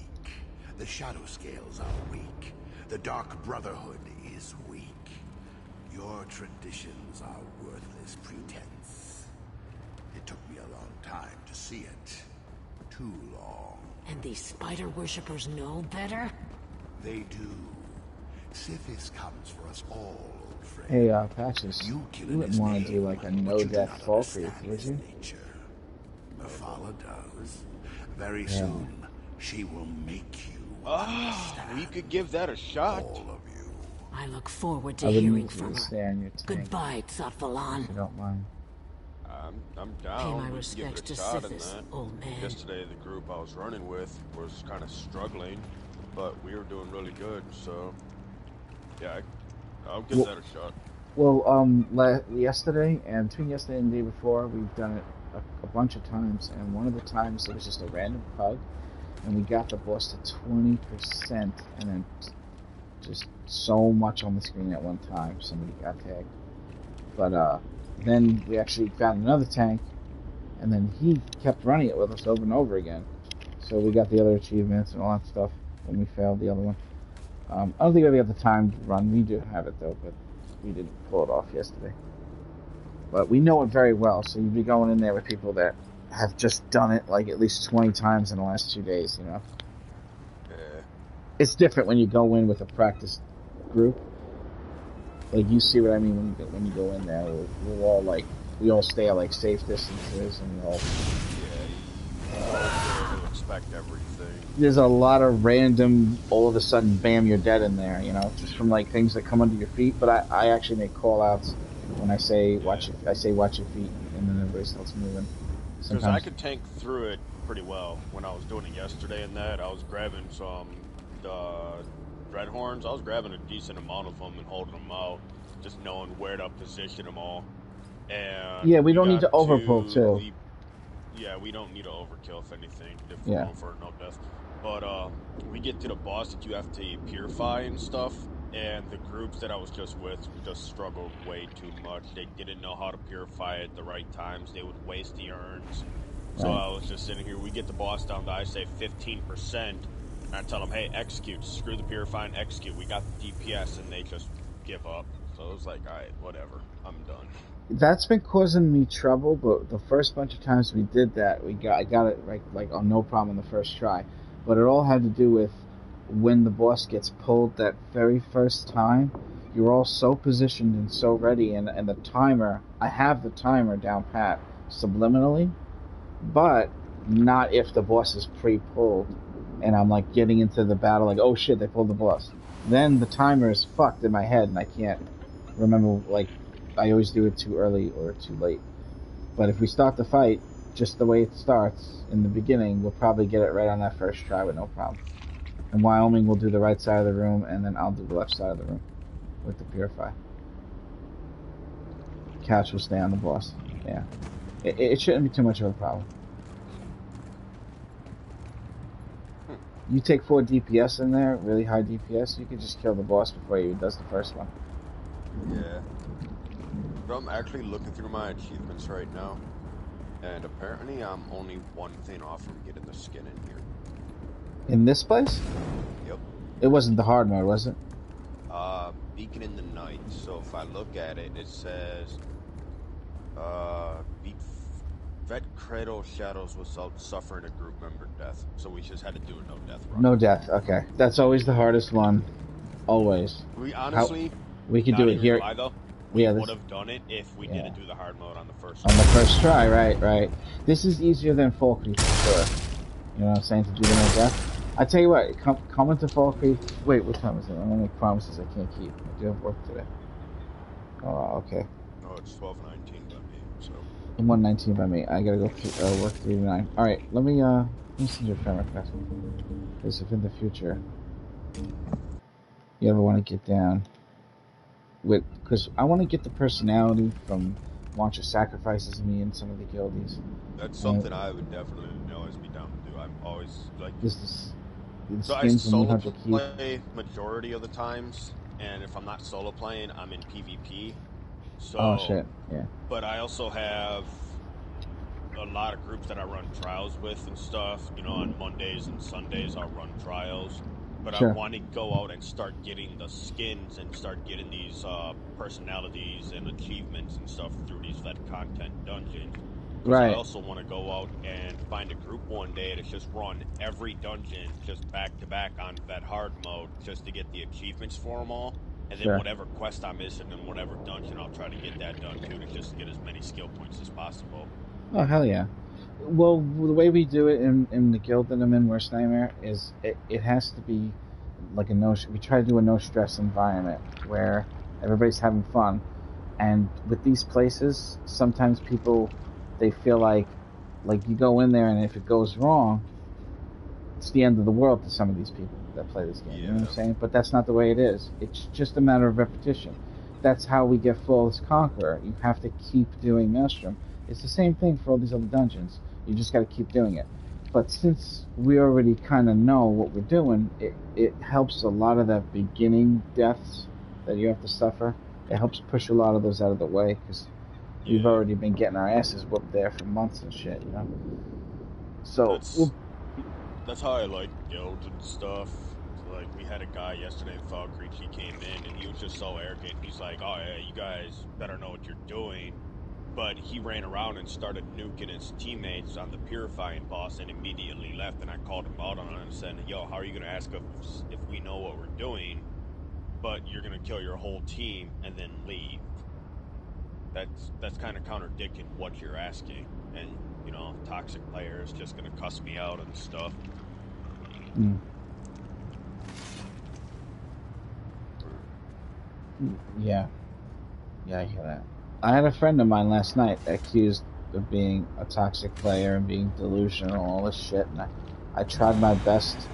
The Shadow Scales are weak. The Dark Brotherhood is weak. Your traditions are worthless pretense. It took me a long time to see it. Too long. And these spider worshippers know better? They do. Sithis comes for us all, old friend. Hey, Patches, You you kill in wouldn't his want to name, do like a but you do no-death not fall creep, understand would his you? nature. Mephala does. Very Yeah. soon, she will make you We could give that a shot. all of you. I look forward to I wouldn't hearing need from to her. stay on your tank, Goodbye, Sattvalan. if you don't mind. I'm down. Pay my We can give respects it to a shot in Sithis, that. old man. Yesterday, the group I was running with was kind of struggling, but we were doing really good. So, yeah, I'll give that a shot. Well, yesterday and between yesterday and the day before, we've done it a bunch of times, and one of the times it was just a random pug, and we got the boss to 20%, and then just so much on the screen at one time, somebody got tagged. But then we actually found another tank, and then he kept running it with us over and over again. So we got the other achievements and all that stuff when we failed the other one. I don't think we have the time to run. We do have it though, but we didn't pull it off yesterday. But we know it very well, so you'd be going in there with people that have just done it like at least 20 times in the last 2 days, you know? Yeah. It's different when you go in with a practice group. Like, you see what I mean when you go in there. We're all like, we all stay at like safe distances, and we all... Yeah, you expect everything. There's a lot of random, all of a sudden, bam, you're dead in there, you know? Just from like things that come under your feet. But I actually make call-outs when I say watch your feet, and then everybody starts moving. Because I could tank through it pretty well when I was doing it yesterday and that. I was grabbing some Dreadhorns. I was grabbing a decent amount of them and holding them out, just knowing where to position them all. And yeah, we don't need to overpull, too. Yeah, we don't need to overkill, if anything, if Yeah. we're going for no death. But we get to the boss that you have to purify and stuff, and the groups that I was just with just struggled way too much. They didn't know how to purify at the right times. They would waste the urns. So Right. I was just sitting here. We get the boss down to, I say, 15%, and I tell them, hey, execute. Screw the purifying, execute. We got the DPS, and they just give up. So it was like, alright, whatever. I'm done. That's been causing me trouble, but the first bunch of times we did that, I got it right, like on no problem the first try. But it all had to do with when the boss gets pulled that very first time. You're all so positioned and so ready, and the timer, I have the timer down pat subliminally, but not if the boss is pre-pulled and I'm like getting into the battle like, oh shit, they pulled the boss. Then the timer is fucked in my head and I can't remember, like, I always do it too early or too late. But if we start the fight just the way it starts in the beginning, we'll probably get it right on that first try with no problem. And Wyoming will do the right side of the room, and then I'll do the left side of the room with the Purify. Couch will stay on the boss. Yeah. It shouldn't be too much of a problem. You take 4 DPS in there, really high DPS, you can just kill the boss before he even does the first one. Yeah. So I'm actually looking through my achievements right now, and apparently I'm only one thing off from getting the skin in here. In this place? Yep. It wasn't the hard mode, was it? Beacon in the night. So if I look at it, it says, Vet Cradle Shadows without suffering a group member death. So we just had to do a no death run. No death, okay. That's always the hardest one. Always. We honestly, we could do it here. We would have done it if we didn't do the hard mode on the first try. On the first try, right. This is easier than Fall Creek for sure. You know what I'm saying? To do the no death. I tell you what, come into Fall Creek. Wait, what time is it? I'm gonna make promises I can't keep. I do have work today. Oh, okay. No, it's 12:19 by me, so. 1:19 by me. I gotta go work 3 to 9. All right, let me send you a friend request. Because if in the future you ever want to get down with, because I want to get the personality from Launcher Sacrifices me and some of the guildies. That's something I would definitely always be down to do. I'm always like. So I skins solo play majority of the times, and if I'm not solo playing, I'm in PvP. So, oh shit, yeah. But I also have a lot of groups that I run trials with and stuff. You know, on Mondays and Sundays I'll run trials. But sure. I want to go out and start getting the skins and start getting these personalities and achievements and stuff through these vet content dungeons. Right. I also want to go out and find a group one day to just run every dungeon just back to back on that hard mode just to get the achievements for them all. And then whatever quest I'm missing in whatever dungeon, I'll try to get that done too, to just get as many skill points as possible. Oh, hell yeah. Well, the way we do it in the guild that I'm in, Worst Nightmare, is it has to be like we try to do a no-stress environment where everybody's having fun. And with these places, sometimes people, they feel like you go in there and if it goes wrong, it's the end of the world to some of these people that play this game. Yeah. You know what I'm saying? But that's not the way it is. It's just a matter of repetition. That's how we get Flawless Conqueror. You have to keep doing Maelstrom. It's the same thing for all these other dungeons. You just got to keep doing it. But since we already kind of know what we're doing, it helps a lot of that beginning deaths that you have to suffer. It helps push a lot of those out of the way, because we've already been getting our asses whooped there for months and shit, you know? So... That's how I like guilds and stuff. Like, we had a guy yesterday in Fall Creek, he came in and he was just so arrogant. He's like, oh yeah, you guys better know what you're doing. But he ran around and started nuking his teammates on the Purifying boss and immediately left, and I called him out on it and said, yo, how are you going to ask us if we know what we're doing, but you're going to kill your whole team and then leave? That's kind of contradicting what you're asking. And, you know, toxic player is just going to cuss me out and stuff. Yeah, I hear that. I had a friend of mine last night accused of being a toxic player and being delusional and all this shit, and I tried my best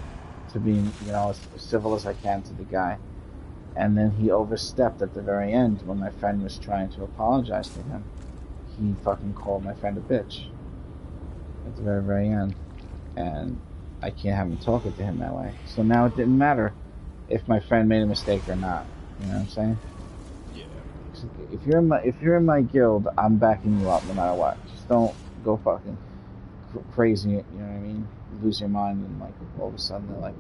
to be, you know, as civil as I can to the guy. And then he overstepped at the very end when my friend was trying to apologize to him. He fucking called my friend a bitch at the very, very end. And I can't have him talking to him that way. So now it didn't matter if my friend made a mistake or not. You know what I'm saying? Yeah. If you're in my guild, I'm backing you up no matter what. Just don't go fucking crazy, you know what I mean? Lose your mind and like all of a sudden they're like,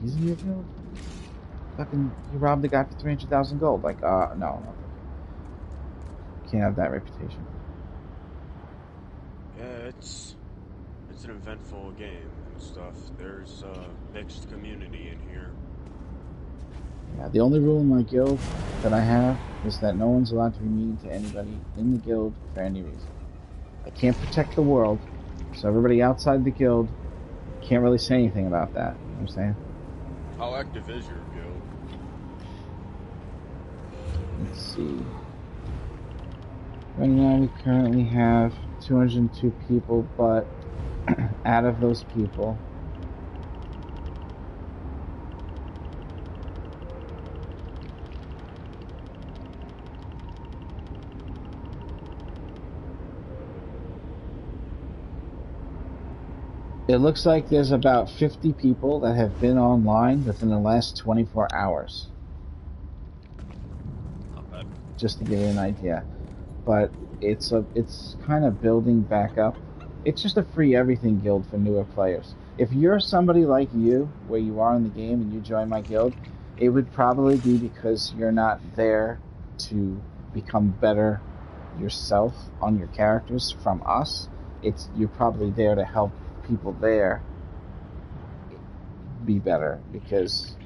he's in your guild? fucking, you robbed the guy for 300,000 gold. Like, no. Can't have that reputation. Yeah, it's an eventful game and stuff. There's a mixed community in here. Yeah, the only rule in my guild that I have is that no one's allowed to be mean to anybody in the guild for any reason. I can't protect the world, so everybody outside the guild can't really say anything about that. You know what I'm saying? How active is your guild? Let's see. Right now we currently have 202 people, but out of those people, it looks like there's about 50 people that have been online within the last 24 hours. Not bad. Just to give you an idea. But it's kind of building back up. It's just a free everything guild for newer players. If you're somebody like you, where you are in the game and you join my guild, it would probably be because you're not there to become better yourself on your characters from us. You're probably there to help people there be better, because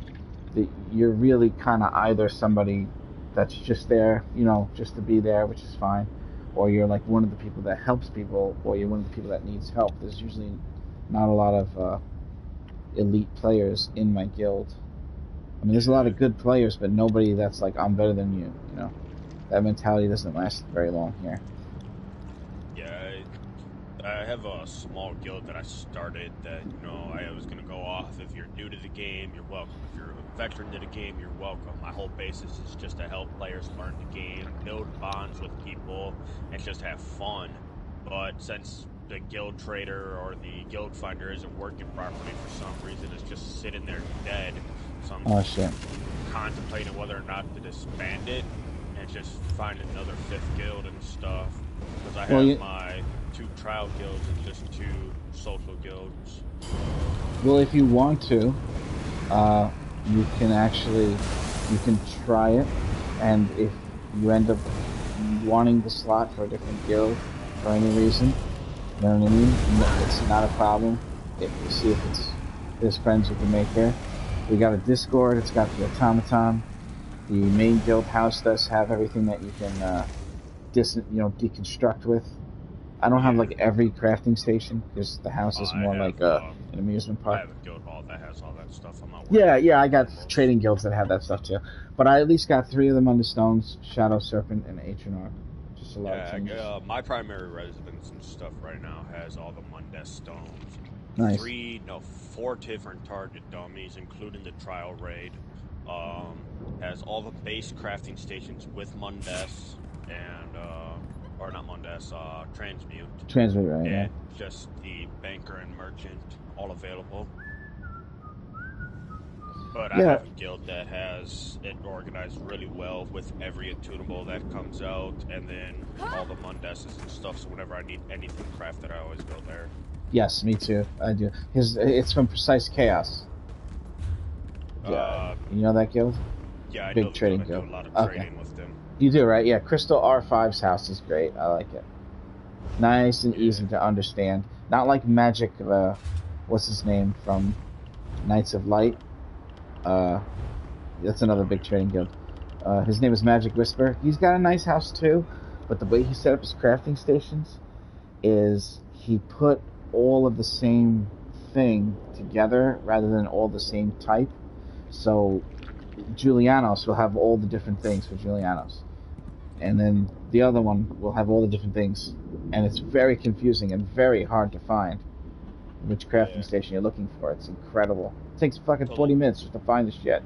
you're really kind of either somebody that's just there, you know, just to be there, which is fine, or you're like one of the people that helps people, or you're one of the people that needs help. There's usually not a lot of elite players in my guild. I mean, there's a lot of good players, but nobody that's like, I'm better than you, you know. That mentality doesn't last very long here. Yeah, I have a small guild that I started that, you know, I was going to go off. If you're new to the game, you're welcome. If you're a veteran to the game, you're welcome. My whole basis is just to help players learn the game, build bonds with people, and just have fun. But since the guild trader or the guild finder isn't working properly for some reason, it's just sitting there dead. So I'm contemplating whether or not to disband it and just find another 5th guild and stuff. Because I have my 2 trial guilds and just 2 social guilds. Well, if you want to, you can try it, and if you end up wanting the slot for a different guild for any reason, you know what I mean? It's not a problem. If you see if there's friends you can make there. We got a Discord. It's got the automaton. The main guild house does have everything that you can deconstruct with. I don't have like every crafting station because the house is more like an amusement park. I have a guild hall that has all that stuff. I'm not Yeah, I got trading guilds that have that stuff too. But I at least got 3 of them under stones: Shadow Serpent and Atronach. Just a lot of changes. My primary residence and stuff right now has all the Mundes stones. Nice. 4 different target dummies, including the trial raid. Has all the base crafting stations with Mundes and or not Mundes, Transmute. Transmute, right? And Yeah. just the banker and merchant, all available. But I have a guild that has it organized really well with every attunable that comes out, and then all the Mundeses and stuff. So whenever I need anything crafted, I always go there. Yes, me too. I do. It's from Precise Chaos. Yeah. You know that guild? Yeah, I Big know trading I do guild. a lot of Okay. trading with them. You do, right? Yeah, Crystal R5's house is great. I like it. Nice and easy to understand. Not like Magic, what's his name, from Knights of Light. That's another big trading guild. His name is Magic Whisper. He's got a nice house too, but the way he set up his crafting stations is he put all of the same thing together rather than all the same type. So Julianos will have all the different things for Julianos, and then the other one will have all the different things, and it's very confusing and very hard to find which crafting station you're looking for. It's incredible. It takes fucking 40 minutes just to find the shit.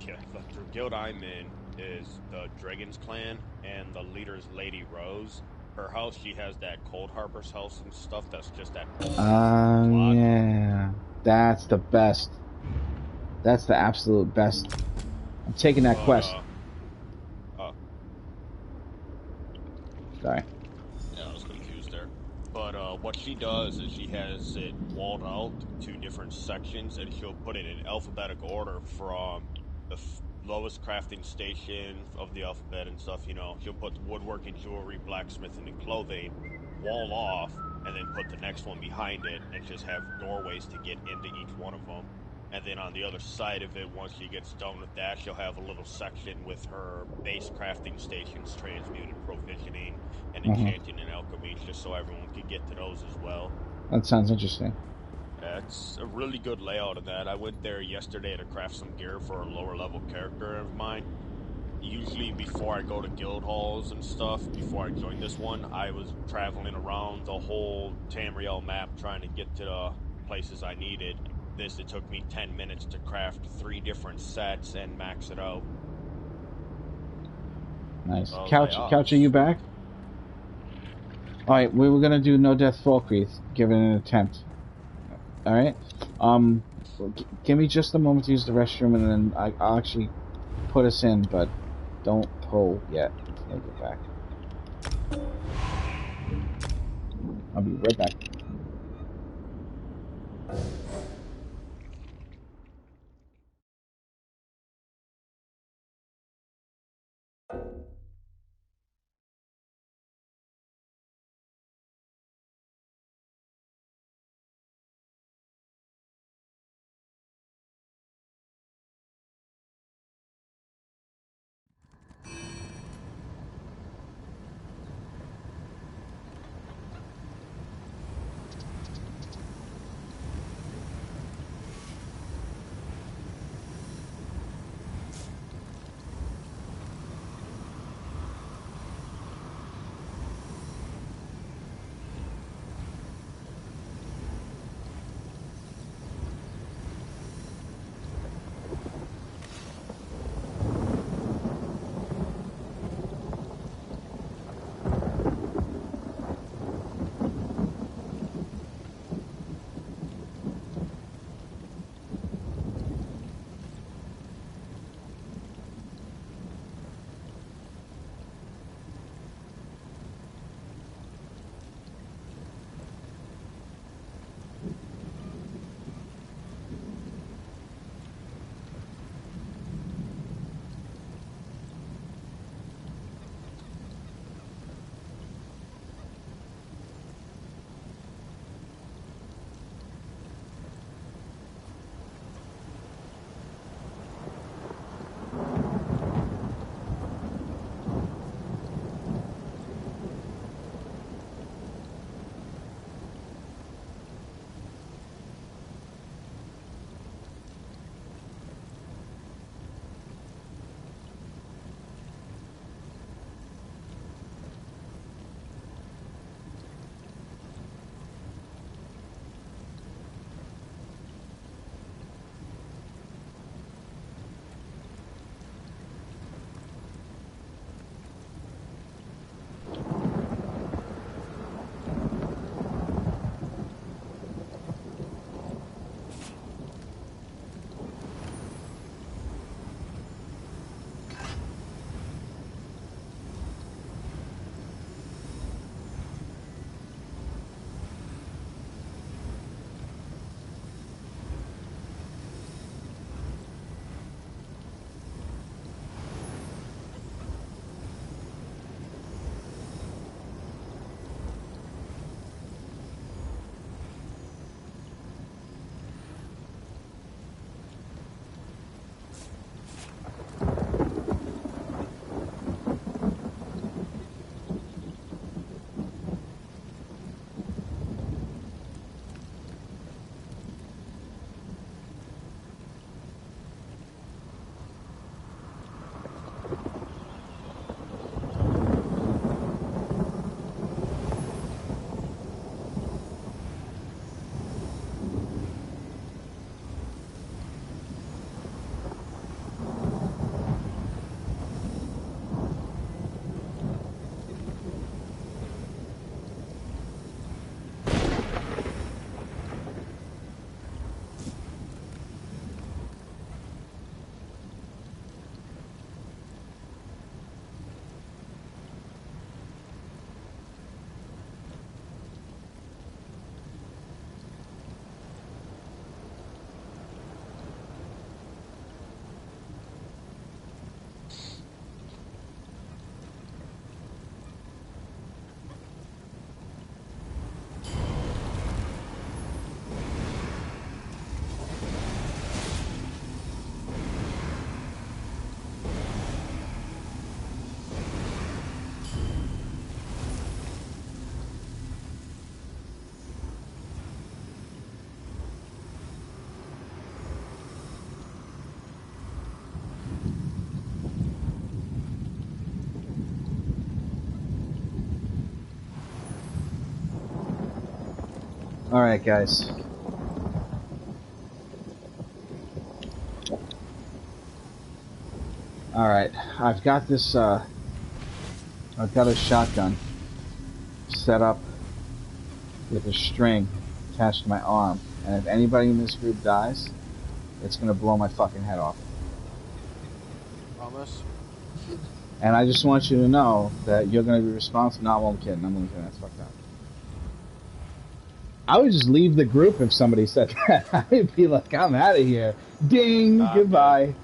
Yeah, the guild I'm in is the Dragon's Clan, and the leader's Lady Rose. Her house, she has that Cold Harbor's house and stuff that's just that old block. Yeah. That's the best. That's the absolute best. I'm taking that quest. Sorry. Yeah, I was confused there. But what she does is she has it walled out to different sections, and she'll put it in alphabetical order from the lowest crafting station of the alphabet and stuff, you know, she'll put woodworking, jewelry, blacksmithing, and clothing, wall off, and then put the next one behind it, and just have doorways to get into each one of them. And then on the other side of it, once she gets done with that, she'll have a little section with her base crafting stations, transmuted, provisioning, and enchanting and alchemy, just so everyone can get to those as well. That sounds interesting. It's a really good layout of that. I went there yesterday to craft some gear for a lower level character of mine. Usually before I go to guild halls and stuff, before I joined this one, I was traveling around the whole Tamriel map trying to get to the places I needed. It took me 10 minutes to craft 3 different sets and max it out. Nice. Couch, are you back? Alright, we were gonna do No Death Falkreath. Give it an attempt. Alright? Give me just a moment to use the restroom and then I'll actually put us in, but don't pull yet until I get back. I'll be right back. Alright, guys. Alright, I've got this, I've got a shotgun set up with a string attached to my arm, and if anybody in this group dies, it's gonna blow my fucking head off. Promise? And I just want you to know that you're gonna be responsible. No, I'm kidding. I'm only kidding. That's fucked up. I would just leave the group if somebody said that. I would be like, I'm out of here. Ding, goodbye.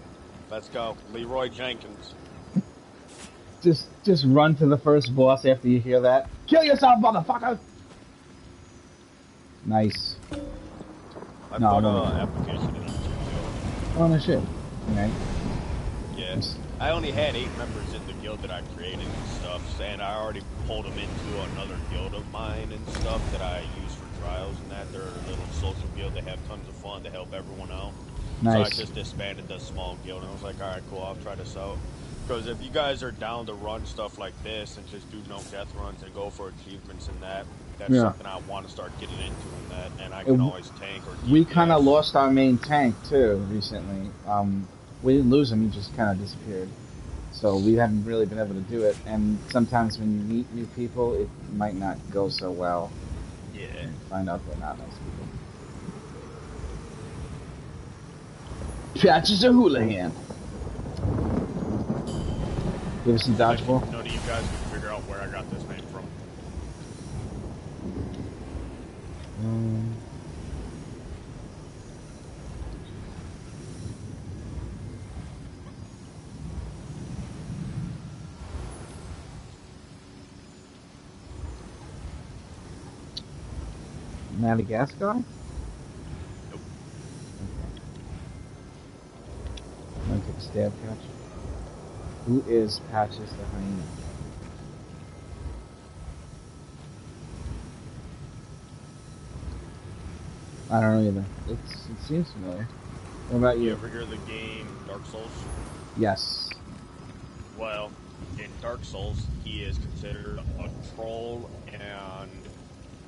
Let's go. Leroy Jenkins. Just run to the first boss after you hear that. Kill yourself, motherfucker! Nice. I put an application in. Oh, no shit. Okay. Yes. I only had 8 members in the guild that I created and stuff, and I already pulled them into another guild of mine and stuff that I use for trials and that. They're a little social guild. They have tons of fun to help everyone out. Nice. So I just disbanded the small guild, and I was like, alright, cool, I'll try this out. Because if you guys are down to run stuff like this and just do no death runs and go for achievements and that's something I want to start getting into in that, and I can always tank or DPS. We kind of lost our main tank, too, recently. We didn't lose him, he just kind of disappeared. So we haven't really been able to do it, and sometimes when you meet new people, it might not go so well. Yeah. And find out they're not nice people. Patches a Houlihan. Give us some dodgeball. None of you guys can figure out where I got this name from. Madagascar? Nope. Okay. I'm gonna take a stab catch. Who is Patches the Hyena? I don't know either. It seems familiar. What about you? You ever hear the game Dark Souls? Yes. Well, in Dark Souls, he is considered a troll, and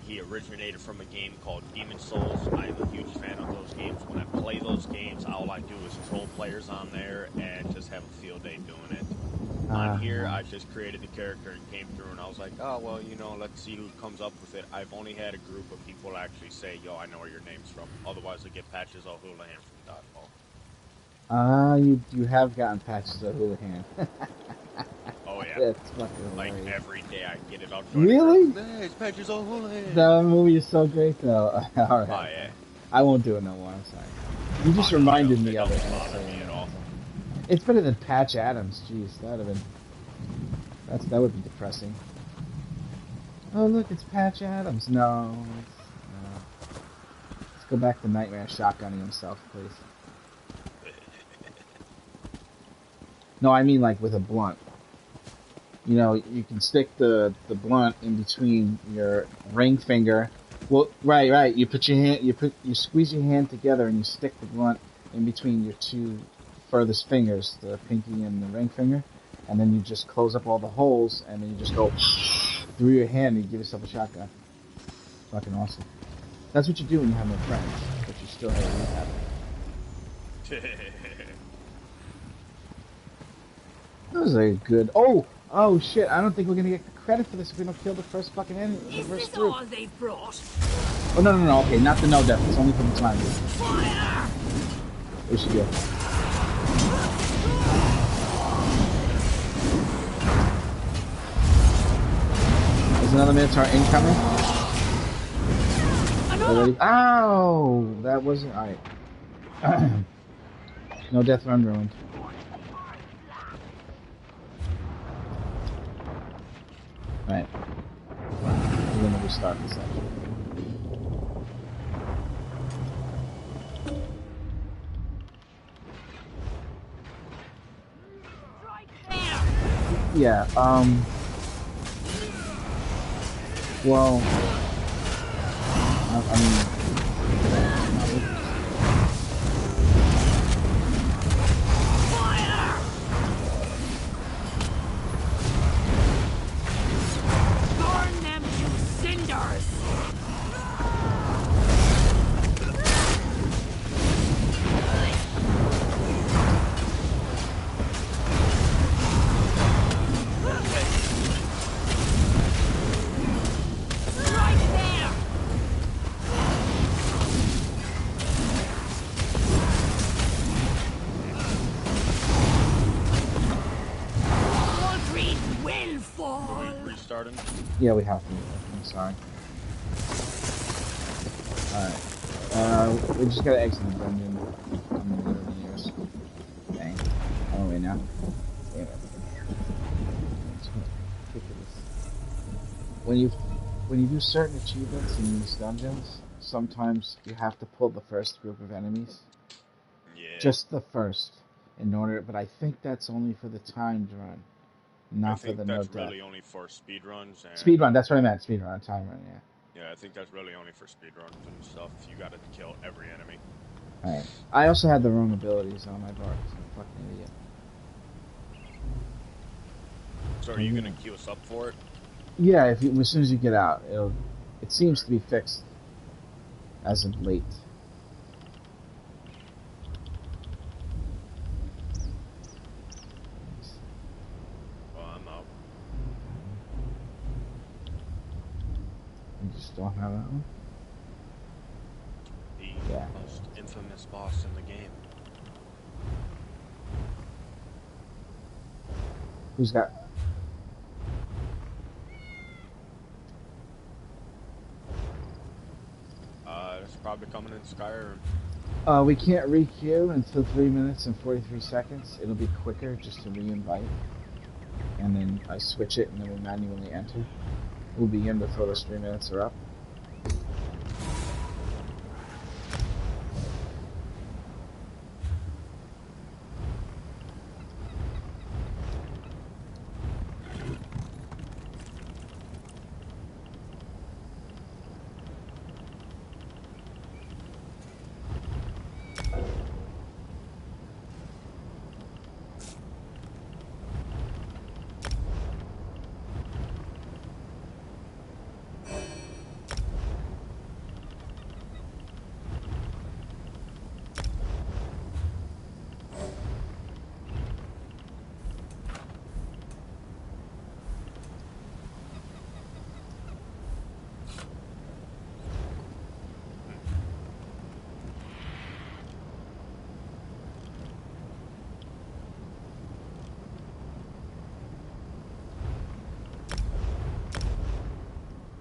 he originated from a game called Demon Souls. I'm a huge fan of those games. When I play those games, all I do is troll players on there and just have a field day doing it. On here, I just created the character and came through, and I was like, oh, well, you know, let's see who comes up with it. I've only had a group of people actually say, yo, I know where your name's from. Otherwise, I get Patches O'Houlihan from Dodgeball. You have gotten Patches O'Houlihan. Oh, yeah. That's fucking like, hilarious. every day I get it out. Really? Hey, it's Patches O'Houlihan. The movie is so great, though. Alright. Oh, yeah. I won't do it no more, I'm sorry. You just reminded me of it. It's better than Patch Adams. Jeez, that would have been... That would be depressing. Oh, look, it's Patch Adams. No. Let's go back to Nightmare shotgunning himself, please. No, I mean like with a blunt. You know, you can stick the blunt in between your ring finger. Well, right. You put your hand, you squeeze your hand together and you stick the blunt in between your two furthest fingers, the pinky and the ring finger, and then you just close up all the holes, and then you just go through your hand and you give yourself a shotgun. Fucking awesome. That's what you do when you have no friends, but you still have a rehab. That was a good... Oh shit, I don't think we're gonna get credit for this if we don't kill the first fucking enemy. The first group. All they've brought? Oh, no, okay, not the no death, it's only for the time. Fire! We should go. There's another Minotaur incoming. Already? Ow! That wasn't... Alright. No death run ruined. Right. We're gonna restart this actually. Yeah, well, I mean, Burn them to cinders! restarting? Yeah, we have to. I'm sorry. Alright. We just gotta exit the dungeon. I'm gonna go to yours. Dang. Oh, wait now. Damn it. When you do certain achievements in these dungeons, sometimes you have to pull the first group of enemies. Yeah. Just the first, in order. But I think that's only for the timed run, not for the no death. I think that's really only for speedruns. Speedrun. That's what I meant. Speedrun, time run. Yeah. Yeah, I think that's really only for speedruns and stuff. You gotta kill every enemy. Alright. I also had the wrong abilities on my bar. So I'm a fucking idiot. So are you gonna queue us up for it? Yeah, as soon as you get out, it seems to be fixed as of late. Well, I'm out. You just don't have that one? The most infamous boss in the game. Who's got... It's probably coming in Skyrim. We can't re-queue until 3 minutes and 43 seconds. It'll be quicker just to re-invite. And then I switch it and then we manually enter. We'll begin before those 3 minutes are up.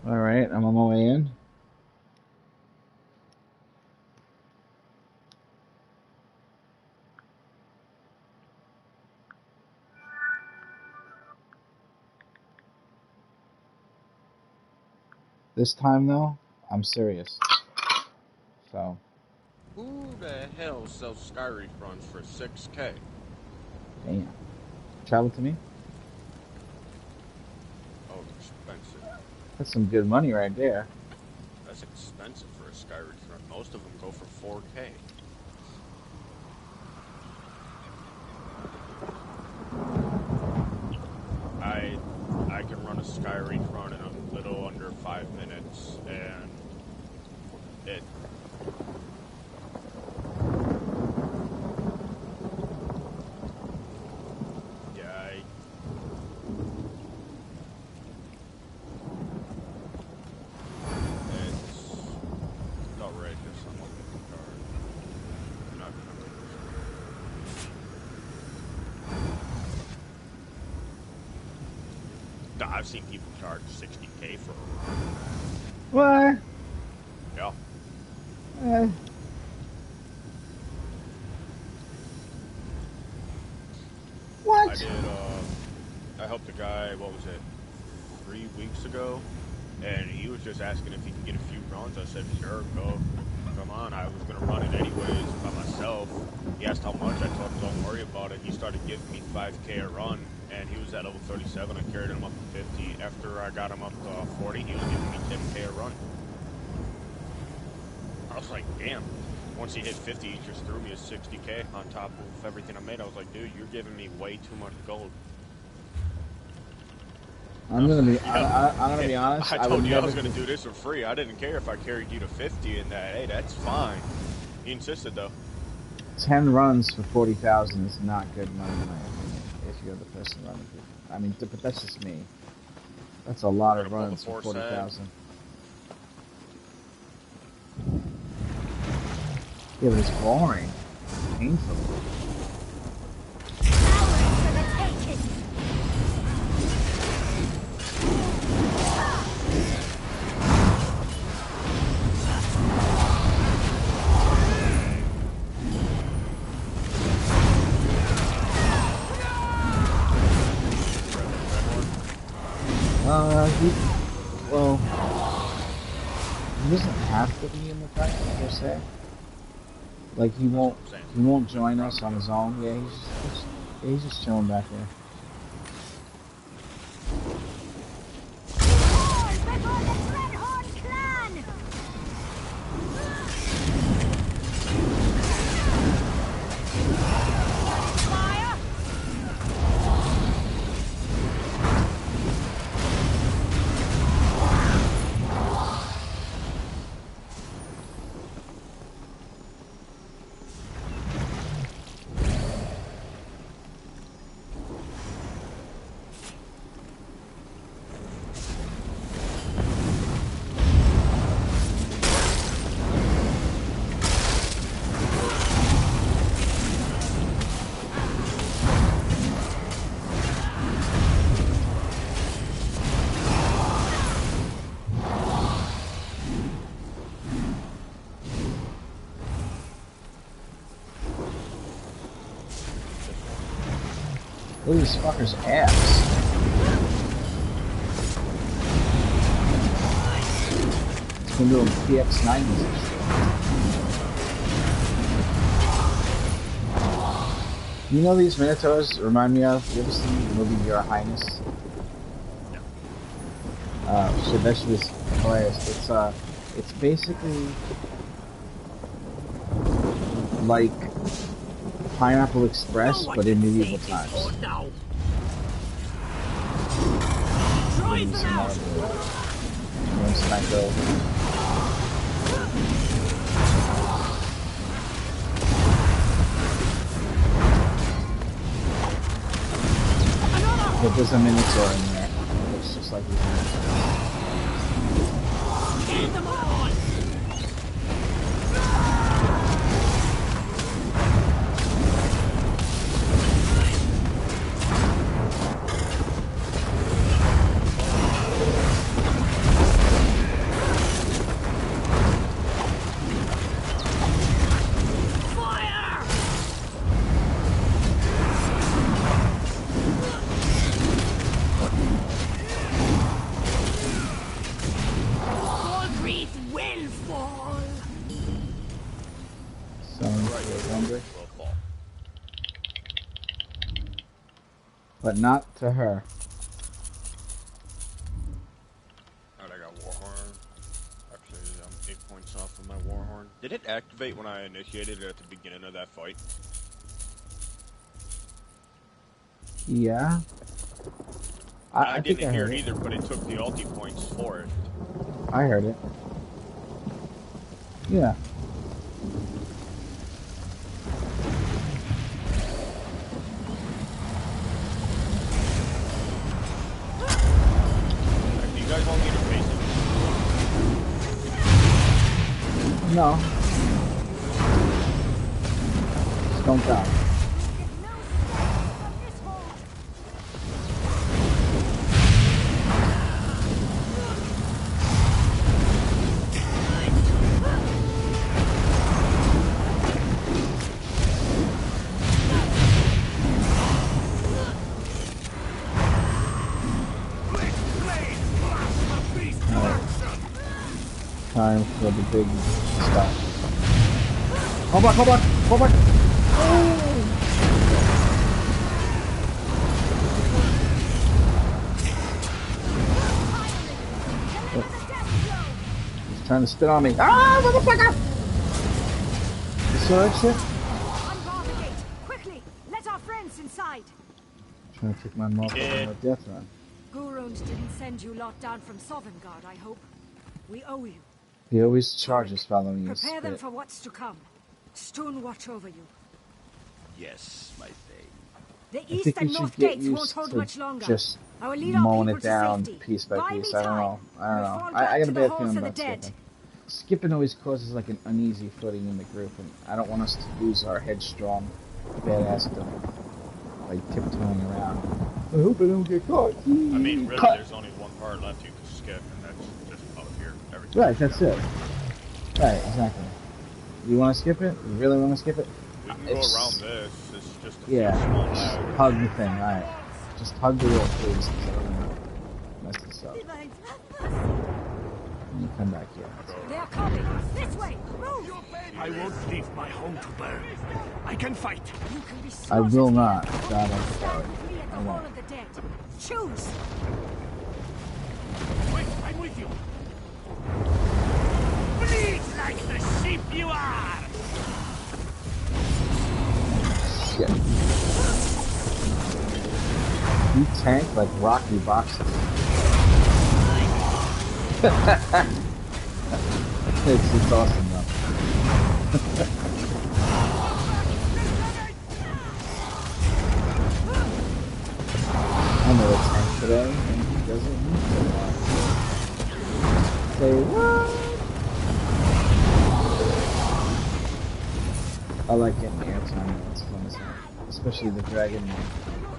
Alright, I'm on my way in. This time, though, I'm serious. So. Who the hell sells Skyrim runs for 6K? Damn. Travel to me? Oh, expensive. That's some good money right there. That's expensive for a Skyrim run. Most of them go for 4K. I can run a Skyrim run in a little under 5 minutes, and it... I've seen people charge 60K for a run. What? Yeah. What? I did, I helped a guy, what was it, 3 weeks ago, and he was just asking if he can get a few runs. I said, sure, go. Come on, I was going to run it anyways by myself. He asked how much. I told him, don't worry about it. He started giving me 5K a run, and he was at level 37. I carried him up to 50. After I got him up to 40, he was giving me 10K a run. I was like, damn. Once he hit 50, he just threw me a 60K on top of everything I made. I was like, dude, you're giving me way too much gold. I'm gonna be honest. I told you I was gonna do this for free. I didn't care if I carried you to 50 and that. Hey, that's fine. He insisted though. 10 runs for 40,000 is not good money in my opinion. If you're the person running it. I mean, but that's just me. That's a lot of runs for 40,000. Yeah, but it's boring. Painful. to be in the fight per se. Like he won't join us on his own. Yeah, he's just chilling back there. Look at this fucker's ass. It's gonna do a PX9 You know these Minotaurs remind me of? You ever seen the movie Your Highness? No. Shit, that shit is hilarious. It's basically like Pineapple Express, but in medieval times. But there's a Minotaur in there. It's just like these Minotaurs. But not to her. Alright, I got Warhorn. Actually, I'm 8 points off of my Warhorn. Did it activate when I initiated it at the beginning of that fight? Yeah. I think didn't I hear heard it either, but it took the ulti points for it. I heard it. Yeah. Do you guys want me to face him? No. Just don't die. Time for the big stuff. Hold back, hold back, hold back! He's trying to spit on me. Ah, motherfucker! You saw that shit? Unbar the gate. Quickly, let our friends inside. Trying to take my motherfucker on a death run. Gurund didn't send you lot down from Sovngarde, I hope. We owe you. He always charges following you. Prepare them for what's to come. Stone watch over you. Yes, my thing. The east and north gates won't hold much longer. Just I will lead our mowing people it down to safety. piece by Buy piece. me I don't know. I don't know. I got a bad feeling about skipping. Skipping always causes like an uneasy footing in the group, and I don't want us to lose our headstrong badassdom, like tiptoeing around. I hope I don't get caught. I mean, really, there's only one part left you can skip, and that's just up here. Everything. Right, that's it. Right, exactly. You want to skip it? You really want to skip it? We can go around this. It's just a yeah. just Hug the thing. All right. Just hug the wall, please. Because I don't want to mess this up. Let me come back here. They're coming! This way! Move! I won't leave my home to burn. I can fight. You can be I will not. slaughtered. God, I'm Stand sorry. with me at the I Hall won't. of the Dead. Choose! Wait, I'm with you. Bleed like the sheep you are! Shit. You tank like Rocky boxes. It's awesome though. I know a tank today, and he doesn't need so much. Say what? I like getting airtime, it's fun as hell. Especially the Dragon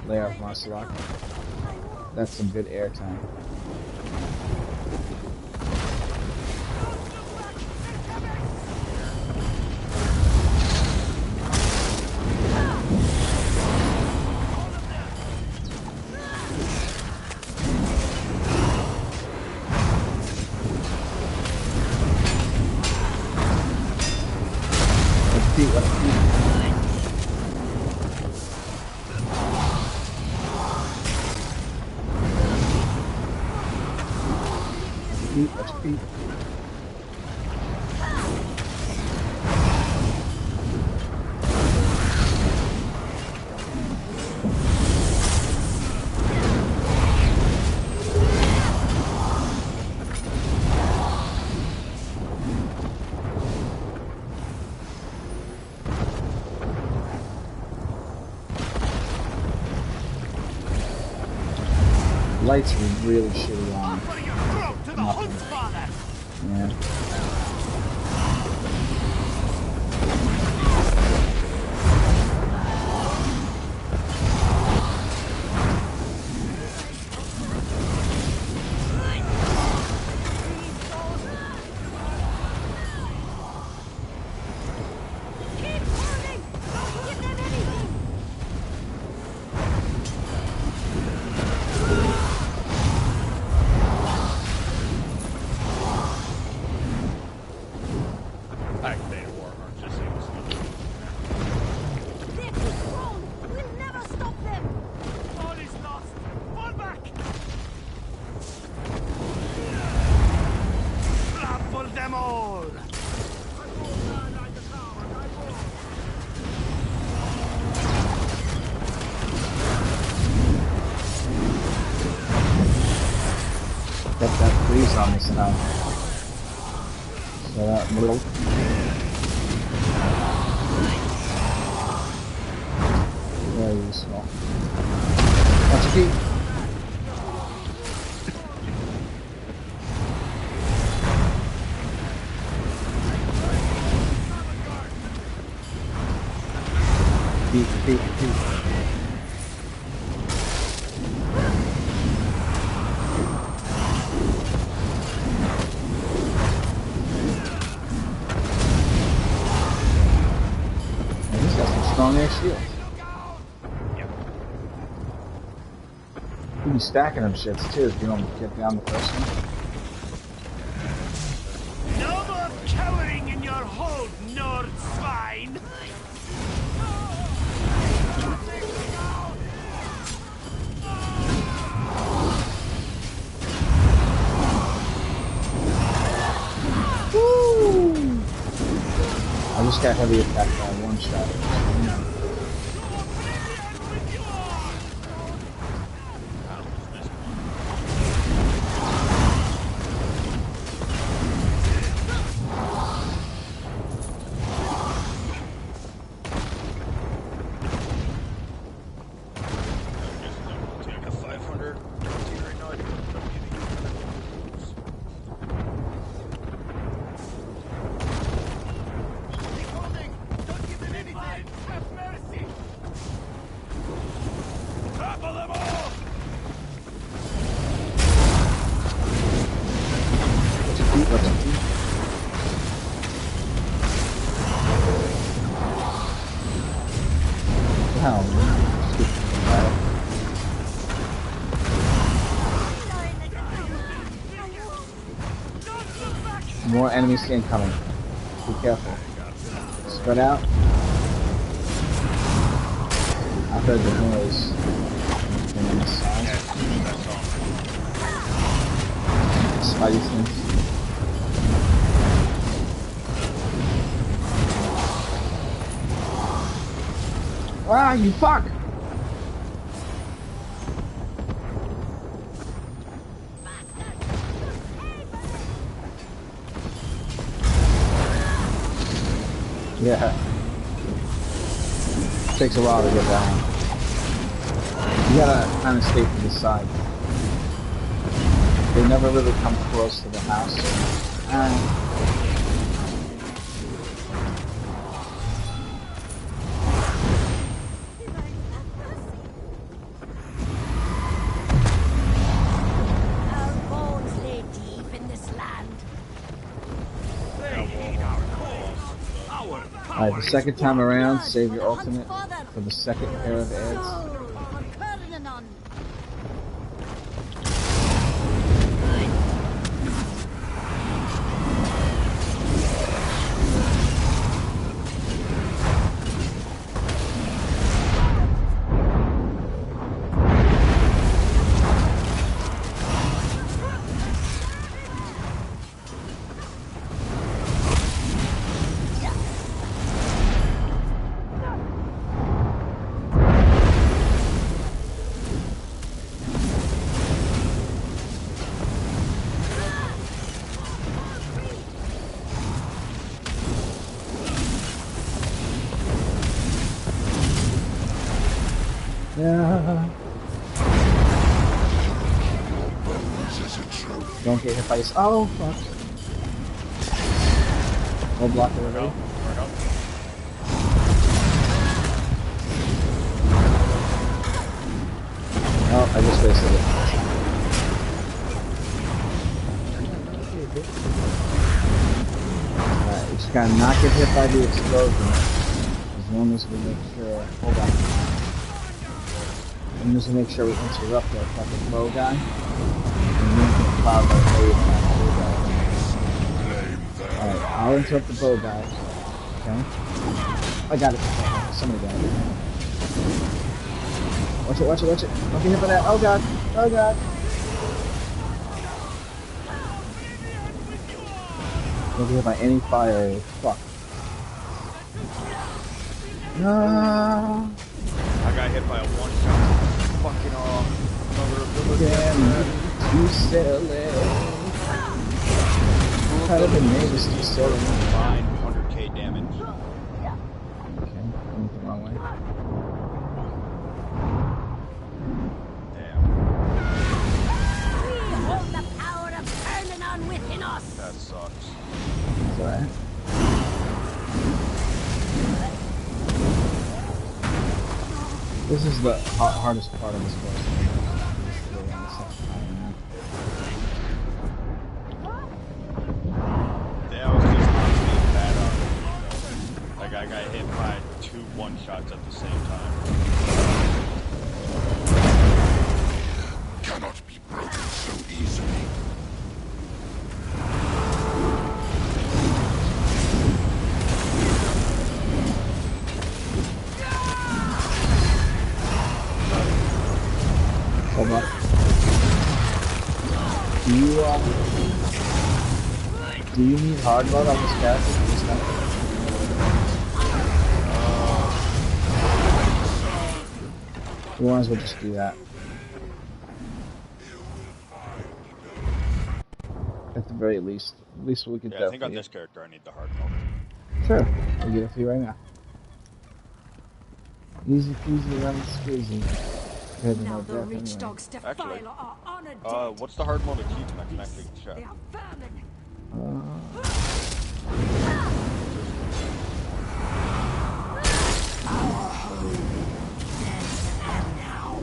Lair of Masarak. That's some good airtime. Let's beat. Lights were really shitty on. Yeah. Get that freeze on this now. So that little. Very useful. Watch your feet. Feet. Strong air shield. Yep. You be stacking them shits too if you don't get down the first one. No more cowering in your hold, Nord swine! Woo! I just got heavy attack by one shot. More enemies incoming. Be careful. Spread out. I heard the noise. Spidey things. Ah, you fuck! Yeah. Takes a while to get down. You gotta kind of stay to the side. They never really come close to the house. Our bones lay deep in this land. Alright, the second time around, save your ultimate for the second pair of ads. Yeah. Don't get hit by his. Oh, fuck. We'll block it already. Oh, I just wasted it. Alright, we just gotta not get hit by the explosion. As long as we make sure. Hold on. I'm just gonna make sure we interrupt that fucking bow guy. And then can cloud that bow guy. Alright, I'll interrupt the bow guy. Okay. I got it. Somebody got it. Watch it, watch it, watch it. Don't get hit by that. Oh god. Oh god. Don't get hit by any fire. Fuck. No. I got hit by a one-shot. Fucking off. You sell it. Kind of the name is too selling. Fine, 100k damage. Okay, I went the wrong way. Damn. We hold the power of turning on within us. That sucks. It's alright. This is the hardest part of this course. Yeah, I was just being bad on it. Like I got hit by 2 one-shots at the same time. Cannot be broken so easily. Hold up. Do you need hard mode on this character? We might as well just do that. At the very least. At least we could Yeah, I think on this character I need the hard mode. Sure. I'll get it for you right now. Easy peasy lemon squeezy. Now the rich dogs Actually, defile our honored dead. what's the hard mode achievement I can actually check? They are vermin. Our home ends now.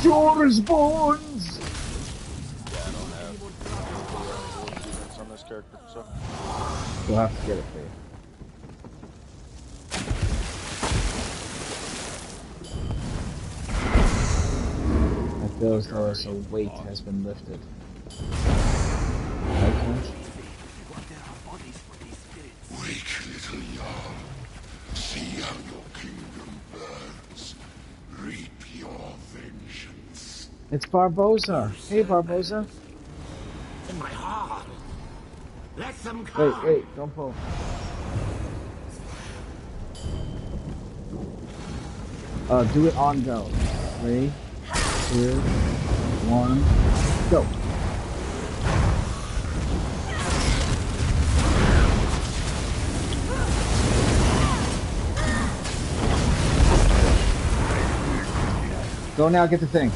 Yours bones! character, so. We'll have to get it for you. I feel as though some weight has been lifted. Right, Punch? Wake, little young. See how your kingdom burns. Reap your vengeance. It's Barboza. Hey, Barboza. In my heart. Let them come. Wait, don't pull. Do it on go. 3, 2, 1, go. Go now, get the thing.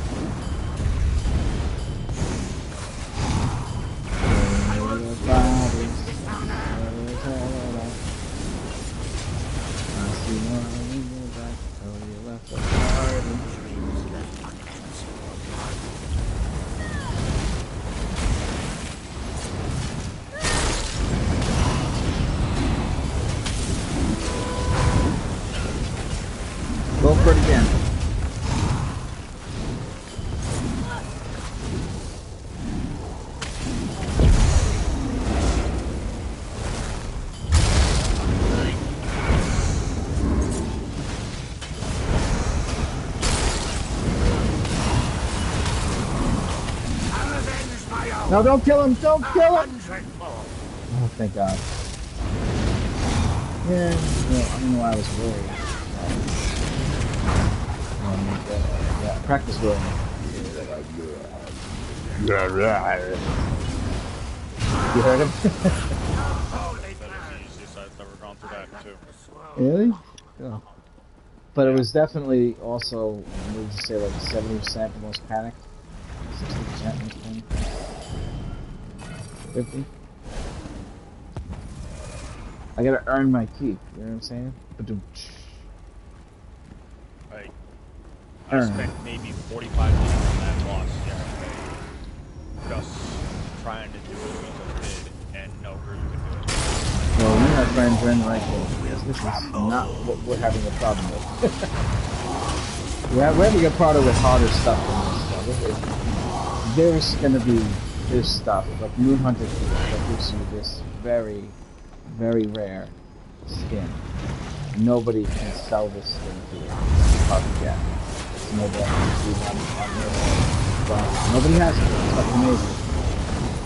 Go for it again. No, don't kill him! Don't kill him! Oh, thank God. Yeah, well, I don't know why I was worried. Yeah, practice rolling. You heard him? I've never gone through that too. Really? Oh. But it was definitely also, would you say, like 70% the most panicked? 60% most panicked? 50? I gotta earn my keep, you know what I'm saying? Right. I spent maybe 45 minutes on that boss yesterday, just trying to do what we just did, and no group could do it. Well, we're not trying to earn the right thing. This is not what we're having a problem with. We're having a problem with harder stuff than this stuff. There's gonna be this stuff, like Moonhunter Key, that gives you this very, very rare skin. Nobody can sell this skin to you. It's hard to get. Nobody has it. It's fucking amazing.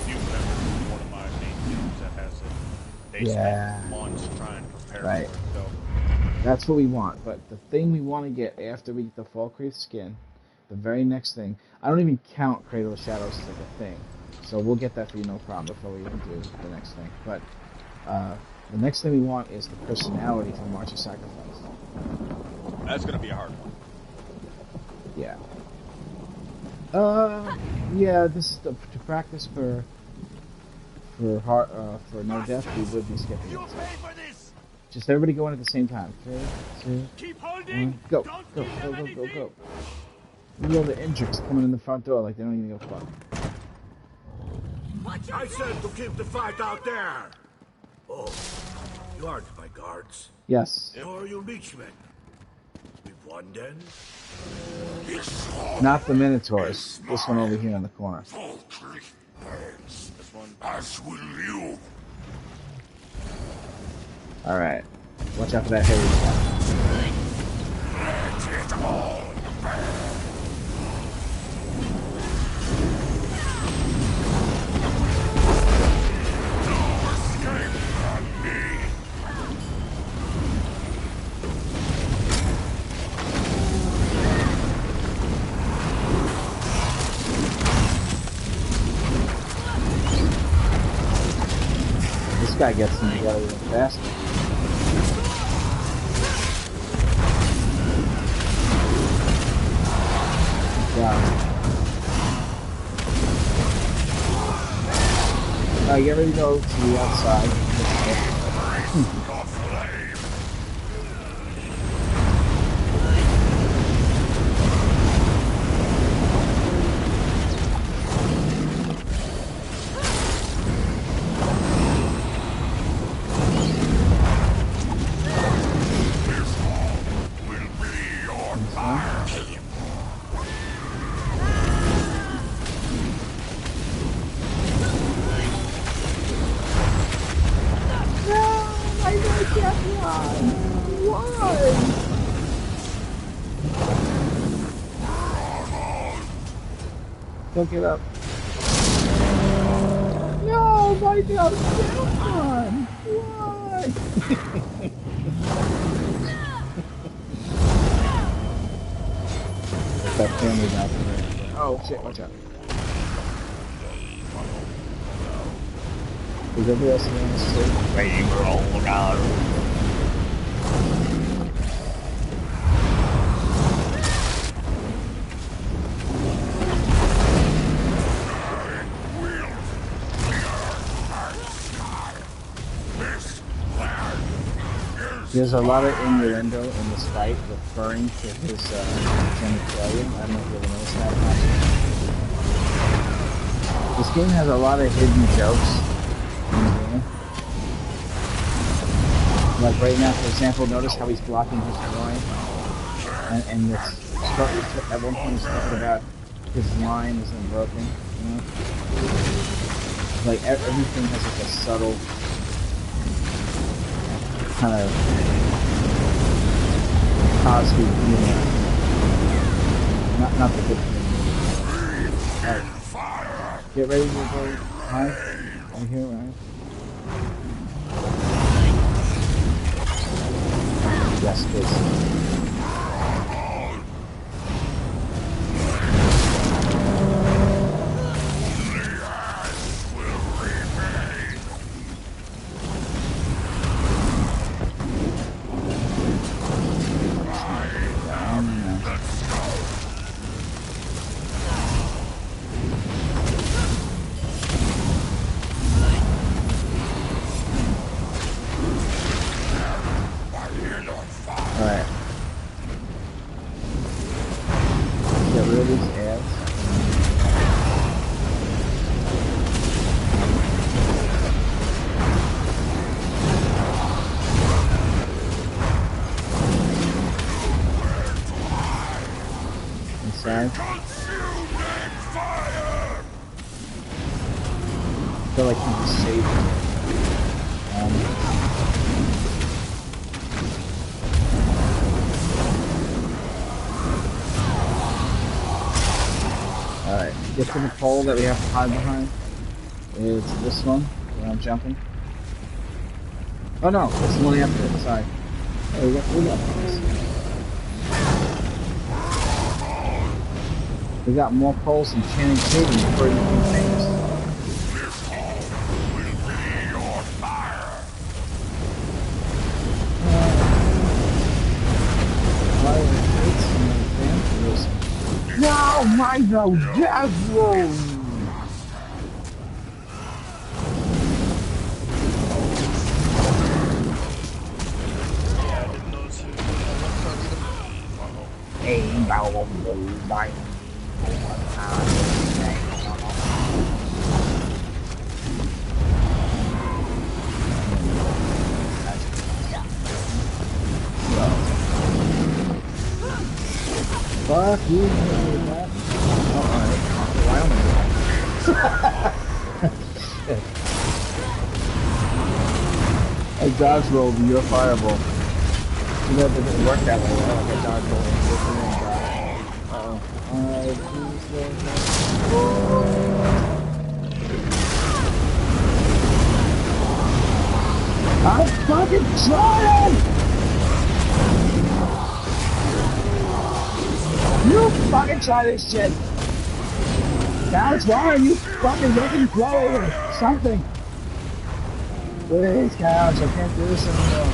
You remember one of my main games that has it. They spent months trying to prepare for it, so. That's what we want, but the thing we want to get after we get the Falkreath skin, the very next thing, I don't even count Cradle of Shadows as like a thing, so we'll get that for you no problem before we even do the next thing, but the next thing we want is the personality for March of Sacrifice. That's going to be a hard one. Yeah. Yeah, this is to practice for No Death, we would be skipping it. Just everybody going at the same time. 3, 2, 1, go. Go. You know the Indrics coming in the front door like they don't even go fuck. I said to keep the fight out there! Oh, you aren't my guards. Yes. Or you leechmen. We've won then? Not the Minotaurs. This one over here in the corner. This one. As will you. Alright. Watch out for that heavy one. Let it all burn. This guy gets them together even faster. Alright, get ready to go to the outside. Why? Don't get up. No, my God, come on. Why? That family back there. Oh shit, watch out. Is everybody else in the street? Waiting for all around. There's a lot of innuendo in this fight referring to his genitalia. I don't know if you ever noticed that. This game has a lot of hidden jokes in the game. Like right now, for example, notice how he's blocking his groin. And at one point he's talking about his line isn't broken. You know? Like everything has like a subtle kind of Cosby humor. Not the good thing. Alright. Get ready to go high. I'm here, right? Yes, please. I feel like he just saved him. Alright, get to the pole that we have to hide behind. It's this one, where I'm jumping. Oh no, it's the one after it, sorry. Oh, we got this. We got more poles than Channing Tatum before he became famous. No, my no, devil! Hey, no, my. Fuck you, I dodge rolled your fireball. You know, it didn't work that way. Like I dodge rolled and I'm fucking trying! You fucking try this shit! That's why you fucking looking play or something! Please, Couch, I can't do this anymore.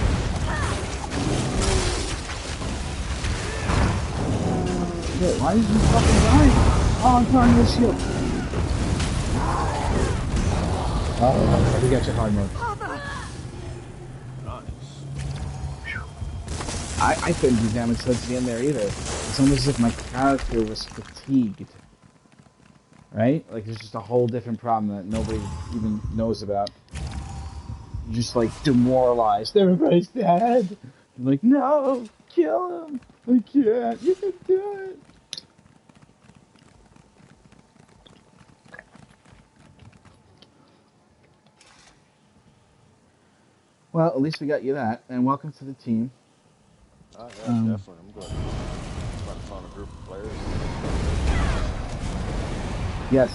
Shit, why did you fucking die? Oh, I'm trying this shit. Oh, we got your hard mode. I couldn't do damage towards the end there either. It's almost as if my character was fatigued. Right? Like there's just a whole different problem that nobody even knows about. You're just like demoralized. Everybody's dead. I'm like, no, kill him. I can't. You can do it. Well, at least we got you that. And welcome to the team. Yeah, definitely. I'm good. I'm about to find a group of players. Yes,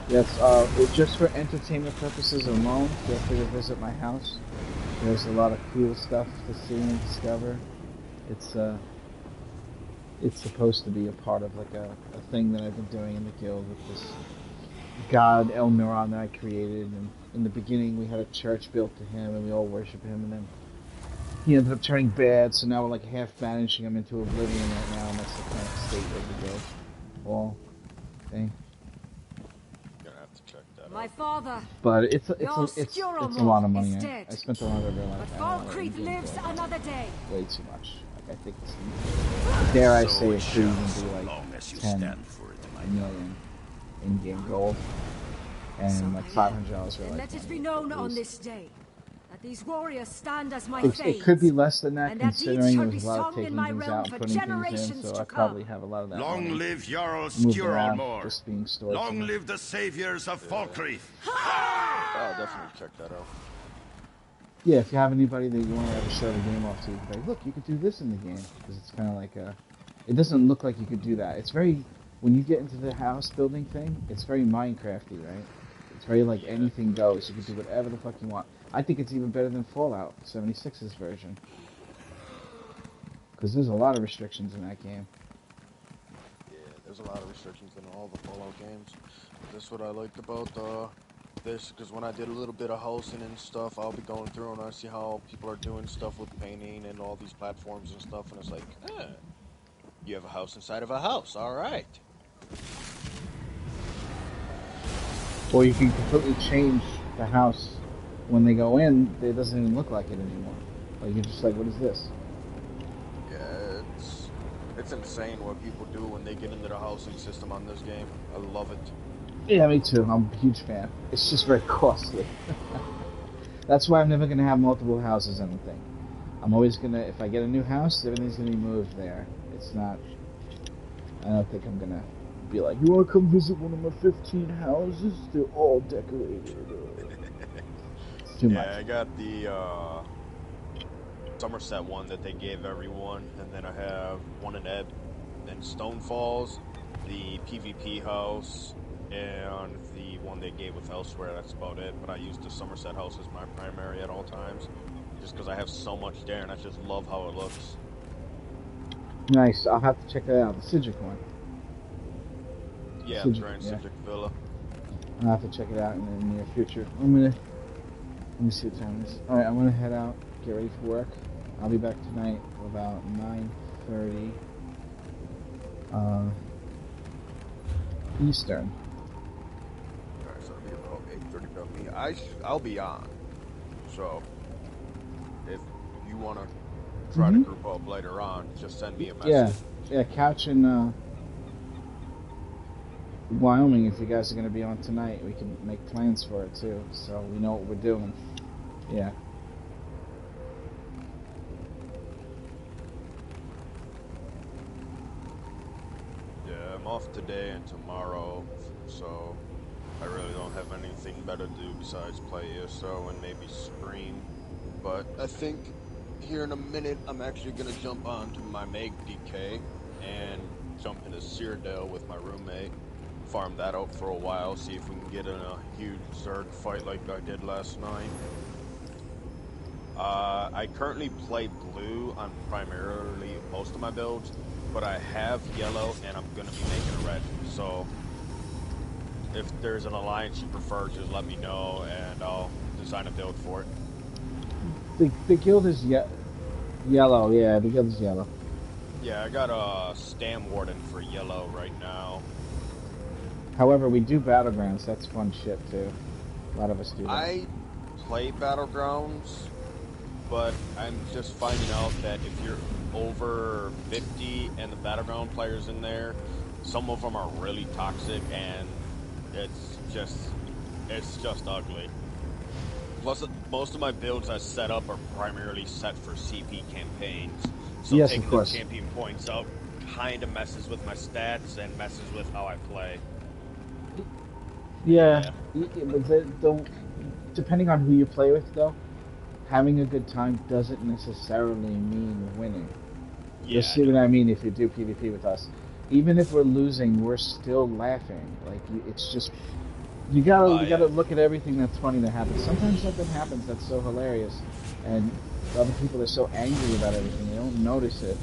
yes. It's just for entertainment purposes alone. Feel free to visit my house. There's a lot of cool stuff to see and discover. It's supposed to be a part of like a thing that I've been doing in the guild with this god Elmiron that I created. And in the beginning, we had a church built to him, and we all worship him. And then he ended up turning bad, so now we're like half banishing him into oblivion right now, and that's the kind of state of the guild. All thing. My father. But it's a lot of money. Dead. I spent a lot of their life. But Falkreath lives another day. Way too much. Like I think it's dare I say it could even be like 10 million in-game gold and like $500 for like. Let it be known on this day that these warriors stand as my It could be less than that, considering there's a lot of taking things out and putting things in, so I probably have a lot of that. Long live Jarl Skjoralmor! Just being stored. Long live the saviors of Falkreath! I'll definitely check that out. Yeah, if you have anybody that you want to ever show the game off to, you can be like, look, you could do this in the game, because it's kind of like a. It doesn't look like you could do that. It's very when you get into the house building thing, it's very Minecrafty, right? It's very like anything goes. You can do whatever the fuck you want. I think it's even better than Fallout 76's version. Because there's a lot of restrictions in that game. Yeah, there's a lot of restrictions in all the Fallout games. That's what I liked about this, because when I did a little bit of housing and stuff, I'll be going through and I see how people are doing stuff with painting and all these platforms and stuff, and it's like, you have a house inside of a house, alright. Or you can completely change the house. When they go in, it doesn't even look like it anymore. Like you're just like, what is this? Yeah, it's insane what people do when they get into the housing system on this game. I love it. Yeah, me too. I'm a huge fan. It's just very costly. That's why I'm never gonna have multiple houses on the thing. I'm always gonna, if I get a new house, everything's gonna be moved there. It's not. I don't think I'm gonna be like, you wanna come visit one of my 15 houses? They're all decorated. Too much. I got the Somerset one that they gave everyone, and then I have one in Ed, then Stonefalls, the PvP house, and the one they gave with Elsewhere. That's about it. But I use the Somerset house as my primary at all times, just because I have so much there, and I just love how it looks. Nice. I'll have to check that out. The Sidric one. Yeah, the Grand Sidric Villa. I'll have to check it out in the near future. Let me see what time it is. Alright, I'm gonna head out, get ready for work. I'll be back tonight for about 9:30 Eastern. Alright, so it'll be about 8:30 about me. I'll be on. So if you wanna try to group up later on, just send me a message. Yeah, Couch in Wyoming, if you guys are gonna be on tonight, we can make plans for it too, so we know what we're doing. Yeah. Yeah, I'm off today and tomorrow, so I really don't have anything better to do besides play ESO and maybe stream. But I think here in a minute, I'm actually gonna jump on to my Meg DK and jump into Cyrodiil with my roommate. Farm that out for a while, see if we can get in a huge Zerg fight like I did last night. I currently play blue on primarily most of my builds, but I have yellow and I'm going to be making red. So if there's an alliance you prefer, just let me know and I'll design a build for it. The guild is yellow, yeah, the guild is yellow. Yeah, I got a Stam Warden for yellow right now. However, we do Battlegrounds, that's fun shit too. A lot of us do that. I play Battlegrounds, but I'm just finding out that if you're over 50 and the Battleground players in there, some of them are really toxic and it's just ugly. Plus, most of my builds I set up are primarily set for CP campaigns. So yes, taking of course. the champion points out kind of messes with my stats and messes with how I play. Yeah, but depending on who you play with, though, having a good time doesn't necessarily mean winning. You'll see what I mean if you do PvP with us. Even if we're losing, we're still laughing. Like, it's just... You gotta look at everything that's funny that happens. Sometimes something happens that's so hilarious, and other people are so angry about everything, they don't notice it.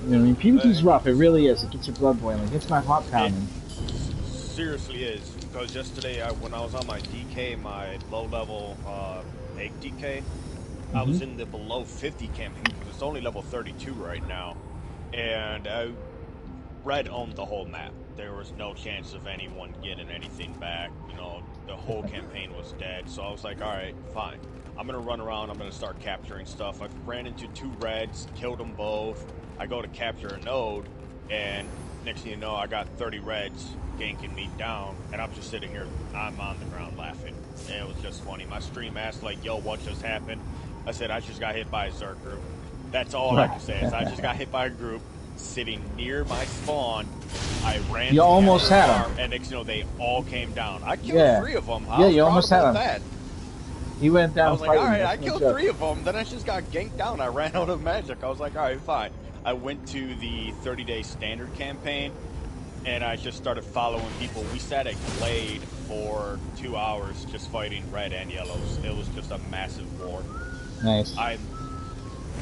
You know what I mean? PvP's rough, it really is. It gets your blood boiling, it gets my heart pounding. It seriously is, because yesterday when I was on my DK, my low-level egg DK, I was in the below 50 campaign, because it's only level 32 right now, and Red owned the whole map. There was no chance of anyone getting anything back. You know, the whole campaign was dead. So I was like, all right, fine. I'm going to run around. I'm going to start capturing stuff. I ran into 2 Reds, killed them both. I go to capture a node, and next thing you know, I got 30 Reds ganking me down, and I'm just sitting here. I'm on the ground laughing. And it was just funny. My stream asked, like, yo, what just happened? I said, I just got hit by a Zerg group. That's all I can say is I just got hit by a group sitting near my spawn. I ran. You almost had them, and next, you know, they all came down. I killed 3 of them. Yeah, you almost had them. That. He went down. I was like, all right, I killed 3 of them. Then I just got ganked down. I ran out of magic. I was like, all right, fine. I went to the 30-day standard campaign, and I just started following people. We sat at Glade for 2 hours just fighting red and yellows. It was just a massive war. Nice. I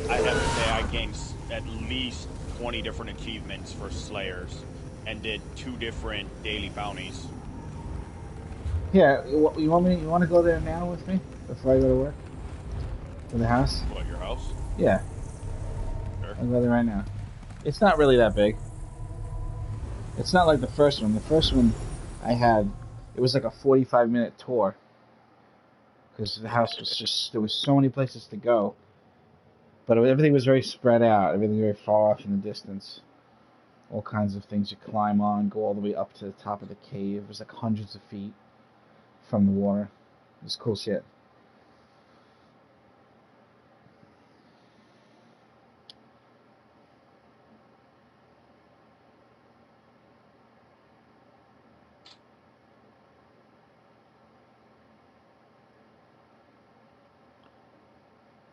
have to say I gained at least 20 different achievements for Slayers and did 2 different daily bounties. Yeah, you want to go there now with me before I go to work? To the house? What, your house? Yeah. Sure. I'll go there right now. It's not really that big. It's not like the first one. The first one I had, it was like a 45-minute tour. Because the house was just, there was so many places to go. But everything was very spread out. Everything very far off in the distance. All kinds of things you climb on, go all the way up to the top of the cave. It was like hundreds of feet from the water. It was cool shit.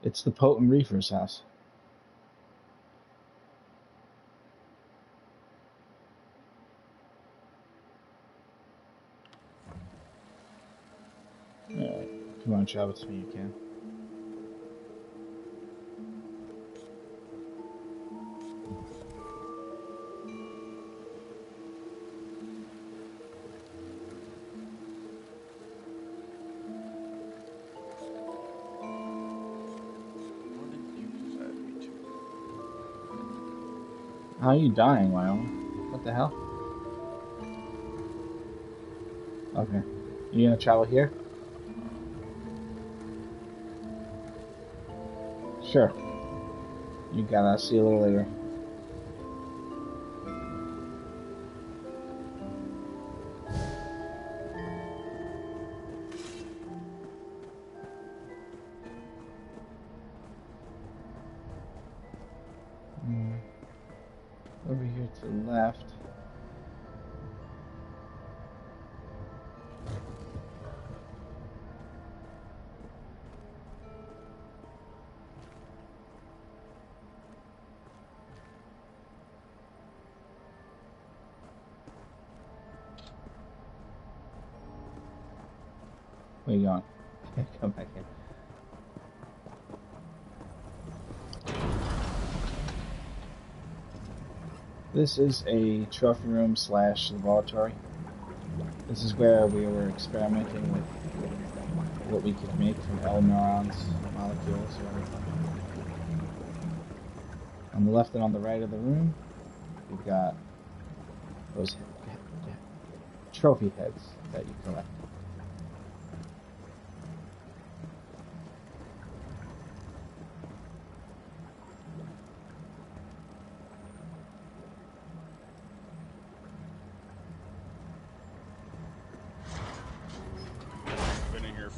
It's the Potent Reefer's house. Alright, if you want to travel to me, you can. How are you dying, Lyle? What the hell? Okay. You gonna travel here? Sure. You got it. I'll see you a little later. Over here to the left. Where you going? Come back in. This is a trophy room / laboratory. This is where we were experimenting with what we could make from L neurons, molecules, or everything. On the left and on the right of the room, we've got those trophy heads that you collect.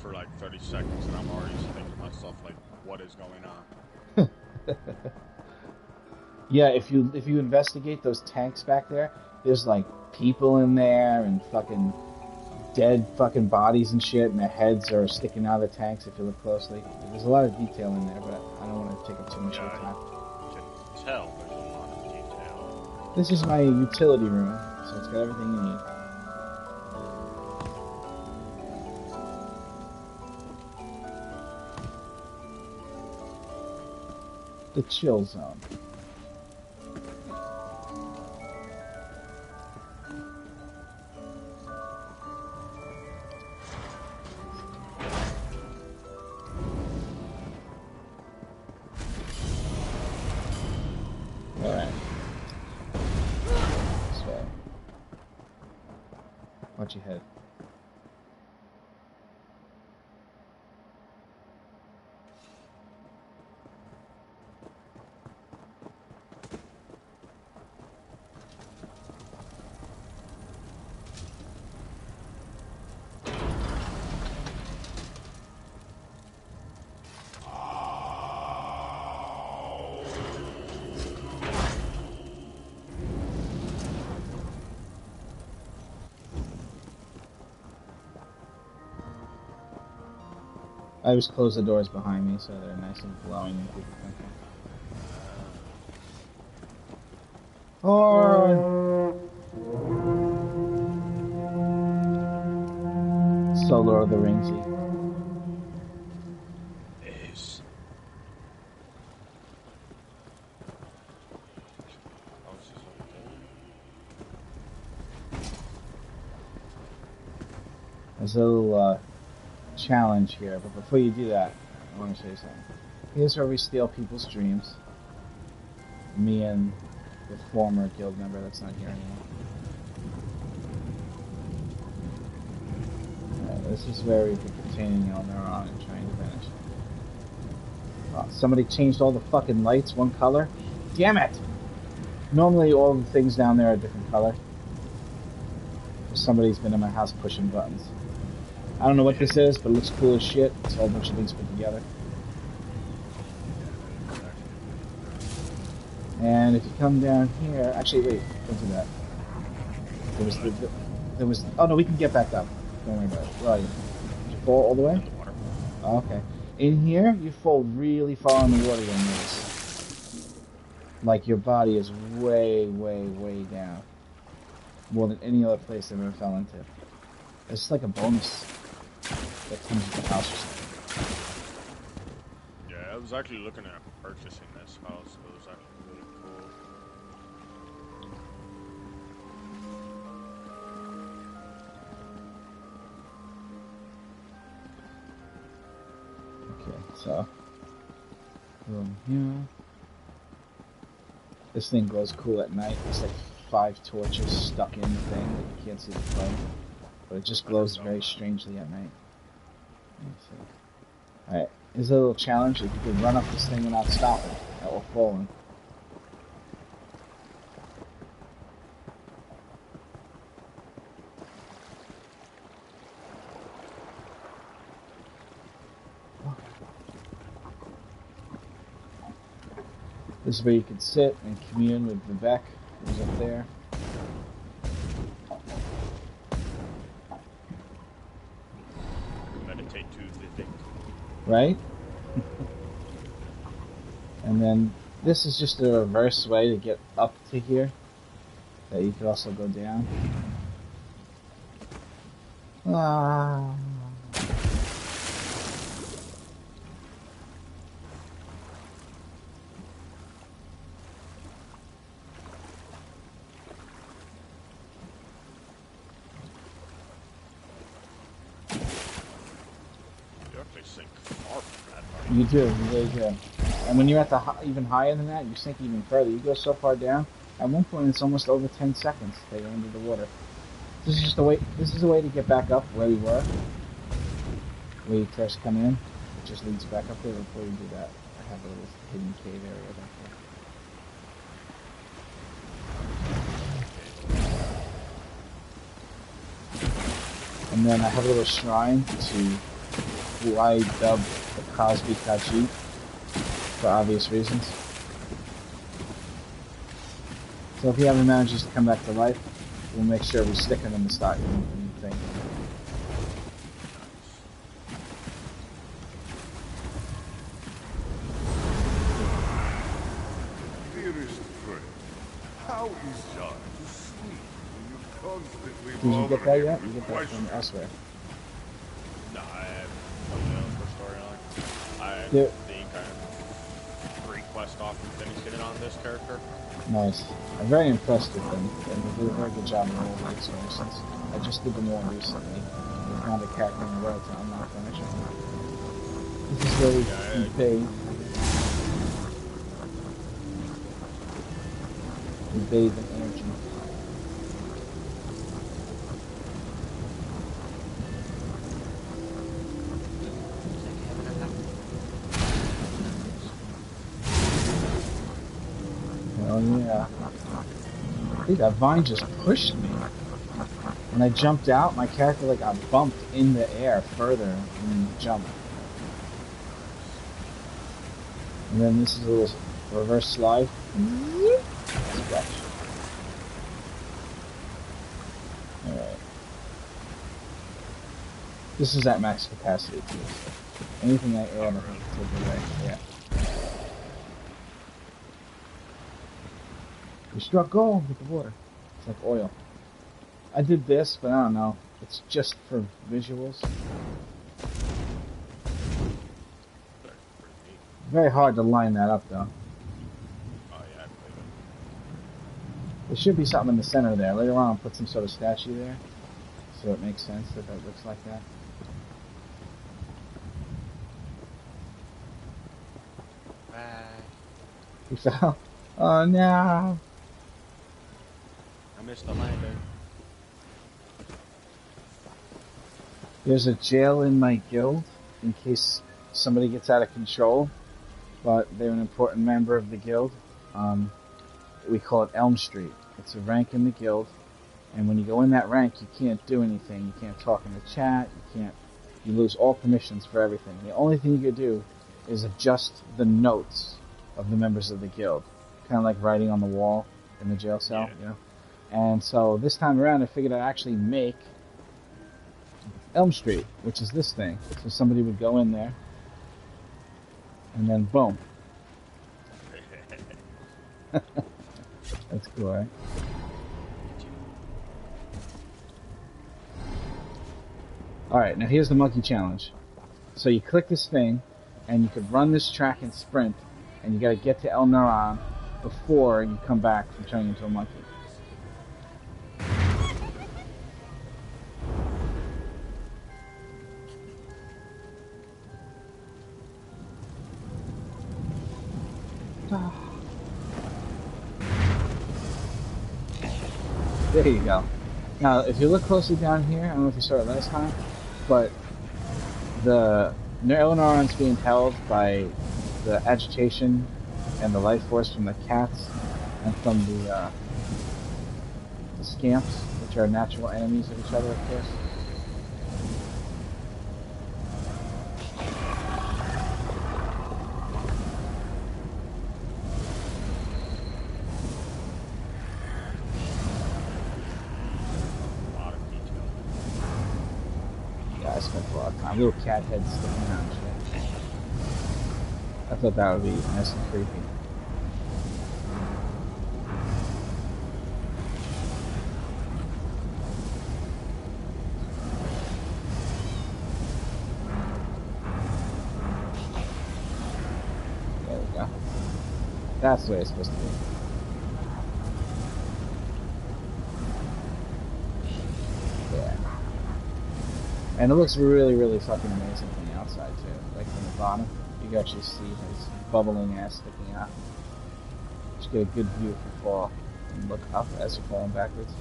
For like 30 seconds and I'm already thinking to myself, like, what is going on? Yeah, if you investigate those tanks back there, there's like people in there and fucking dead fucking bodies and shit, and their heads are sticking out of the tanks if you look closely. There's a lot of detail in there, but I don't want to take up too much of your time. tell there's a lot of detail. This is my utility room, so it's got everything you need. The chill zone. Alright. This way. Watch your head. I always close the doors behind me so they're nice and glowing and people thinking. Or so Lord of the Ringsy. Is. There's a little challenge here, but before you do that, I want to show you something. Here's where we steal people's dreams. Me and the former guild member that's not here anymore. Alright, this is where we've been containing Elnaron and trying to finish. Oh, somebody changed all the fucking lights one color? Damn it! Normally all the things down there are a different color. Somebody's been in my house pushing buttons. I don't know what this is, but it looks cool as shit. It's a whole bunch of things put together. And if you come down here, actually wait, don't do that. There was, oh no, we can get back up. Don't worry about it. Where are you? Did you fall all the way? Oh, okay. In here, you fall really far in the water, you'll notice. Like your body is way, way, way down. More than any other place I've ever fell into. It's just like a bonus that comes with the house or something. Yeah, I was actually looking at purchasing this house. It was actually really cool. Okay, so room here. This thing glows cool at night. It's like 5 torches stuck in the thing that you can't see the flame. But it just glows very strangely at night. Alright, here's a little challenge. If you can run up this thing without stopping or falling. This is where you can sit and commune with Vivek, who's up there. Meditate to Vivek. Right? And then this is just a reverse way to get up to here. That you could also go down. Ah. You do, you really do. And when you're at the even higher than that, you sink even further. You go so far down. At one point, it's almost over 10 seconds that you're under the water. This is just a way. This is a way to get back up where we were. Where you first come in, it just leads back up there. Before you do that, I have a little hidden cave area back there. And then I have a little shrine to who I dubbed the Cosby Khajiit for obvious reasons. So if he ever manages to come back to life, we'll make sure we stick him in the stock thing. Here How is John to sleep when you constantly Did you get that yet? You get that question? from elsewhere. No, I have no else for storyline. I There- think I'm 3 quests off from finishing it on this character. Nice. I'm very impressed with them, and they do a very good job in all the experiences. I just did them all recently. I found a character in the world to unlock them. This is where you bathe. You bathe in energy. Oh yeah. I think that vine just pushed me. When I jumped out, my character like got bumped in the air further than jumped. And then this is a little reverse slide. Splash. Alright. This is at max capacity too. So anything I add, I think take away. Yeah. We struck gold with the water. It's like oil. I did this, but I don't know. It's just for visuals. Very hard to line that up, though. Oh yeah, I believe it. There should be something in the center there. Later on, I'll put some sort of statue there, so it makes sense that that looks like that. You fell? Oh no! I missed the landing. There's a jail in my guild in case somebody gets out of control, but they're an important member of the guild. We call it Elm Street. It's a rank in the guild, and when you go in that rank, you can't do anything. You can't talk in the chat. You lose all permissions for everything. The only thing you can do is adjust the notes of the members of the guild, kind of like writing on the wall in the jail cell, you know. And so this time around, I figured I'd actually make Elm Street, which is this thing. So somebody would go in there, and then boom. That's cool, right? Alright, now here's the monkey challenge. So you click this thing, and you could run this track and sprint, and you gotta get to El Naran before you come back from turning into a monkey. There you go. Now, if you look closely down here, I don't know if you saw it last time, but the El Naran's being held by the agitation and the life force from the cats and from the scamps, which are natural enemies of each other, of course. I spent a lot of time. Little cat heads sticking out and shit. I thought that would be nice and creepy. There we go. That's the way it's supposed to be. Yeah. And it looks really, really fucking amazing from the outside too. Like from the bottom, you can actually see his bubbling ass sticking out. Just get a good view if you fall and look up as you're falling backwards.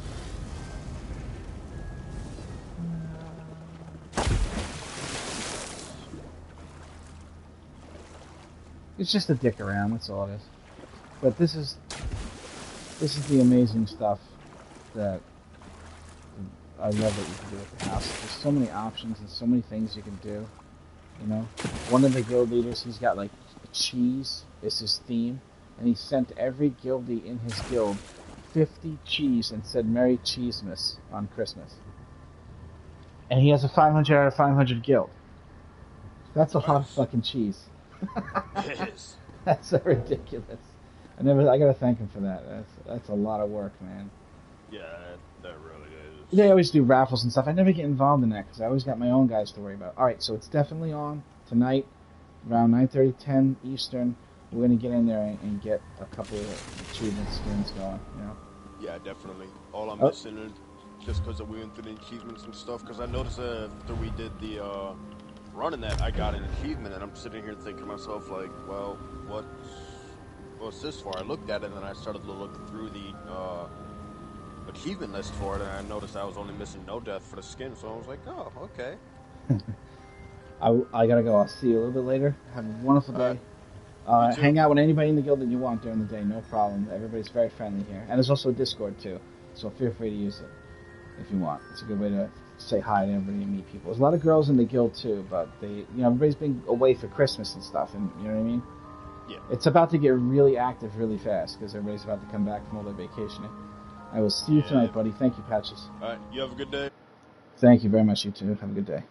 It's just a dick around, that's all it is. But this is the amazing stuff that I love that you can do with the house. There's so many options and so many things you can do. You know, one of the guild leaders, he's got like cheese is his theme, and he sent every guildie in his guild 50 cheese and said Merry Cheesemas on Christmas. And he has a 500 out of 500 guild. That's a lot of fucking cheese. It is. That's so ridiculous. I gotta thank him for that. That's a lot of work, man. Yeah, that really is. They always do raffles and stuff. I never get involved in that because I always got my own guys to worry about. All right, so it's definitely on tonight, around 9:30, 10 Eastern. We're gonna get in there and get a couple of achievement skins going. You know. Yeah, definitely. All I'm missing is just because we went through the achievements and stuff. Because I noticed after we did the running that, I got an achievement, and I'm sitting here thinking to myself like, well, what's this for? I looked at it and then I started to look through the achievement list for it, and I noticed I was only missing no death for the skin. So I was like, oh, okay. I gotta go. I'll see you a little bit later. Have a wonderful day. Hang out with anybody in the guild that you want during the day, no problem. Everybody's very friendly here. And there's also a Discord too, so feel free to use it if you want. It's a good way to say hi to everybody and meet people. There's a lot of girls in the guild too, but everybody's been away for Christmas and stuff, and you know what I mean? Yeah. It's about to get really active really fast because everybody's about to come back from all their vacationing. I will see you tonight, buddy. Thank you, Patches. Alright, you have a good day. Thank you very much, you too. Have a good day.